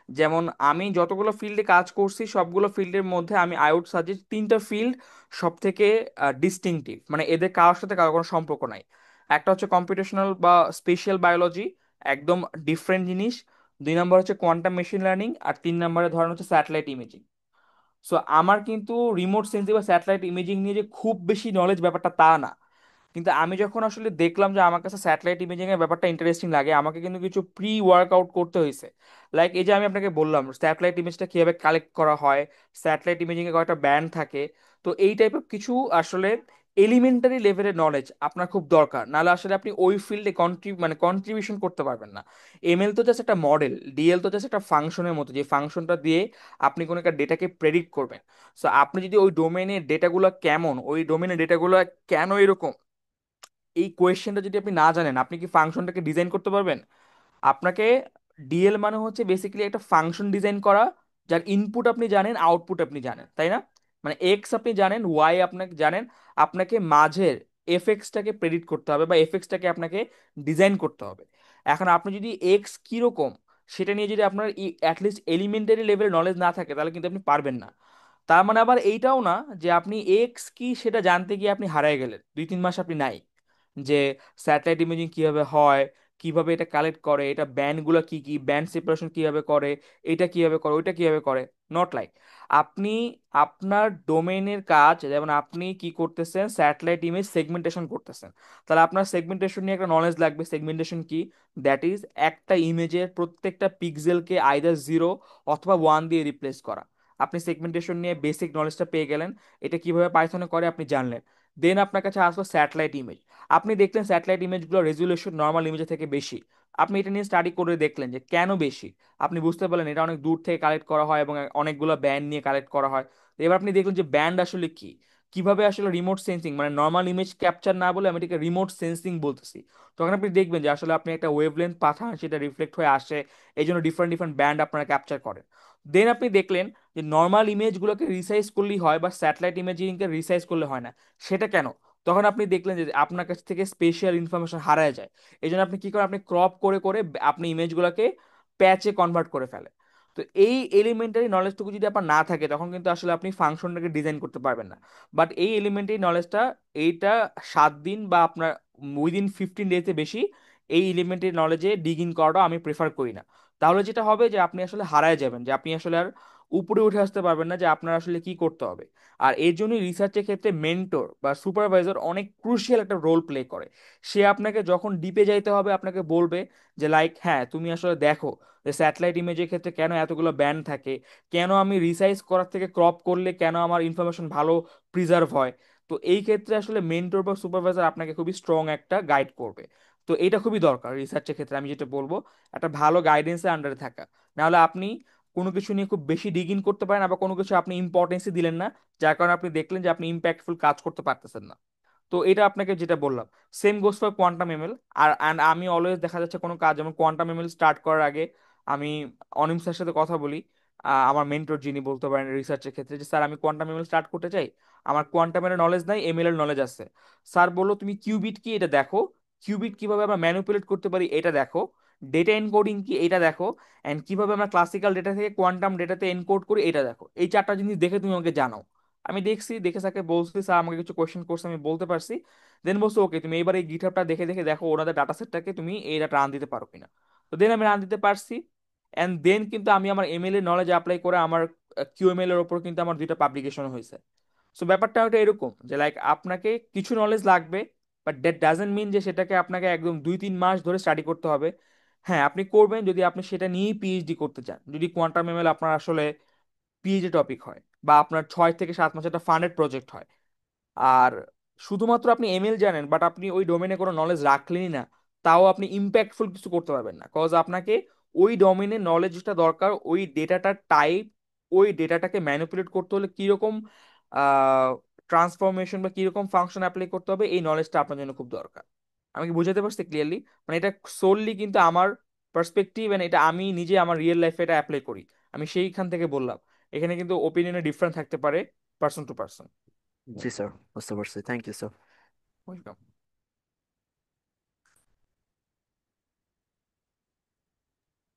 যেমন আমি যতগুলো ফিল্ডে কাজ করছি সবগুলো ফিল্ডের মধ্যে আমি আই উড সাজেস্ট 3টা ফিল্ড সব থেকে ডিস্টিংটিভ, মানে এদের কারোর সাথে কারো কোনো সম্পর্ক নাই। একটা হচ্ছে কম্পিউটেশনাল বা স্পেশাল বায়োলজি, একদম ডিফারেন্ট জিনিস। 2 নম্বর হচ্ছে কোয়ান্টাম মেশিন লার্নিং, আর 3 নম্বরে ধরেন হচ্ছে স্যাটেলাইট ইমেজিং। সো আমার কিন্তু রিমোট সেন্সিং বা স্যাটেলাইট ইমেজিং নিয়ে যে খুব বেশি নলেজ ব্যাপারটা তা না। কিন্তু আমি যখন আসলে দেখলাম যে আমার কাছে স্যাটেলাইট ইমেজিং এর ব্যাপারটা ইন্টারেস্টিং লাগে, আমাকে কিন্তু কিছু প্রি ওয়ার্কআউট করতে হয়েছে। লাইক এই যে আমি আপনাকে বললাম স্যাটেলাইট ইমেজটা কিভাবে কালেক্ট করা হয়, স্যাটেলাইট ইমেজিং এর কয়েকটা ব্যান্ড থাকে। তো এই টাইপের কিছু আসলে এলিমেন্টারি লেভেলের নলেজ আপনার খুব দরকার, নাহলে আসলে আপনি ওই ফিল্ডে কন্ট্রিবিউশন করতে পারবেন না। ML তো জাস্ট একটা মডেল, DL তো জাস্ট একটা ফাংশনের মতো, যে ফাংশনটা দিয়ে আপনি কোনো একটা ডেটাকে প্রেডিক্ট করবেন। সো আপনি যদি ওই ডোমেনের ডেটাগুলো কেমন, ওই ডোমেনের ডেটাগুলো কেন এরকম, এই কোয়েশ্চেনটা যদি আপনি না জানেন, আপনি কি ফাংশনটাকে ডিজাইন করতে পারবেন? আপনাকে DL মানে হচ্ছে বেসিক্যালি একটা ফাংশন ডিজাইন করা, যার ইনপুট আপনি জানেন, আউটপুট আপনি জানেন, তাই না? মানে এক্স আপনি জানেন, ওয়াই আপনাকে জানেন, আপনাকে মাঝের এফএক্সটাকে প্রেডিক্ট করতে হবে বা এফএক্সটাকে আপনাকে ডিজাইন করতে হবে। এখন আপনি যদি এক্স কিরকম সেটা নিয়ে যদি আপনার অ্যাটলিস্ট এলিমেন্টারি লেভেল নলেজ না থাকে, তাহলে কিন্তু আপনি পারবেন না। তার মানে আবার এইটাও না যে আপনি এক্স কি সেটা জানতে গিয়ে আপনি হারায় গেলেন, 2-3 মাস আপনি নাই, যে স্যাটেলাইট ইমেজিং কিভাবে হয়, কিভাবে এটা কালেক্ট করে, এটা ব্যান্ডগুলো কি কি, ব্যান্ড সেপারেশন কিভাবে করে, এটা কিভাবে করে, ওইটা কিভাবে করে। নট লাইক আপনি আপনার ডোমেইনের কাজ, যেমন আপনি কি করতেছেন, স্যাটেলাইট ইমেজ সেগমেন্টেশন করতেছেন, তাহলে আপনার সেগমেন্টেশন নিয়ে একটা নলেজ লাগবে। সেগমেন্টেশন কি? দ্যাট ইজ একটা ইমেজের প্রত্যেকটা পিক্সেলকে আইদার 0 অথবা 1 দিয়ে রিপ্লেস করা। আপনি সেগমেন্টেশন নিয়ে বেসিক নলেজটা পেয়ে গেলেন, এটা কিভাবে পাইথনে করে আপনি জানলেন। দেন আপনার কাছে আসলো স্যাটেলাইট ইমেজ। আপনি দেখলেন স্যাটেলাইট ইমেজগুলো রেজুলেশন নর্মাল ইমেজের থেকে বেশি। আপনি এটা নিয়ে স্টাডি করে দেখলেন যে কেন বেশি। আপনি বুঝতে পারলেন এটা অনেক দূর থেকে কালেক্ট করা হয় এবং অনেকগুলো ব্যান্ড নিয়ে কালেক্ট করা হয়। তো এবার আপনি দেখলেন যে ব্যান্ড আসলে কি, কিভাবে আসলে রিমোট সেন্সিং, মানে নর্মাল ইমেজ ক্যাপচার না বলে আমি এটাকে রিমোট সেন্সিং বলতেছি। তখন আপনি দেখবেন যে আসলে আপনি একটা ওয়েভলেন্থ পাঠান, সেটা রিফ্লেক্ট হয়ে আসে, এই জন্য ডিফারেন্ট ডিফারেন্ট ব্যান্ড আপনারা ক্যাপচার করেন। দেন আপনি দেখলেন যে নর্মাল ইমেজগুলোকে রিসাইজ করলেই হয়, বা স্যাটেলাইট ইমেজিংকে রিসাইজ করলে হয় না। সেটা কেন? তখন আপনি দেখলেন যে আপনার কাছ থেকে স্পেশাল ইনফরমেশন হারায় যায়। এই জন্য আপনি কি করেন, আপনি ক্রপ করে করে আপনি ইমেজগুলোকে প্যাচে কনভার্ট করে ফেলে। তো এই এলিমেন্টারি নলেজটুকু যদি আপনার না থাকে তখন কিন্তু আসলে আপনি ফাংশনটাকে ডিজাইন করতে পারবেন না। বাট এই এলিমেন্টারি নলেজটা, এইটা 7 দিন বা আপনার উইদিন 15 ডেতে বেশি এই এলিমেন্টারি নলেজে ডিগ ইন করাটা আমি প্রেফার করি না। তাহলে যেটা হবে যে আপনি আসলে হারায় যাবেন, যে আপনি আসলে আর উপরে উঠে আসতে পারবেন না যে আপনার আসলে কি করতে হবে। আর এর জন্য রিসার্চের ক্ষেত্রে মেন্টর বা সুপারভাইজার অনেক ক্রুশিয়াল একটা রোল প্লে করে। সে আপনাকে যখন ডিপে যাইতে হবে আপনাকে বলবে যে লাইক হ্যাঁ তুমি আসলে দেখো যে স্যাটেলাইট ইমেজের ক্ষেত্রে কেন এতগুলো ব্যান্ড থাকে, কেন আমি রিসাইজ করার থেকে ক্রপ করলে কেন আমার ইনফরমেশন ভালো প্রিজার্ভ হয়। তো এই ক্ষেত্রে আসলে মেন্টর বা সুপারভাইজার আপনাকে খুবই স্ট্রং একটা গাইড করবে। তো এটা খুবই দরকার রিসার্চের ক্ষেত্রে, আমি যেটা বলবো একটা ভালো গাইডেন্সের আন্ডারে থাকা। নাহলে আপনি কোনো কিছু নিয়ে খুব বেশি ডিগ ইন করতে পারেন, আবার কোনো কিছু আপনি ইম্পর্টেন্সই দিলেন না, যার কারণে আপনি দেখলেন যে আপনি ইম্প্যাক্টফুল কাজ করতে পারতেছেন না। তো এটা আপনাকে যেটা বললাম, same goes for quantum ML. আর অ্যান্ড আমি অলওয়েজ দেখা যাচ্ছে কোনো কাজ যেমন কোয়ান্টাম এমএল স্টার্ট করার আগে আমি অনিম স্যারের সাথে কথা বলি, আমার মেন্টর যিনি বলতে পারেন রিসার্চের ক্ষেত্রে, যে স্যার আমি কোয়ান্টাম এমএল স্টার্ট করতে চাই, আমার কোয়ান্টামের নলেজ নাই, এমএল এর নলেজ আছে। স্যার বললো তুমি কিউবিট কি এটা দেখো, কিউবিট কিভাবে আমরা ম্যানিপুলেট করতে পারি এটা দেখো, ডেটা এনকোডিং কি এটা দেখো, অ্যান্ড কিভাবে আমরা ক্লাসিক্যাল ডেটা থেকে কোয়ান্টাম ডেটাতে এনকোড করি এটা দেখো। এই 4টা জিনিস দেখে তুমি আমাকে জানাও। আমি দেখছি, দেখে স্যারকে বলছি, স্যার আমাকে কিছু কোয়েশ্চেন করছে আমি বলতে পারছি। দেন বলছো ওকে তুমি এবার এই গিটহাবটা দেখে দেখে দেখো ওনাদের ডাটা সেটটাকে তুমি এই ডাটা রান দিতে পারো কিনা। তো দেন আমি রান দিতে পারছি। অ্যান্ড দেন কিন্তু আমি আমার এমএল এর নলেজ অ্যাপ্লাই করে আমার কিউএমএল এর ওপর কিন্তু আমার 2টা পাবলিকেশন হয়েছে। সো ব্যাপারটা ওটা এরকম যে লাইক আপনাকে কিছু নলেজ লাগবে, বাট দ্যাট ডাজেন্ট মিন যে সেটাকে আপনাকে একদম 2-3 মাস ধরে স্টাডি করতে হবে। হ্যাঁ আপনি করবেন যদি আপনি সেটা নিয়েই পিএইচডি করতে চান, যদি কোয়ান্টাম এমএল আপনার আসলে পিএইচডি টপিক হয়, বা আপনার 6 থেকে 7 মাস একটা ফান্ডেড প্রজেক্ট হয়। আর শুধুমাত্র আপনি এমএল জানেন বাট আপনি ওই ডোমেনে কোনো নলেজ রাখলেনই না, তাও আপনি ইম্প্যাক্টফুল কিছু করতে পারবেন না, কজ আপনাকে ওই ডোমেনের নলেজটা দরকার, ওই ডেটাটার টাইপ, ওই ডেটাটাকে ম্যানিপুলেট করতে হলে কিরকম ট্রান্সফরমেশন বা কিরকম ফাংশন অ্যাপ্লাই করতে হবে, এই নলেজটা আপনার জন্য খুব দরকার। আমি কি বুঝাতে পারছি ক্লিয়ারলি? মানে এটা সোললি কিন্তু আমার পার্সপেক্টিভ, এন্ড এটা আমি নিজে আমার রিয়েল লাইফে এটা অ্যাপ্লাই করি। আমি সেইখান থেকে বললাম, এখানে কিন্তু ওপিনিয়নে ডিফারেন্ট থাকতে পারে পার্সন টু পার্সন। জি স্যার, বুঝতে পারছি, thank you sir. Welcome.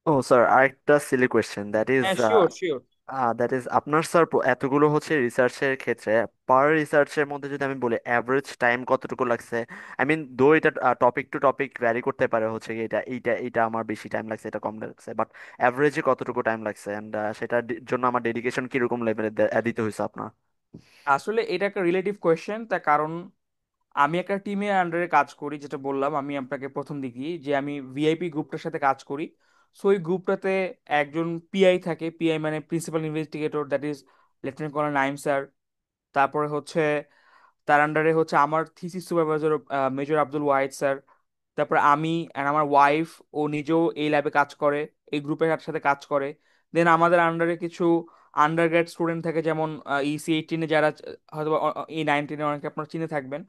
Oh sir, আরেকটা সিলি কোয়েশ্চেন, হ্যাঁ শিওর শিওর। দ্যাট ইজ আপনার স্যার এতগুলো হচ্ছে রিসার্চের ক্ষেত্রে পার রিসার্চের মধ্যে যদি আমি বলি অ্যাভারেজ টাইম কতটুকু লাগছে? আই মিন দো এটা টপিক টু টপিক ভ্যারি করতে পারে, হচ্ছে কি এটা এইটা এইটা আমার বেশি টাইম লাগছে, এটা কম লাগছে, বাট অ্যাভারেজে কতটুকু টাইম লাগছে, অ্যান্ড সেটার জন্য আমার ডেডিকেশন কিরকম লেভেলে দিতে হয়েছে আপনার? আসলে এটা একটা রিলেটিভ কোয়েশ্চেন, তার কারণ আমি একটা টিমের আন্ডারে কাজ করি, যেটা বললাম আমি আপনাকে প্রথম দিকেই যে আমি ভিআইপি গ্রুপটার সাথে কাজ করি। সো ওই গ্রুপটাতে একজন পিআই থাকে, পিআই মানে principal investigator, that is lieutenant colonel Naim sir. তারপরে হচ্ছে তার আন্ডারে হচ্ছে আমার thesis supervisor major Abdul Wahid sir. তারপর আমি and আমার ওয়াইফ, ও নিজেও এই ল্যাবে কাজ করে, এই গ্রুপের সাথে কাজ করে। দেন আমাদের আন্ডারে কিছু আন্ডার স্টুডেন্ট থাকে, যেমন ইসি 18-এ যারা হয়তো E19-এ অনেকে আপনারা চিনে থাকবেন।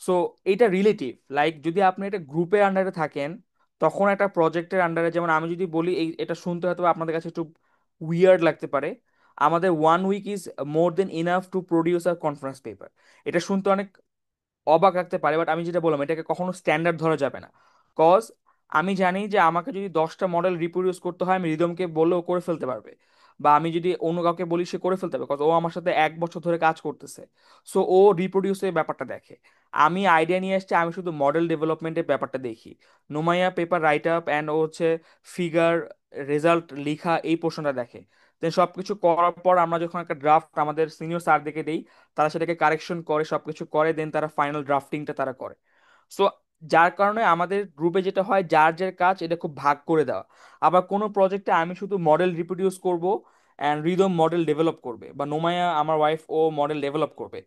সো এইটা রিলেটিভ, লাইক যদি আপনি একটা গ্রুপের আন্ডারে থাকেন তখন একটা প্রজেক্টের আন্ডারে, যেমন আমি যদি বলি এটা শুনতে হয়তো আপনাদের কাছে একটু উইয়ার্ড লাগতে পারে, আমাদের 1 week is more than enough to produce a conference paper. এটা শুনতে অনেক অবাক রাখতে পারে, বাট আমি যেটা বললাম এটাকে কখনো স্ট্যান্ডার্ড ধরা যাবে না। কজ আমি জানি যে আমাকে যদি 10টা মডেল রিপ্রোডিউস করতে হয় আমি রিদমকে বললেও করে ফেলতে পারবে, বা আমি যদি অন্য কাউকে বলি সে করে ফেলতে পারবে, কজ ও আমার সাথে 1 বছর ধরে কাজ করতেছে। সো ও রিপ্রোডিউসের ব্যাপারটা দেখে, আমি আইডিয়া নিয়ে আসছি, আমি শুধু মডেল ডেভেলপমেন্টের ব্যাপারটা দেখি। নোমাইয়া পেপার রাইট আপ অ্যান্ড ও হচ্ছে ফিগার রেজাল্ট লিখা এই পোর্শনটা দেখে। দেন সবকিছু করার পর আমরা যখন একটা ড্রাফট আমাদের সিনিয়র স্যারদেরকে দেই, তারা সেটাকে কারেকশন করে সবকিছু করে, দেন তারা ফাইনাল ড্রাফটিংটা তারা করে। সো যার কারণে আমাদের গ্রুপে যেটা হয় যার যার কাজ এটা খুব ভাগ করে দেওয়া। আবার কোনো প্রজেক্টে আমি শুধু মডেল রিপ্রোডিউস করব অ্যান্ড রিদম মডেল ডেভেলপ করবে, বা নোমায়া আমার ওয়াইফ ও মডেল ডেভেলপ করবে।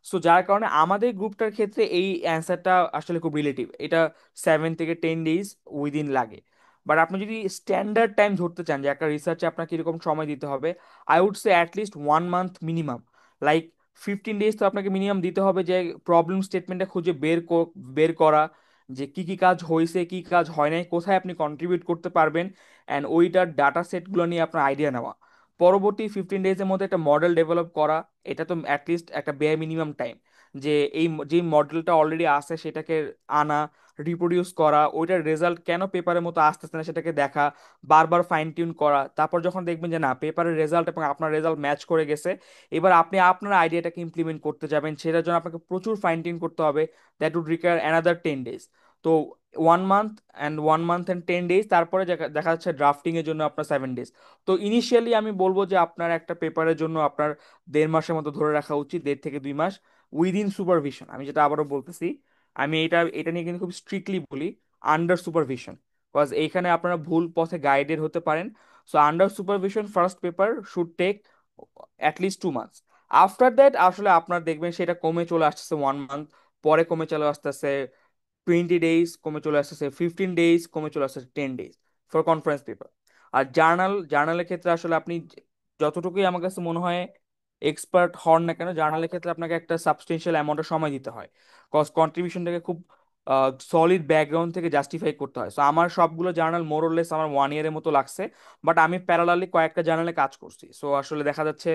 সো যার কারণে আমাদের গ্রুপটার ক্ষেত্রে এই অ্যান্সারটা আসলে খুব রিলেটিভ, এটা 7 থেকে 10 ডেজ উইদিন লাগে। বাট আপনি যদি স্ট্যান্ডার্ড টাইম ধরতে চান যে একটা রিসার্চে আপনাকে কিরকম সময় দিতে হবে, I would say at least 1 month minimum. Like 15 days তো আপনাকে মিনিমাম দিতে হবে যে প্রবলেম স্টেটমেন্টটা খুঁজে বের করা, যে কি কি কাজ হয়েছে কি কাজ হয় নাই, কোথায় আপনি কন্ট্রিবিউট করতে পারবেন, অ্যান্ড ওইটার ডাটা সেটগুলো নিয়ে আপনার আইডিয়া নেওয়া। পরবর্তী 15 ডেজের মধ্যে একটা মডেল ডেভেলপ করা, এটা তো অ্যাটলিস্ট একটা বেয়ার মিনিমাম টাইম। যে যে মডেলটা অলরেডি আছে সেটাকে আনা, রিপ্রোডিউস করা, ওইটার রেজাল্ট কেন পেপারের মতো আসতেছে না সেটাকে দেখা, বারবার ফাইন টিউন করা। তারপর যখন দেখবেন যে না পেপারের রেজাল্ট এবং আপনার রেজাল্ট ম্যাচ করে গেছে, এবার আপনি আপনার আইডিয়াটাকে ইমপ্লিমেন্ট করতে যাবেন, সেটার জন্য আপনাকে প্রচুর ফাইন টিউন করতে হবে। That would require another 10 days। তো 1 month, and 1 month and 10 days, তারপরে দেখা যাচ্ছে ড্রাফটিং এর জন্য আপনার 7 days। তো ইনিশিয়ালি আমি বলবো যে আপনার একটা পেপারের জন্য আপনার 1.5 মাসের মতো ধরে রাখা উচিত, 1.5 থেকে 2 মাস, উইদিন সুপারভিশন। আমি যেটা আবারও বলতেছি, আমি এটা এটা নিয়ে কিন্তু খুব স্ট্রিক্টলি বলি, আন্ডার সুপারভিশন, বিকজ এইখানে আপনারা ভুল পথে গাইডেড হতে পারেন। So under supervision first paper should take at least 2 months। After that আসলে আপনার দেখবেন সেটা কমে চলে আসতেছে 1 month, পরে কমে চলে আসতেছে 20 days, কমে চলে আসতেছে 15 days, কমে চলে আসতেছে 10 days ফর কনফারেন্স পেপার। আর জার্নালের ক্ষেত্রে আসলে আপনি যতটুকুই আমার কাছে মনে হয় এক্সপার্ট হন না কেন, জার্নালের ক্ষেত্রে আপনাকে একটা সাবস্টেন্সিয়াল অ্যামাউন্টের সময় দিতে হয়, কজ কন্ট্রিবিউশনটাকে খুব সলিড ব্যাকগ্রাউন্ড থেকে জাস্টিফাই করতে হয়। সো আমার সবগুলো জার্নাল মোরলেস আমার 1 year মতো লাগছে, বাট আমি প্যারালালি কয়েকটা জার্নালে কাজ করছি। সো আসলে দেখা যাচ্ছে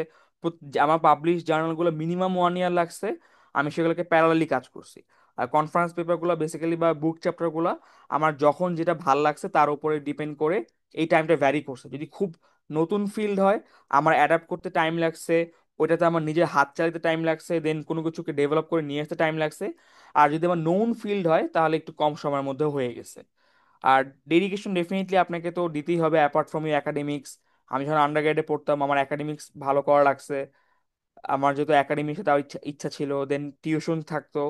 আমার পাবলিশ জার্নালগুলো মিনিমাম 1 year লাগছে, আমি সেগুলোকে প্যারালালি কাজ করছি। আর কনফারেন্স পেপারগুলো বেসিক্যালি বা বুক চ্যাপ্টারগুলো আমার যখন যেটা ভাল লাগছে তার উপরে ডিপেন্ড করে এই টাইমটা ভ্যারি করছে। যদি খুব নতুন ফিল্ড হয়, আমার অ্যাডাপ্ট করতে টাইম লাগছে, ওইটাতে আমার নিজের হাত চালাতে টাইম লাগছে, দেন কোনো কিছুকে ডেভেলপ করে নিয়ে আসতে টাইম লাগছে। আর যদি আমার নোন ফিল্ড হয় তাহলে একটু কম সময়ের মধ্যে হয়ে গেছে। আর ডেডিকেশন ডেফিনেটলি আপনাকে তো দিতেই হবে অ্যাপার্ট ফ্রম ইউ একাডেমিক্স। আমি যখন আন্ডার গ্রেডে পড়তাম আমার একাডেমিক্স ভালো করা লাগছে, আমার যেহেতু একাডেমিক্সে তাও ইচ্ছা ইচ্ছা ছিল, দেন টিউশন থাকতো,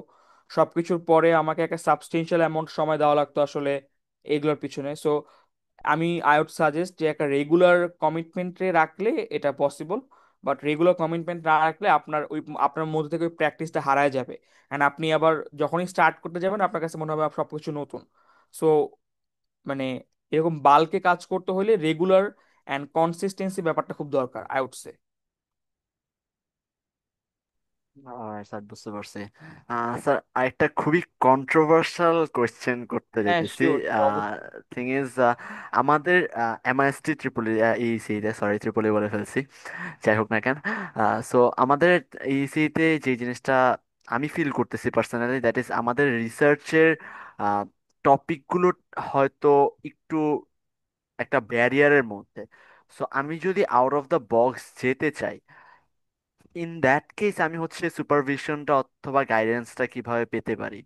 সবকিছুর পরে আমাকে একটা সাবস্টেন্সিয়াল অ্যামাউন্ট সময় দেওয়া লাগতো আসলে এগুলোর পিছনে। সো আমি আই উড সাজেস্ট যে একটা রেগুলার কমিটমেন্টে রাখলে এটা পসিবল, বাট রেগুলার কমিটমেন্ট না রাখলে আপনার মধ্যে থেকে ওই প্র্যাকটিসটা হারায় যাবে, অ্যান্ড আপনি আবার যখনই স্টার্ট করতে যাবেন আপনার কাছে মনে হবে সবকিছু নতুন। সো মানে এরকম বাল্কে কাজ করতে হলে রেগুলার অ্যান্ড কনসিস্টেন্সি ব্যাপারটা খুব দরকার, আই উড সে। স্যার বুঝতে পারছি। স্যার আরেকটা খুবই কন্ট্রোভার্সিয়াল কোয়েশ্চেন করতে হ্যাঁ যেতেছি। শিওর শিওর, অবশ্যই। থিং ইজ, আমাদের এমআইএসটি ত্রিপলি, ইসিতে, সরি ত্রিপলি বলে ফেলছি, যাই হোক না কেন। সো আমাদের ইসিতে যে জিনিসটা আমি ফিল করতেছি পার্সোনালি, দ্যাট ইজ আমাদের রিসার্চের টপিকগুলো হয়তো একটু একটা ব্যারিয়ারের মধ্যে। সো আমি যদি আউট অফ দ্য বক্স যেতে চাই, ইন দ্যাট কেস আমি হচ্ছে সুপারভিশনটা অথবা গাইডেন্সটা কিভাবে পেতে পারি?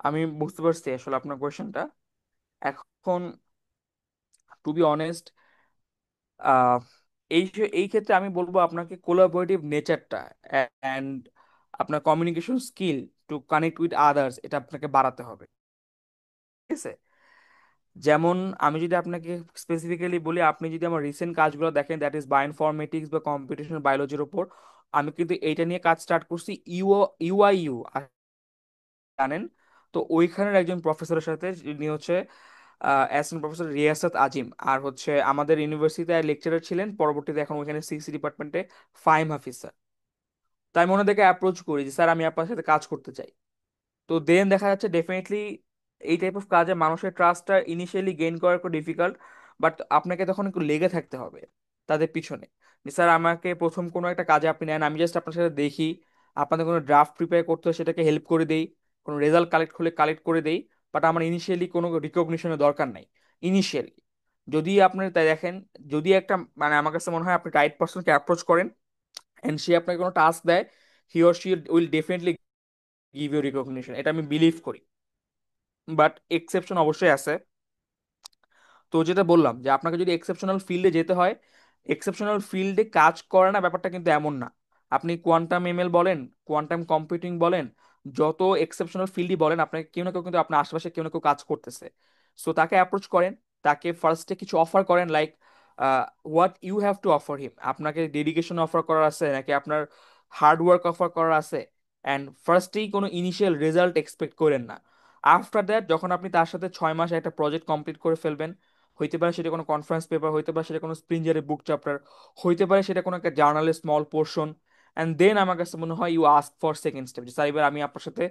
আমি বুঝতে পারছি আসলে আপনার কোয়েশ্চেনটা। এখন টু বি অনেস্ট, আহ এই ক্ষেত্রে আমি বলবো আপনাকে কোলাবোরেটিভ নেচারটা অ্যান্ড আপনার communication skill to connect with others এটা আপনাকে বাড়াতে হবে, ঠিক আছে? যেমন আমি যদি আপনাকে স্পেসিফিক্যালি বলি, আপনি যদি আমার রিসেন্ট কাজগুলো দেখেন, দ্যাট ইজ বায়োইনফরমেটিক্স বা কম্পিউটেশনাল বায়োলজির উপর, আমি কিন্তু এইটা নিয়ে কাজ স্টার্ট করছি ইউআইইউ, জানেন? তো ওইখানের একজন প্রফেসরের সাথে, যিনি হচ্ছে অ্যাসিস্ট্যান্ট প্রফেসর রিয়াসাত আজিম, আর হচ্ছে আমাদের ইউনিভার্সিটিতে লেকচারার ছিলেন, পরবর্তীতে এখন ওইখানে সিসি ডিপার্টমেন্টে ফাইম হাফিজ স্যার। তাই মনে থেকে অ্যাপ্রোচ করি যে স্যার আমি আপনার সাথে কাজ করতে চাই। তো দেন দেখা যাচ্ছে ডেফিনেটলি এই টাইপ অফ কাজে মানুষের ট্রাস্টটা ইনিশিয়ালি গেইন করা একটু ডিফিকাল্ট, বাট আপনাকে তখন একটু লেগে থাকতে হবে তাদের পিছনে। যে স্যার আমাকে প্রথম কোনো একটা কাজে আপনি নেন, আমি জাস্ট আপনার সাথে দেখি, আপনাদের কোনো ড্রাফট প্রিপেয়ার করতে হয় সেটাকে হেল্প করে দেই, কোনো রেজাল্ট কালেক্ট হলে কালেক্ট করে দেই, বাট আমার ইনিশিয়ালি কোনো রিকগনিশনের দরকার নাই ইনিশিয়ালি। যদি আপনি তাই দেখেন, যদি একটা মানে আমার কাছে মনে হয় আপনি রাইট পার্সনকে অ্যাপ্রোচ করেন এন্ড সে আপনাকে কোনো টাস্ক দেয়, he or she will definitely give you recognition, এটা আমি বিলিভ করি। বাট এক্সেপশন অবশ্যই আছে। তো যেটা বললাম যে আপনাকে যদি এক্সেপশনাল ফিল্ডে যেতে হয়, এক্সেপশনাল ফিল্ডে কাজ করে না ব্যাপারটা কিন্তু এমন না। আপনি কোয়ান্টাম এমএল বলেন, কোয়ান্টাম কম্পিউটিং বলেন, যত এক্সেপশনাল ফিল্ডই বলেন, আপনাকে কেউ না কেউ কিন্তু আপনার আশেপাশে কেউ না কেউ কাজ করতেছে। সো তাকে অ্যাপ্রোচ করেন, তাকে ফার্স্টে কিছু অফার করেন, like what you have to offer him, আপনাকে ডেডিকেশন অফার করার আছে নাকি আপনার হার্ড ওয়ার্ক অফার করার আছে। অ্যান্ড ফার্স্টেই কোনো ইনিশিয়াল রেজাল্ট এক্সপেক্ট করেন না। আফটার দ্যাট যখন আপনি তার সাথে 6 মাসে একটা প্রজেক্ট কমপ্লিট করে ফেলবেন, হইতে পারে সেটা কোনো কনফারেন্স পেপার, হইতে পারে সেটা কোনো স্প্রিঞ্জারের বুক চ্যাপ্টার, হইতে পারে সেটা কোনো একটা জার্নালের স্মল পোর্শন, অ্যান্ড দেন আমার কাছে মনে হয় you ask for second step, যে স্যার এবার আমি আপনার সাথে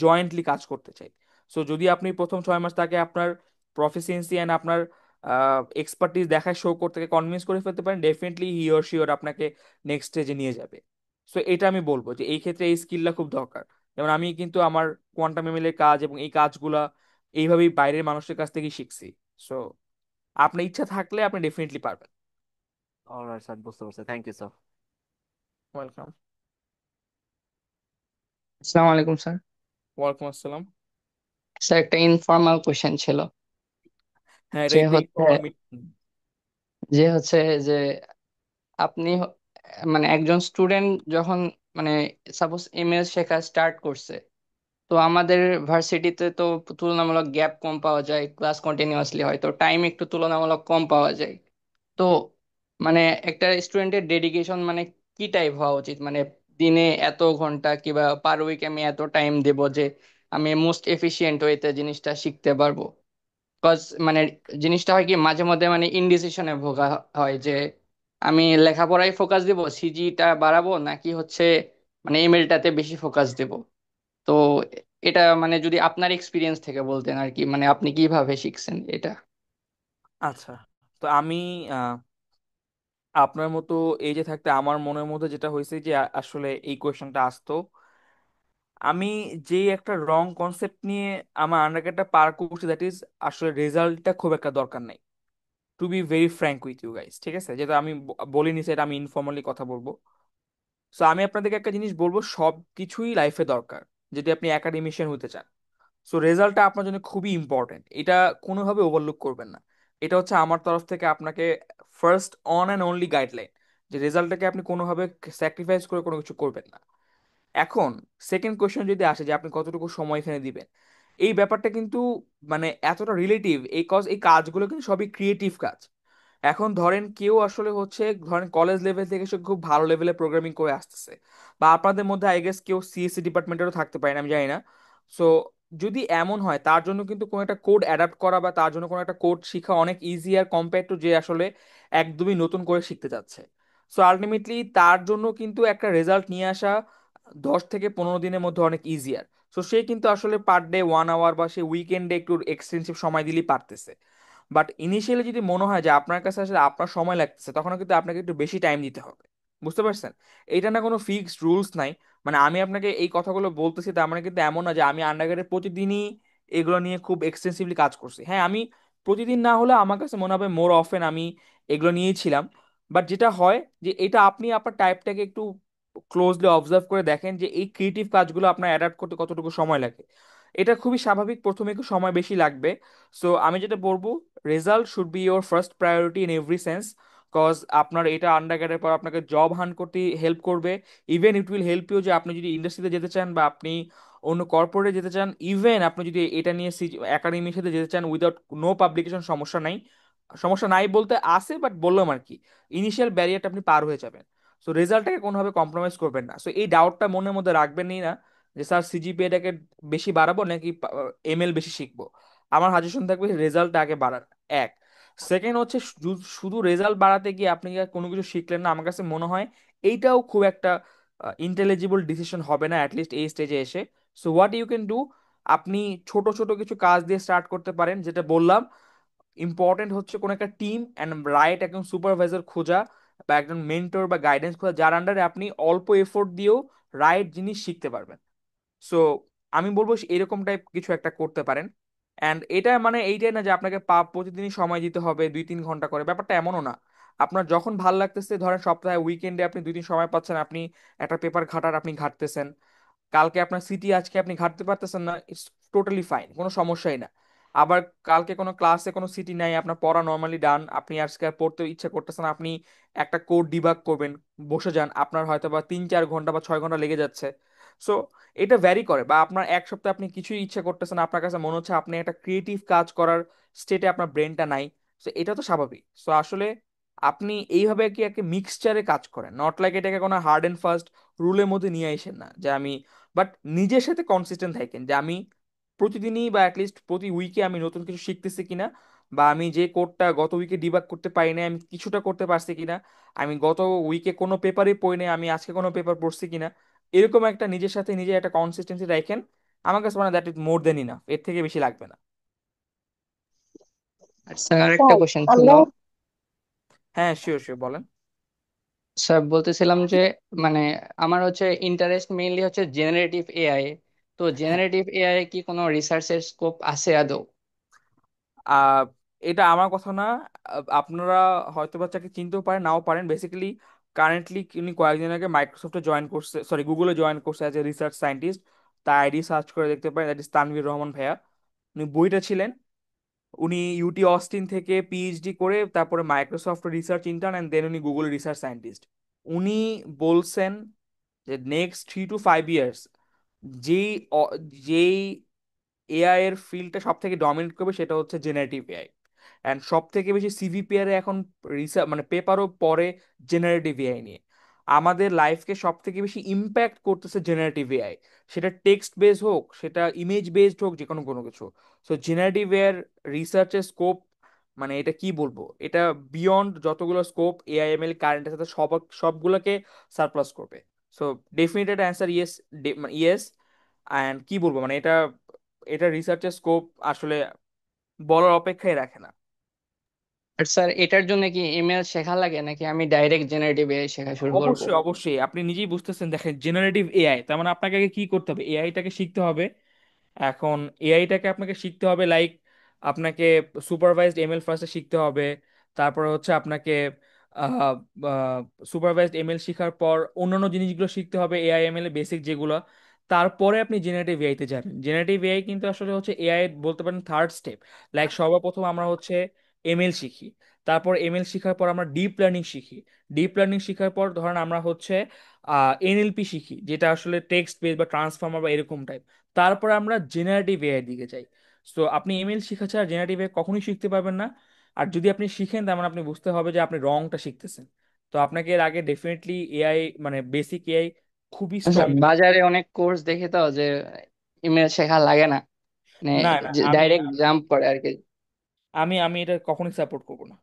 জয়েন্টলি কাজ করতে চাই। সো যদি আপনি প্রথম 6 মাস তাকে আপনার প্রফিসিয়েন্সি অ্যান্ড আপনার এক্সপার্টিস দেখায় শো করতে কনভিন্স করে ফেলতে পারেন, ডেফিনেটলি হি অর শি ওর আপনাকে নেক্সট স্টেজে নিয়ে যাবে। সো এটা আমি বলবো যে এই ক্ষেত্রে এই স্কিলটা খুব দরকার। যেমন আমি কিন্তু আমার কোয়ান্টাম এমএল এর কাজ এবং এই কাজগুলা এইভাবেই বাইরের মানুষের কাছ থেকেই শিখছি। সো আপনার ইচ্ছা থাকলে আপনি ডেফিনেটলি পারবেন। অলরাইট স্যার, বুঝতে পারছি, থ্যাংক ইউ স্যার। ওয়েলকাম। আসসালামু আলাইকুম স্যার। ওয়ালাইকুম আসসালাম। স্যার একটা ইনফর্মাল কোশ্চেন ছিল। হ্যাঁ, এটা যে এটা হচ্ছে ইনফর্মাল মিটিং। যে হচ্ছে যে আপনি মানে একজন স্টুডেন্ট যখন মানে সাপোজ এমএস শেখা স্টার্ট করছে, তো আমাদের ভার্সিটিতে তো তুলনামূলক গ্যাপ কম পাওয়া যায়, ক্লাস কন্টিনিউয়াসলি হয়, তো টাইম একটু তুলনামূলক কম পাওয়া যায়। তো মানে একটা স্টুডেন্টের ডেডিকেশন মানে কি টাইপ হওয়া উচিত, মানে দিনে এত ঘন্টা কিংবা পার উইক আমি এত টাইম দেব যে আমি মোস্ট এফিশিয়েন্ট ওয়েতে জিনিসটা শিখতে পারবো। কজ মানে জিনিসটা হয় কি মাঝে মধ্যে মানে ইনডিসিশনে ভোগা হয় যে আমি লেখাপড়ায় ফোকাস দিব, সিজিটা বাড়াবো, নাকি হচ্ছে মানে ইমেলটাতে বেশি ফোকাস দেব। তো এটা মানে যদি আপনার এক্সপিরিয়েন্স থেকে বলতেন আর কি, মানে আপনি কিভাবে শিখছেন এটা। আচ্ছা, তো আমি আহ, আপনার মতো এই যে থাকতে আমার মনের মধ্যে যেটা হয়েছে যে আসলে এই কোয়েশ্চেনটা আসতো, আমি যে একটা রং কনসেপ্ট নিয়ে আমার আন্ডারগ্রেডটা পার করছি, দ্যাট ইজ আসলে রেজাল্টটা খুব একটা দরকার নাই। To be very frank with you guys, ঠিক আছে, যেটা আমি বলিনি সেটা আমি ইনফর্মালি কথা বলবো। সো আমি আপনাদেরকে একটা জিনিস বলবো, সব কিছুই লাইফে দরকার যদি আপনি একাডেমিশিয়ান হতে চান। সো রেজাল্টটা আপনার জন্য খুবই ইম্পর্টেন্ট, এটা কোনোভাবে ওভারলুক করবেন না। এটা হচ্ছে আমার তরফ থেকে আপনাকে first on and only guideline, যে রেজাল্টটাকে আপনি কোনোভাবে স্যাক্রিফাইস করে কোনো কিছু করবেন না। এখন সেকেন্ড কোয়েশ্চেন যদি আসে যে আপনি কতটুকু সময় এখানে দিবেন, এই ব্যাপারটা কিন্তু মানে এতটা রিলেটিভ, এই এই কাজগুলো কিন্তু সবই ক্রিয়েটিভ কাজ। এখন ধরেন কেউ আসলে হচ্ছে ধরেন কলেজ লেভেল থেকে সে খুব ভালো লেভেলে প্রোগ্রামিং করে আসতেছে, বা আপনাদের মধ্যে আই গেস কেউ সিএসসি ডিপার্টমেন্টেরও থাকতে পারে না, আমি জানি না। সো যদি এমন হয় তার জন্য কিন্তু কোনো একটা কোড অ্যাডাপ্ট করা বা তার জন্য কোনো একটা কোড শেখা অনেক ইজি আর কম্পেয়ার টু যে আসলে একদমই নতুন করে শিখতে যাচ্ছে। সো আলটিমেটলি তার জন্য কিন্তু একটা রেজাল্ট নিয়ে আসা 10 থেকে 15 দিনের মধ্যে অনেক ইজিয়ার। সো সে কিন্তু আসলে পার ডে 1 আওয়ার বা সে উইকেন্ডে একটু এক্সটেন্সিভ সময় দিলেই পারতেছে। বাট ইনিশিয়ালি যদি মনে হয় যে আপনার কাছে আসলে আপনার সময় লাগতেছে, তখন কিন্তু আপনাকে একটু বেশি টাইম দিতে হবে। বুঝতে পারছেন? এটা না কোনো ফিক্সড রুলস নাই। মানে আমি আপনাকে এই কথাগুলো বলতেছি তার মানে কিন্তু এমন না যে আমি আন্ডারগ্রেডে প্রতিদিনই এগুলো নিয়ে খুব এক্সটেন্সিভলি কাজ করছি। হ্যাঁ, আমি প্রতিদিন না হলে আমার কাছে মনে হবে মোর অফেন আমি এগুলো নিয়েই ছিলাম। বাট যেটা হয় যে এটা আপনি আপনার টাইপটাকে একটু ক্লোজলি অবজার্ভ করে দেখেন যে এই ক্রিয়েটিভ কাজগুলো আপনার অ্যাডাপ্ট করতে কতটুকু সময় লাগে। এটা খুবই স্বাভাবিক, প্রথমে একটু সময় বেশি লাগবে। সো আমি যেটা বলবো, result should be your first priority in every sense. Cause আপনার এটা আন্ডারগ্রেডের পর আপনাকে জব হান্ট করতে হেল্প করবে। Even it will help you যে আপনি যদি ইন্ডাস্ট্রিতে যেতে চান বা আপনি অন্য কর্পোরেটে যেতে চান, ইভেন আপনি যদি এটা নিয়ে একাডেমির সাথে যেতে চান উইদাউট নো পাবলিকেশন, সমস্যা নাই। সমস্যা নাই বলতে আছে, বাট বললাম আর কি, ইনিশিয়াল ব্যারিয়ারটা আপনি পার হয়ে যাবেন। সো রেজাল্টটাকে কোনোভাবে কম্প্রোমাইজ করবেন না। সো এই ডাউটটা মনের মধ্যে রাখবেনই না যে স্যার সিজিপিএটাকে বেশি বাড়াবো নাকি এমএল বেশি শিখবো। আমার সাজেশন থাকবে রেজাল্টটা আগে বাড়ান। এক, সেকেন্ড হচ্ছে শুধু রেজাল্ট বাড়াতে গিয়ে আপনি কি আর কোনো কিছু শিখলেন না, আমার কাছে মনে হয় এইটাও খুব একটা ইন্টেলিজিবল ডিসিশন হবে না অ্যাটলিস্ট এই স্টেজে এসে। So what you can do, আপনি ছোট ছোট কিছু কাজ দিয়ে স্টার্ট করতে পারেন, যেটা বললাম। ইম্পর্টেন্ট হচ্ছে কোন একটা টিম অ্যান্ড রাইট একজন সুপারভাইজার খোঁজা বা একজন মেন্টর বা গাইডেন্স খোঁজা যার আন্ডারে আপনি অল্প এফোর্ট দিয়েও রাইট জিনিস শিখতে পারবেন। সো আমি বলবো এরকম টাইপ কিছু একটা করতে পারেন। অ্যান্ড এটা মানে এইটাই না যে আপনাকে প্রতিদিনই সময় দিতে হবে 2-3 ঘন্টা করে, ব্যাপারটা এমনও না। আপনার যখন ভাল লাগতেছে, ধরেন সপ্তাহে উইকেন্ডে আপনি 2 দিন সময় পাচ্ছেন, আপনি একটা পেপার ঘাটার আপনি ঘাটতেছেন, কালকে আপনার সিটি আজকে আপনি ঘাটতে পারতেছেন না, ইটস টোটালি ফাইন, কোনো সমস্যাই না। আবার কালকে কোনো ক্লাসে কোনো সিটি নাই, আপনার পড়া নর্মালি ডান, আপনি আজকে আর পড়তে ইচ্ছা করতেছেন, আপনি একটা কোড ডিবাগ করবেন, বসে যান, আপনার হয়তো বা 3-4 ঘন্টা বা 6 ঘন্টা লেগে যাচ্ছে। সো এটা ভ্যারি করে। বা আপনার এক সপ্তাহে আপনি কিছুই ইচ্ছা করতেছেন, আপনার কাছে মনে হচ্ছে আপনি একটা ক্রিয়েটিভ কাজ করার স্টেটে আপনার ব্রেনটা নাই। সো এটা তো স্বাভাবিক। সো আসলে আপনি এইভাবে কি একটা মিক্সচারে কাজ করেন, নট লাইক এটাকে কোনো হার্ড অ্যান্ড ফাস্ট রুলের মধ্যে নিয়ে আসেন না যে আমি, বাট নিজের সাথে কনসিস্টেন্ট থাকেন যে আমি প্রতিদিনই বা অ্যাটলিস্ট প্রতি উইকে আমি নতুন কিছু শিখতেছি কিনা, বা আমি যে কোডটা গত উইকে ডিবাগ করতে পারি না আমি কিছুটা করতে পারছি কিনা, আমি গত উইকে কোনো পেপারই পড়ি নাই আমি আজকে কোনো পেপার পড়ছি কিনা, এরকম একটা নিজের সাথে নিজে একটা কনসিস্টেন্সি রাখেন। আমার কাছে মানে that is more than enough, এর থেকে বেশি লাগবে না। আর স্যার আরেকটা স্যার কোশ্চেন ছিল। আমরা হ্যাঁ, শিওর শিওর, বলেন। স্যার বলতেছিলাম যে মানে আমার হচ্ছে ইন্টারেস্ট মেইনলি হচ্ছে জেনারেটিভ এআই। তো হ্যাঁ, জেনারেটিভ এআই কি কোনো রিসার্চের স্কোপ আছে আদৌ? আহ, এটা আমার কথা না। আপনারা হয়তো বাচ্চাকে চিনতেও পারেন, নাও পারেন। বেসিক্যালি কারেন্টলি উনি কয়েকদিন আগে মাইক্রোসফটে জয়েন করছে, সরি গুগলে জয়েন করছে অ্যাজ এ রিসার্চ সায়েন্টিস্ট। তার আইডি সার্চ করে দেখতে পারেন, দ্যাট ইজ তানভীর রহমান ভাইয়া। উনি বইটা ছিলেন। উনি ইউটি অস্টিন থেকে পিএইচডি করে তারপরে Microsoft research intern and then উনি গুগল রিসার্চ সায়েন্টিস্ট। উনি বলছেন যে নেক্সট 3 to 5 ইয়ার্স যেই যেই এআই এর ফিল্ডটা সব থেকে ডমিনেট করবে সেটা হচ্ছে জেনারেটিভ এআই। অ্যান্ড সব থেকে বেশি সিভিপিআর এ এখন রিসার্চ মানে পেপারও পড়ে জেনারেটিভ এআই নিয়ে। আমাদের লাইফকে সব থেকে বেশি ইম্প্যাক্ট করতেছে জেনারেটিভ এআই। সেটা টেক্সট বেস হোক, সেটা ইমেজ বেসড হোক, যে কোনো কোনো কিছু। সো জেনারেটিভ এআই রিসার্চের স্কোপ, মানে এটা কি বলবো, এটা বিয়ন্ড যতগুলো স্কোপ এআইএমএল কারেন্টের সাথে সবগুলোকে সারপ্লাস করবে। সো ডেফিনেট একটা অ্যান্সার ইয়েস, ইয়েস। অ্যান্ড কি বলবো, মানে এটা এটা রিসার্চের স্কোপ আসলে বলার অপেক্ষাই রাখে না। আর স্যার এটার জন্য কি ইমেল শেখা লাগে নাকি আমি ডাইরেক্ট জেনারেটিভ এআই শেখা শুরু করব? অবশ্যই অবশ্যই, আপনি নিজেই বুঝতেছেন, দেখেন জেনারেটিভ এআই তার মানে আপনাকে আগে কি করতে হবে, এআইটাকে শিখতে হবে। এখন এআইটাকে আপনাকে শিখতে হবে, লাইক আপনাকে সুপারভাইজড এমএল ফার্স্টে শিখতে হবে। তারপরে হচ্ছে আপনাকে সুপারভাইজড এমএল শেখার পর অন্যান্য জিনিসগুলো শিখতে হবে, এআই এমএল এর বেসিক যেগুলো। তারপরে আপনি জেনারেটিভ এআই তে যাবেন। জেনারেটিভ এআই কিন্তু আসলে হচ্ছে এআই বলতে পারেন থার্ড স্টেপ। লাইক সর্বপ্রথম আমরা হচ্ছে এমএল শিখি, তারপর এমএল শেখার পর আমরা ডিপ লার্নিং শিখি। ডিপ লার্নিং শেখার পর ধরেন আমরা হচ্ছে এনএলপি শিখি, যেটা আসলে টেক্সট বেস বা ট্রান্সফর্মার বা এরকম টাইপ। তারপর আমরা জেনারেটিভ এআই দিকে যাই। সো আপনি এমএল শিখা ছাড়া জেনারেটিভ এআই কখনোই শিখতে পারবেন না। আর যদি আপনি শিখেন তার মানে আপনি বুঝতে হবে যে আপনি রংটা শিখতেছেন। তো আপনাকে এর আগে ডেফিনেটলি এআই মানে বেসিক এআই খুবই আচ্ছা, স্ট্রং। বাজারে অনেক কোর্স দেখি তো যে ইমেল শেখা লাগে না, মানে না না, ডাইরেক্ট জাম্প করে আর কি। আমি আমি এটা কখনোই সাপোর্ট করবো না।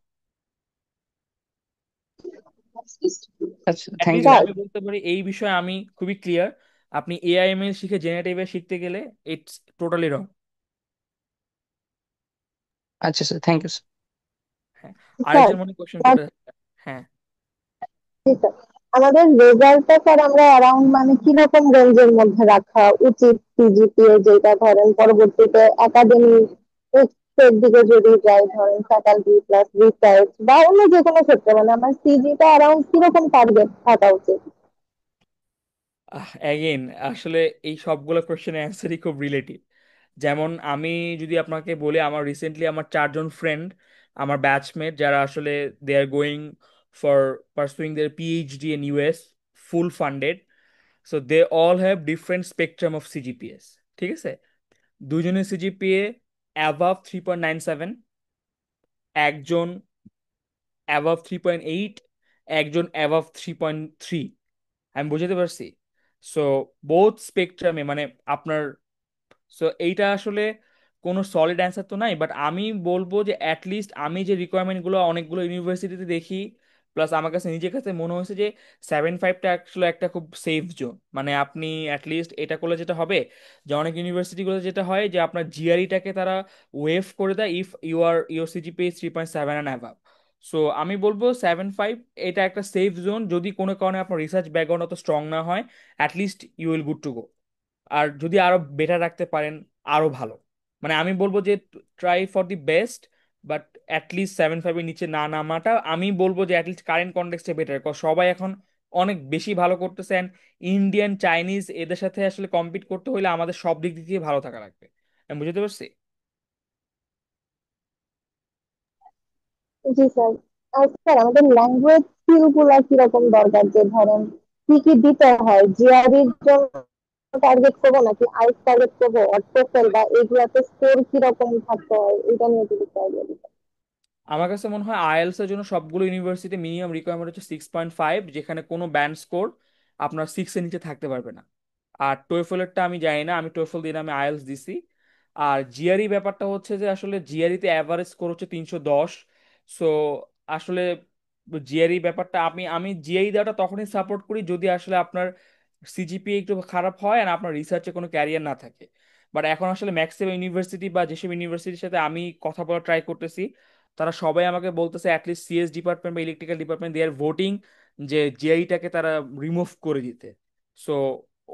আচ্ছা, thank at least you sir sir. আমি বলতে পারি এই বিষয়ে আমি খুবই ক্লিয়ার। আপনি এআইএমএল শিখে জেনারেটিভ এআই শিখতে গেলে ইটস টোটালি রং। আচ্ছা স্যার, থ্যাংক ইউ। হ্যাঁ, স্যার আরেকজন মনে কোশ্চেন করতে। হ্যাঁ। জি স্যার, আমাদের রেজাল্টটা স্যার আমরা অ্যারাউন্ড মানে কিরকম রেঞ্জের মধ্যে রাখা উচিত? সিজিপিএ যেটা ধরেন পরবর্তীতে একাডেমিক এর দিকে যদি যাই, ধরেন ফ্যাকাল্টি প্লাস রিসার্চ বা অন্য যে কোনো ক্ষেত্রে, মানে আমার সিজিটা অ্যারাউন্ড কিরকম টার্গেট থাকা উচিত? অ্যাগেন আসলে এই সবগুলো কোশ্চেনের অ্যান্সারই খুব রিলেটিভ। যেমন আমি যদি আপনাকে বলি, আমার রিসেন্টলি আমার 4জন ফ্রেন্ড, আমার ব্যাচমেট, যারা আসলে they are going for pursuing their PhD in US, full funded. So they all have different spectrum of CGPAs. ঠিক আছে, দুজনের সিজিপিএ অ্যাভাভ 3.97, একজন অ্যাভাভ 3.8, একজন অ্যাভাভ 3.3। আমি বুঝাতে পারছি? সো বোথ স্পেকট্রামে মানে আপনার, সো এইটা আসলে কোনো সলিড অ্যান্সার তো নাই, বাট আমি বলবো যে অ্যাটলিস্ট আমি যে রিকোয়ারমেন্টগুলো অনেকগুলো ইউনিভার্সিটিতে দেখি, প্লাস আমার কাছে নিজের কাছে মনে হয়েছে যে 7.5টা আসলে একটা খুব সেফ জোন। মানে আপনি অ্যাটলিস্ট এটা করলে যেটা হবে, যে অনেক ইউনিভার্সিটিগুলো যেটা হয় যে আপনার জিআরইটাকে তারা ওয়েভ করে দেয় if your CGPA 3.7 and অ্যাভাব। So আমি বলবো 7.5 এটা একটা সেফ জোন, যদি কোনো কারণে আপনার রিসার্চ ব্যাকগ্রাউন্ড অত স্ট্রং না হয়, at least you will good to go. আর যদি আরো বেটার রাখতে পারেন, আরো ভালো। মানে আমি বলবো যে try for the best, but at least 7.5-এর নিচে না নামাটা আমি বলবো যে অ্যাটলিস্ট কারেন্ট কনটেক্সটে বেটার। সবাই এখন অনেক বেশি ভালো করতেছেন। ইন্ডিয়ান চাইনিজ এদের সাথে আসলে কম্পিট করতে হলে আমাদের সব দিক দিয়ে ভালো থাকা লাগবে। আমি বুঝতে পারছি। জি স্যার। আর স্যার আমাদের ল্যাঙ্গুয়েজ স্কিল গুলা কিরকম দরকার? যে ধরেন কি কি দিতে হয়, জিআরইর জন্য টার্গেট করবো নাকি আইস টার্গেট করবো, আর টোফেল বা এগুলাতে স্কোর কিরকম থাকতে হয়, এটা নিয়ে যদি একটু idea দিতেন। আমার কাছে মনে হয় আইএলস এর জন্য সবগুলো ইউনিভার্সিটি মিনিমাম রিকোয়ারমেন্ট হচ্ছে 6.5, যেখানে কোনো ব্যান্ড স্কোর আপনার 6-এর নিচে থাকতে পারবে না। আর টোয়েফলেরটা আমি জানি না, আমি টোয়েফল দিই না, আমি আইএলস দিছি। আর জিআরই ব্যাপারটা হচ্ছে যে আসলে জিআরইতে অ্যাভারেজ স্কোর হচ্ছে 310। সো আসলে জিআরই ব্যাপারটা আমি আমি জিআরই দেওয়াটা তখনই সাপোর্ট করি যদি আসলে আপনার সিজিপিএ একটু খারাপ হয় আর আপনার রিসার্চে কোনো ক্যারিয়ার না থাকে। বাট এখন আসলে ম্যাক্সিমাম ইউনিভার্সিটি বা যেসব ইউনিভার্সিটির সাথে আমি কথা বলা ট্রাই করতেছি, তারা সবাই আমাকে বলতেছে অ্যাটলিস্ট সিএস ডিপার্টমেন্ট বা electrical department they are voting যে জিআইটাকে তারা রিমুভ করে দিতে। সো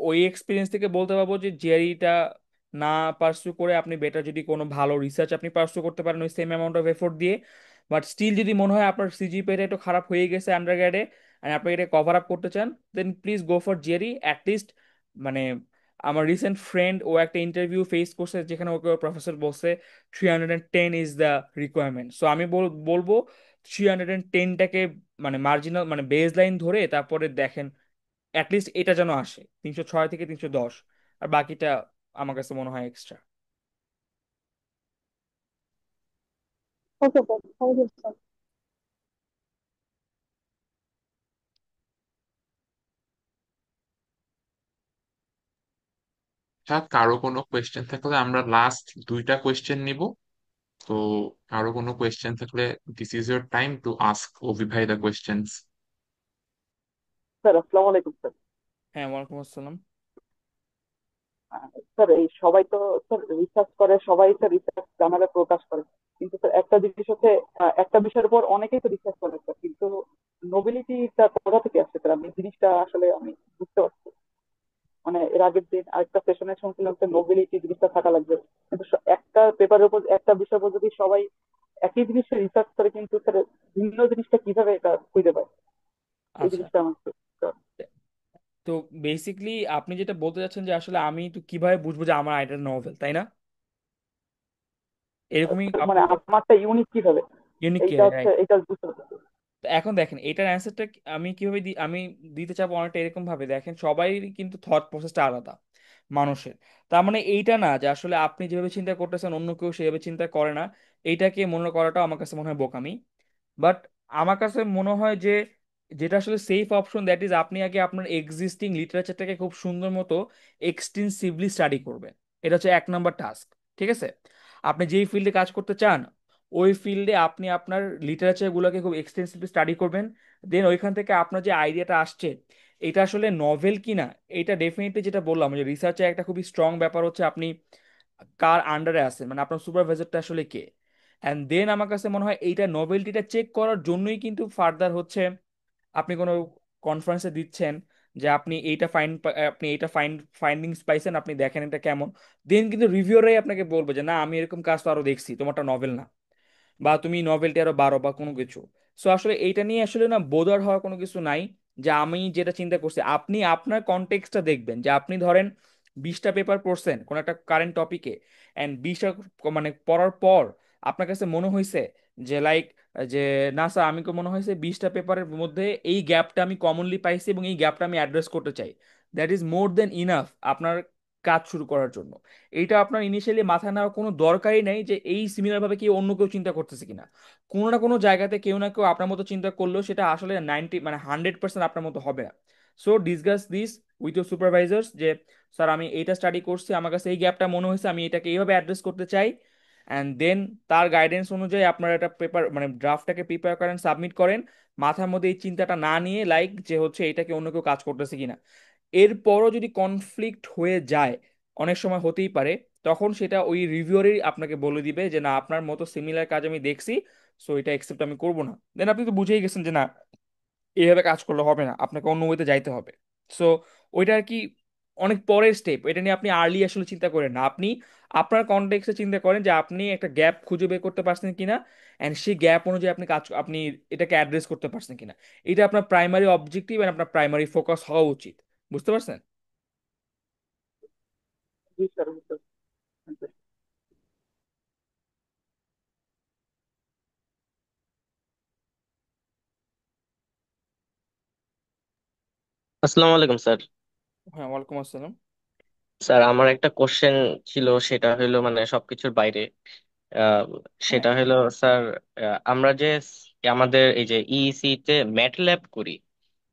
ওই এক্সপিরিয়েন্স থেকে বলতে পারবো যে জিআইটা না পার্সু করে আপনি বেটার যদি কোনো ভালো রিসার্চ আপনি পার্সু করতে পারেন ওই সেম অ্যামাউন্ট অফ এফোর্ট দিয়ে। বাট স্টিল যদি মনে হয় আপনার সিজিপিএটা একটু খারাপ হয়ে গেছে আন্ডার গ্রেডে আর আপনি এটা কভার আপ করতে চান, then please go for GRE at least. মানে আমার রিসেন্ট ফ্রেন্ড ও একটা ইন্টারভিউ ফেস করছে যেখানে ওকে প্রফেসর বলছে 310 ইজ দ্য রিকোয়ারমেন্ট। সো আমি বলবো 310টাকে মানে মার্জিনাল মানে বেজ লাইন ধরে তারপরে দেখেন অ্যাটলিস্ট এটা যেন আসে 306 থেকে 310, আর বাকিটা আমার কাছে মনে হয় extra. Okay sir, thank you sir. কারো কোনো কোয়েশ্চেন থাকলে আমরা লাস্ট দুইটা কোয়েশ্চেন নিব। তো কারো কোনো কোয়েশ্চেন থাকলে this is your time to ask Abhi ভাই দ্য কোয়েশ্চেন্স। স্যার আসসালামু আলাইকুম স্যার। হ্যাঁ, ওয়ালাইকুম আসসালাম। স্যার এই সবাই তো স্যার রিসার্চ করে, সবাই স্যার রিসার্চ জার্নালে প্রকাশ করে, কিন্তু স্যার একটা জিনিস হচ্ছে একটা বিষয়ের উপর অনেকেই তো রিসার্চ করে স্যার, কিন্তু নোবেলিটিটা কোথা থেকে আসছে স্যার? আমি জিনিসটা আসলে আমি বুঝতে পারছি। মানে এর আগের দিন আরেকটা সেশনে শুনছিলাম যে নোবেলিটি জিনিসটা থাকা লাগবে, কিন্তু একটা পেপারের উপর একটা বিষয়ের উপর যদি সবাই একই জিনিসটা রিসার্চ করে, কিন্তু স্যার ভিন্ন জিনিসটা কিভাবে এটা খুঁজে পায়? এই আচ্ছা, জিনিসটা আমার তো বেসিকলি আপনি যেটা বলতে চাচ্ছেন যে আসলে আমি তো কিভাবে বুঝবো যে আমার আইডিয়া নভেল, তাই না? এরকমই মানে আপনি আমারটা ইউনিক কিভাবে, ইউনিক। এইটা হচ্ছে এটা বুঝতে পারছি। তো এখন দেখেন এটার অ্যান্সারটা আমি কিভাবে আমি দিতে চাবো অনেকটা এরকম ভাবে। দেখেন সবাই কিন্তু থট প্রসেসটা আলাদা মানুষের। তার মানে এইটা না যে আসলে আপনি যেভাবে চিন্তা করতেছেন অন্য কেউ সেভাবে চিন্তা করে না, এইটাকে মনে করাটা আমার কাছে মনে হয় বোকামি। বাট আমার কাছে মনে হয় যে যেটা আসলে সেফ অপশন দ্যাট ইজ আপনি আগে আপনার এক্সিস্টিং লিটারেচারটাকে খুব সুন্দর মতো এক্সটেন্সিভলি স্টাডি করবেন। এটা হচ্ছে এক নম্বর টাস্ক। ঠিক আছে? আপনি যেই ফিল্ডে কাজ করতে চান ওই ফিল্ডে আপনি আপনার লিটারেচারগুলোকে খুব এক্সটেন্সিভলি স্টাডি করবেন। দেন ওইখান থেকে আপনার যে আইডিয়াটা আসছে এটা আসলে নভেল কিনা, এটা ডেফিনেটলি যেটা বললাম যে রিসার্চে একটা খুবই স্ট্রং ব্যাপার হচ্ছে আপনি কার আন্ডারে আছেন, মানে আপনার সুপারভাইজারটা আসলে কে। অ্যান্ড দেন আমার কাছে মনে হয় এইটা নভেলটিটা চেক করার জন্যই কিন্তু ফার্দার হচ্ছে আপনি কোনো কনফারেন্সে দিচ্ছেন যে আপনি এইটা আপনি এইটা ফাইন্ডিংস পাইছেন, আপনি দেখেন এটা কেমন। দেন কিন্তু রিভিউরাই আপনাকে বলবে যে না আমি এরকম কাজ তো আরো দেখছি, তোমারটা নভেল না, বা তুমি নভেলটি আরো বারো বা কোনো কিছু। সো আসলে এইটা নিয়ে আসলে না বোদার হওয়ার কোনো কিছু নাই। যে আমি যেটা চিন্তা করছি আপনি আপনার কনটেক্সটটা দেখবেন যে আপনি ধরেন 20টা পেপার পড়ছেন কোন একটা কারেন্ট টপিকে, অ্যান্ড 20টা মানে পড়ার পর আপনার কাছে মনে হয়েছে যে লাইক যে না স্যার আমি মনে হয়েছে 20টা পেপারের মধ্যে এই গ্যাপটা আমি কমনলি পাইছি এবং এই গ্যাপটা আমি অ্যাড্রেস করতে চাই। That is more than enough আপনার কাজ শুরু করার জন্য। এইটা আপনার ইনিশিয়ালি মাথায় নেওয়ার কোনো দরকারই নেই যে এই সিমিলার ভাবে কি অন্য কেউ চিন্তা করতেছে কিনা। কোনো না কোনো জায়গাতে কেউ না কেউ আপনার মতো চিন্তা করলেও সেটা আসলে 90 মানে 100% আপনার মতো হবে না। So discuss this with your supervisors যে স্যার আমি এইটা স্টাডি করছি, আমার কাছে এই গ্যাপটা মনে হয়েছে, আমি এটাকে এইভাবে অ্যাড্রেস করতে চাই। অ্যান্ড দেন তার গাইডেন্স অনুযায়ী আপনারা একটা পেপার মানে ড্রাফটটাকে প্রিপেয়ার করেন, সাবমিট করেন, মাথার মধ্যে এই চিন্তাটা না নিয়ে লাইক যে হচ্ছে এটাকে অন্য কেউ কাজ করতেছে কিনা। এরপরও যদি কনফ্লিক্ট হয়ে যায়, অনেক সময় হতেই পারে, তখন সেটা ওই রিভিউয়ারই আপনাকে বলে দিবে যে না আপনার মতো সিমিলার কাজ আমি দেখছি, সো এটা একসেপ্ট আমি করবো না। দেন আপনি তো বুঝেই গেছেন যে না এইভাবে কাজ করলে হবে না, আপনাকে অন্য ওয়েতে যাইতে হবে। সো ওইটা আর কি অনেক পরের স্টেপ, এটা নিয়ে আপনি আর্লি আসলে চিন্তা করেন না। আপনি আপনার কনটেক্সটে চিন্তা করেন যে আপনি একটা গ্যাপ খুঁজে বের করতে পারছেন কিনা, অ্যান্ড সেই গ্যাপ অনুযায়ী আপনি এটাকে অ্যাড্রেস করতে পারছেন কিনা। এটা আপনার প্রাইমারি অবজেক্টিভ এন্ড আপনার প্রাইমারি ফোকাস হওয়া উচিত। বুঝতে পারছেন? জি স্যার, বুঝতে পারছি। আসসালামু আলাইকুম স্যার। হ্যাঁ, ওয়ালাইকুম আসসালাম। স্যার আমার একটা কোশ্চেন ছিল, সেটা হলো মানে সবকিছুর বাইরে। আহ, হ্যাঁ, সেটা হলো স্যার, আমরা যে আমাদের এই যে ইইসি তে ম্যাট ল্যাব করি,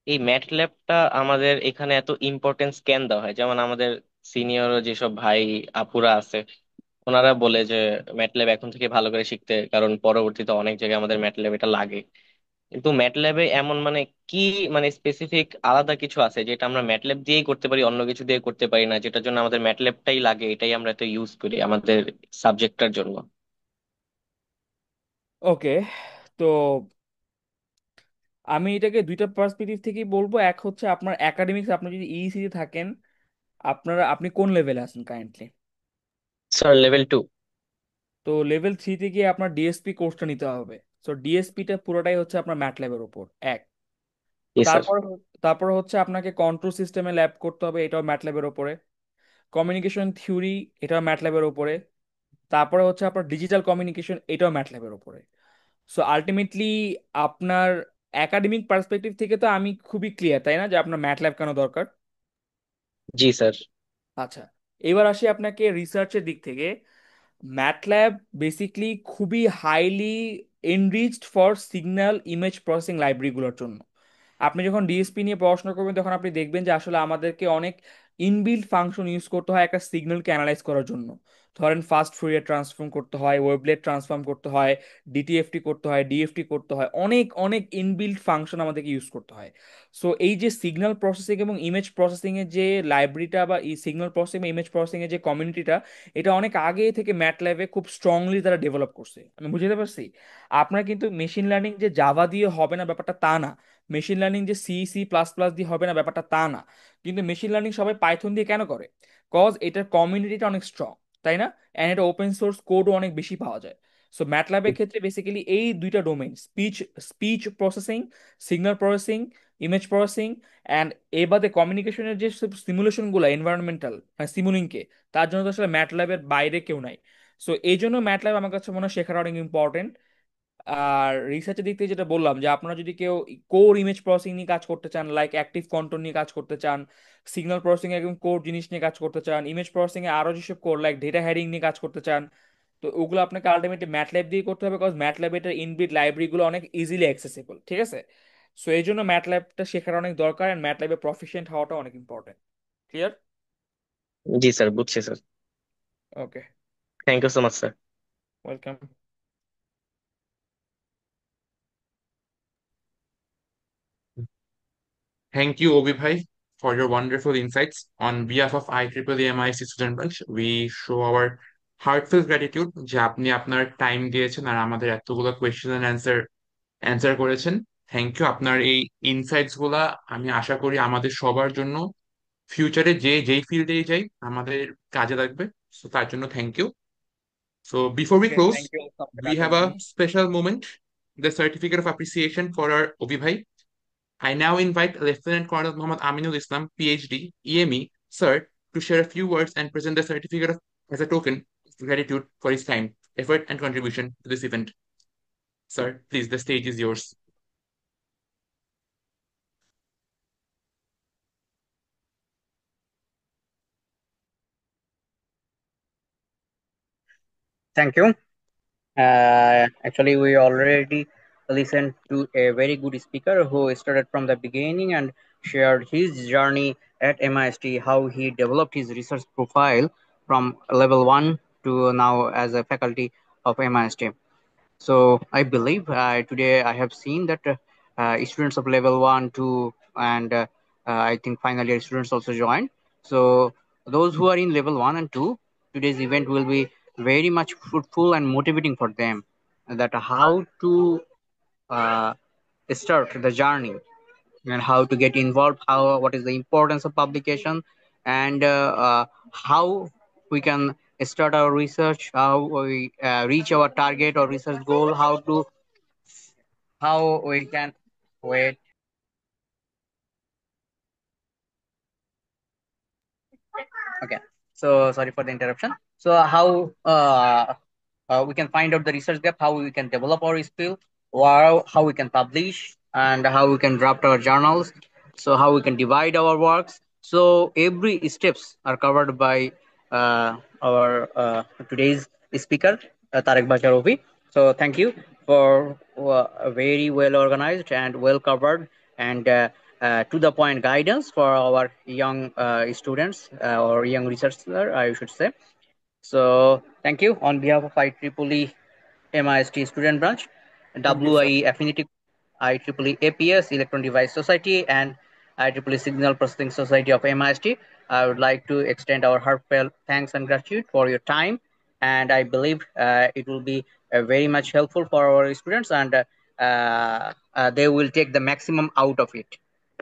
এই ম্যাট ল্যাবটা আমাদের এখানে এত ইম্পর্টেন্স কেন দেওয়া হয়? যেমন আমাদের সিনিয়র যেসব ভাই আপুরা আছে ওনারা বলে যে ম্যাট ল্যাব এখন থেকে ভালো করে শিখতে, কারণ পরবর্তীতে অনেক জায়গায় আমাদের ম্যাট ল্যাব এটা লাগে। কিন্তু ম্যাটল্যাবে এমন মানে কি, মানে স্পেসিফিক আলাদা কিছু আছে যেটা আমরা ম্যাটল্যাব দিয়েই করতে পারি, অন্য কিছু দিয়ে করতে পারি না, যেটার জন্য আমাদের ম্যাটল্যাবটাই লাগে, এটাই আমরা তো ইউজ করি আমাদের সাবজেক্টটার জন্য? ওকে, তো আমি এটাকে দুইটা পার্সপেক্টিভ থেকেই বলবো। এক হচ্ছে আপনার একাডেমিক্স, আপনি যদি ইইসি তে থাকেন, আপনি কোন লেভেলে আছেন কারেন্টলি? Sir level 2। তো লেভেল থ্রিতে গিয়ে আপনার ডিএসপি কোর্সটা নিতে হবে। তো ডিএসপিটা পুরোটাই হচ্ছে আপনার ম্যাটল্যাবের উপর এক। জি স্যার। তারপর হচ্ছে আপনাকে কন্ট্রোল সিস্টেমে ল্যাব করতে হবে, এটাও ম্যাটল্যাবের উপরে। কমিউনিকেশন থিওরি, এটাও ম্যাটল্যাবের উপরে। তারপরে হচ্ছে আপনার ডিজিটাল কমিউনিকেশন, এটাও ম্যাটল্যাবের উপরে। সো আলটিমেটলি আপনার একাডেমিক পার্সপেক্টিভ থেকে তো আমি খুবই ক্লিয়ার, তাই না, যে আপনার ম্যাটল্যাব কেন দরকার। জি স্যার। আচ্ছা, এবার আসি আপনাকে রিসার্চের দিক থেকে। ম্যাটল্যাব বেসিকলি খুবই highly enriched for signal image processing লাইব্রেরিগুলোর জন্য। আপনি যখন ডিএসপি নিয়ে পড়াশোনা করবেন তখন আপনি দেখবেন যে আসলে আমাদেরকে অনেক ইনবিল্ট ফাংশন ইউজ করতে হয় একটা সিগন্যালকে অ্যানালাইজ করার জন্য। ধরেন ফাস্ট ফুরিয়ার ট্রান্সফর্ম করতে হয়, ওয়েবলেট ট্রান্সফর্ম করতে হয়, ডিটিএফটি করতে হয়, ডিএফটি করতে হয়, অনেক অনেক ইনবিল্ট ফাংশন আমাদেরকে ইউজ করতে হয়। সো এই যে সিগন্যাল প্রসেসিং এবং ইমেজ প্রসেসিং এর যে লাইব্রেরিটা বা এই সিগন্যাল প্রসেসিং বা ইমেজ প্রসেসিং এর যে কমিউনিটিটা, এটা অনেক আগে থেকে ম্যাটল্যাবে খুব স্ট্রংলি তারা ডেভেলপ করছে। আমি বুঝতে পারছি। আপনার কিন্তু মেশিন লার্নিং যে জাভা দিয়ে হবে না ব্যাপারটা তা না, মেশিন লার্নিং যে সি সি প্লাস প্লাস দিয়ে হবে না ব্যাপারটা তা না। কিন্তু মেশিন লার্নিং সবাই পাইথন দিয়ে কেন করে? কজ এটার কমিউনিটিটা অনেক স্ট্রং, তাই না? অ্যান্ড এটা ওপেন সোর্স কোডও অনেক বেশি পাওয়া যায়। সো ম্যাটল্যাবের ক্ষেত্রে বেসিক্যালি এই দুইটা domain, speech speech processing, signal processing, image processing, and এ বাদে কমিউনিকেশনের যে সিমুলেশনগুলো এনভায়রনমেন্টাল সিমুলিংকে, তার জন্য তো আসলে ম্যাটল্যাবের বাইরে কেউ নাই। সো এই জন্য ম্যাটল্যাব আমার কাছে মনে হয় শেখাটা অনেক ইম্পর্টেন্ট। আর রিসার্চের দিক থেকে যেটা বললাম, যে আপনারা যদি কেউ কোর ইমেজ প্রসেসিং নিয়ে কাজ করতে চান, লাইক অ্যাক্টিভ কন্ট্রোল নিয়ে কাজ করতে চান, সিগন্যাল প্রসেসিং একদম কোর জিনিস নিয়ে কাজ করতে চান, ইমেজ প্রসেসিং এ আরো যেসব কোর লাইক ডেটা হ্যাডিং নিয়ে কাজ করতে চান, তো ওগুলো আপনাকে আলটিমেটলি ম্যাটল্যাব দিয়ে করতে হবে, বিকজ ম্যাটল্যাব এটার ইনবিল্ট লাইব্রেরিগুলো অনেক ইজিলি অ্যাক্সেসিবল, ঠিক আছে? সো এই জন্য ম্যাটল্যাবটা শেখার অনেক দরকার, অ্যান্ড ম্যাটল্যাবে প্রফিশিয়েন্ট হওয়াটা অনেক ইম্পর্টেন্ট। ক্লিয়ার? জি স্যার, বুঝছি sir. Okay, thank you so much sir. Welcome. Thank you, Obi Bhai, for your wonderful insights. On behalf of IEEE MIC Student Bunch, we show our heartfelt gratitude যে আপনি আপনার time দিয়েছেন আর আমাদের এতগুলো question and answer করেছেন। Thank you. আপনার এই ইনসাইটস গুলা আমি আশা করি আমাদের সবার জন্য ফিউচারে যেই ফিল্ডেই যাই আমাদের কাজে লাগবে। সো তার জন্য thank you. So before we okay, thank close, you we have attention. a special moment, the certificate of appreciation for our Obi Bhai. I now invite Lieutenant Colonel Muhammad Aminul Islam, PhD, EME, Sir, to share a few words and present the certificate as a token of gratitude for his time, effort, and contribution to this event. Sir, please, the stage is yours. Thank you. Actually, we already listened to a very good speaker who started from the beginning and shared his journey at MIST, how he developed his research profile from level 1 to now as a faculty of MIST. So I believe today I have seen that students of level 1, 2, and I think final year students also joined. So those who are in level 1 and 2, today's event will be very much fruitful and motivating for them. That how to uh, start the journey and how to get involved, how what is the importance of publication, and how we can start our research, how we reach our target or research goal, how we can wait. Okay, so sorry for the interruption. So how we can find out the research gap, how we can develop our skill, how we can publish, and how we can draft our journals. So how we can divide our works. So every steps are covered by our today's speaker, Tarek Bacharovi. So thank you for very well organized and well covered and to the point guidance for our young students or young researchers, I should say. So thank you on behalf of IEEE MIST Student Branch, thank you sir. WIE Affinity, IEEE APS Electron Device Society, and IEEE Signal Processing Society of MIST. I would like to extend our heartfelt thanks and gratitude for your time, and I believe it will be very much helpful for our students, and they will take the maximum out of it.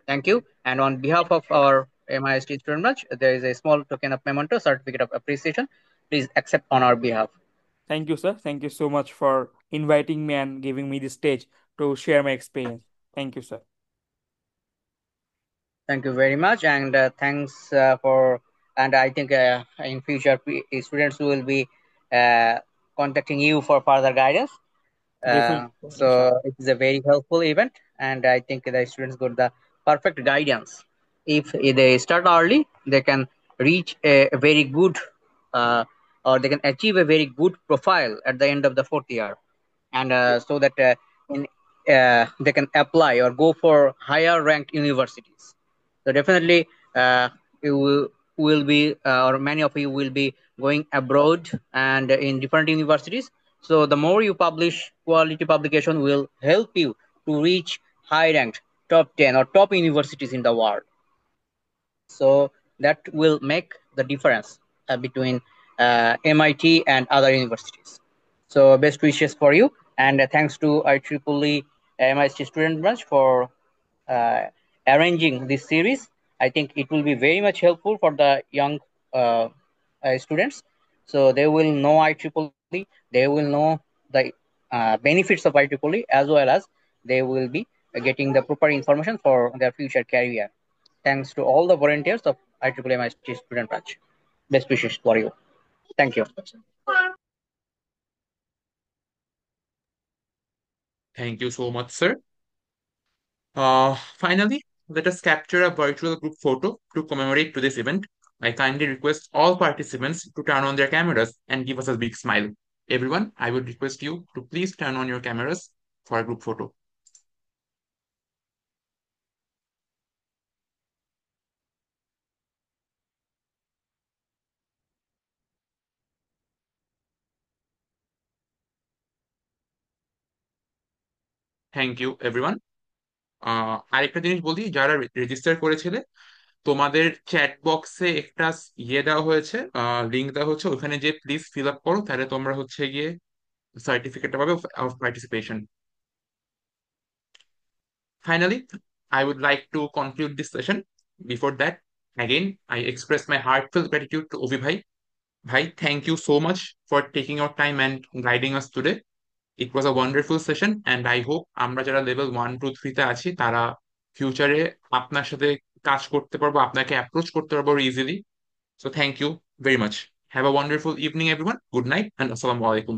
Thank you. And on behalf of our MIST student branch, there is a small token of memento, certificate of appreciation. Please accept on our behalf. Thank you, sir. Thank you so much for inviting me and giving me the stage to share my experience. Thank you, sir. Thank you very much, and thanks for. And I think in future students will be contacting you for further guidance. Definitely, inshallah. So it is a very helpful event, and I think the students got the perfect guidance. If they start early, they can reach a very good, or they can achieve a very good profile at the end of the fourth year, and so that they can apply or go for higher ranked universities. So definitely, you will be, or many of you will be going abroad and in different universities. So the more you publish, quality publication will help you to reach high ranked top 10 or top universities in the world. So that will make the difference between MIT and other universities. So best wishes for you, and thanks to IEEE MIT student branch for uh, arranging this series. I think it will be very much helpful for the young students. So they will know IEEE, they will know the benefits of IEEE, as well as they will be getting the proper information for their future career. Thanks to all the volunteers of IEEE MIT student branch. Best wishes for you. Thank you. Thank you so much, sir. Finally, let us capture a virtual group photo to commemorate to this event. I kindly request all participants to turn on their cameras and give us a big smile. Everyone, I would request you to please turn on your cameras for a group photo. Thank you everyone. আরেকটা জিনিস বলি, যারা register করেছিলে, তোমাদের chat বক্সে একটা দেওয়া হয়েছে, লিঙ্ক দেওয়া হচ্ছে, ওখানে যে প্লিজ ফিল আপ করো, তাহলে তোমরা হচ্ছে গিয়ে সার্টিফিকেটটা পাবে of participation. Finally, I would like to conclude this session. Before that, again, I express my heartfelt gratitude to Ovi Bhai. Bhai, thank you so much for taking your time and guiding us today. It was a wonderful session, and I hope আমরা যারা level 1 2 3 তে আছি তারা ফিউচারে আপনার সাথে কাজ করতে পারবো, আপনাকে অ্যাপ্রোচ করতে পারবো easily. So thank you very much. Have a wonderful evening, everyone. Good night and assalamu alaikum.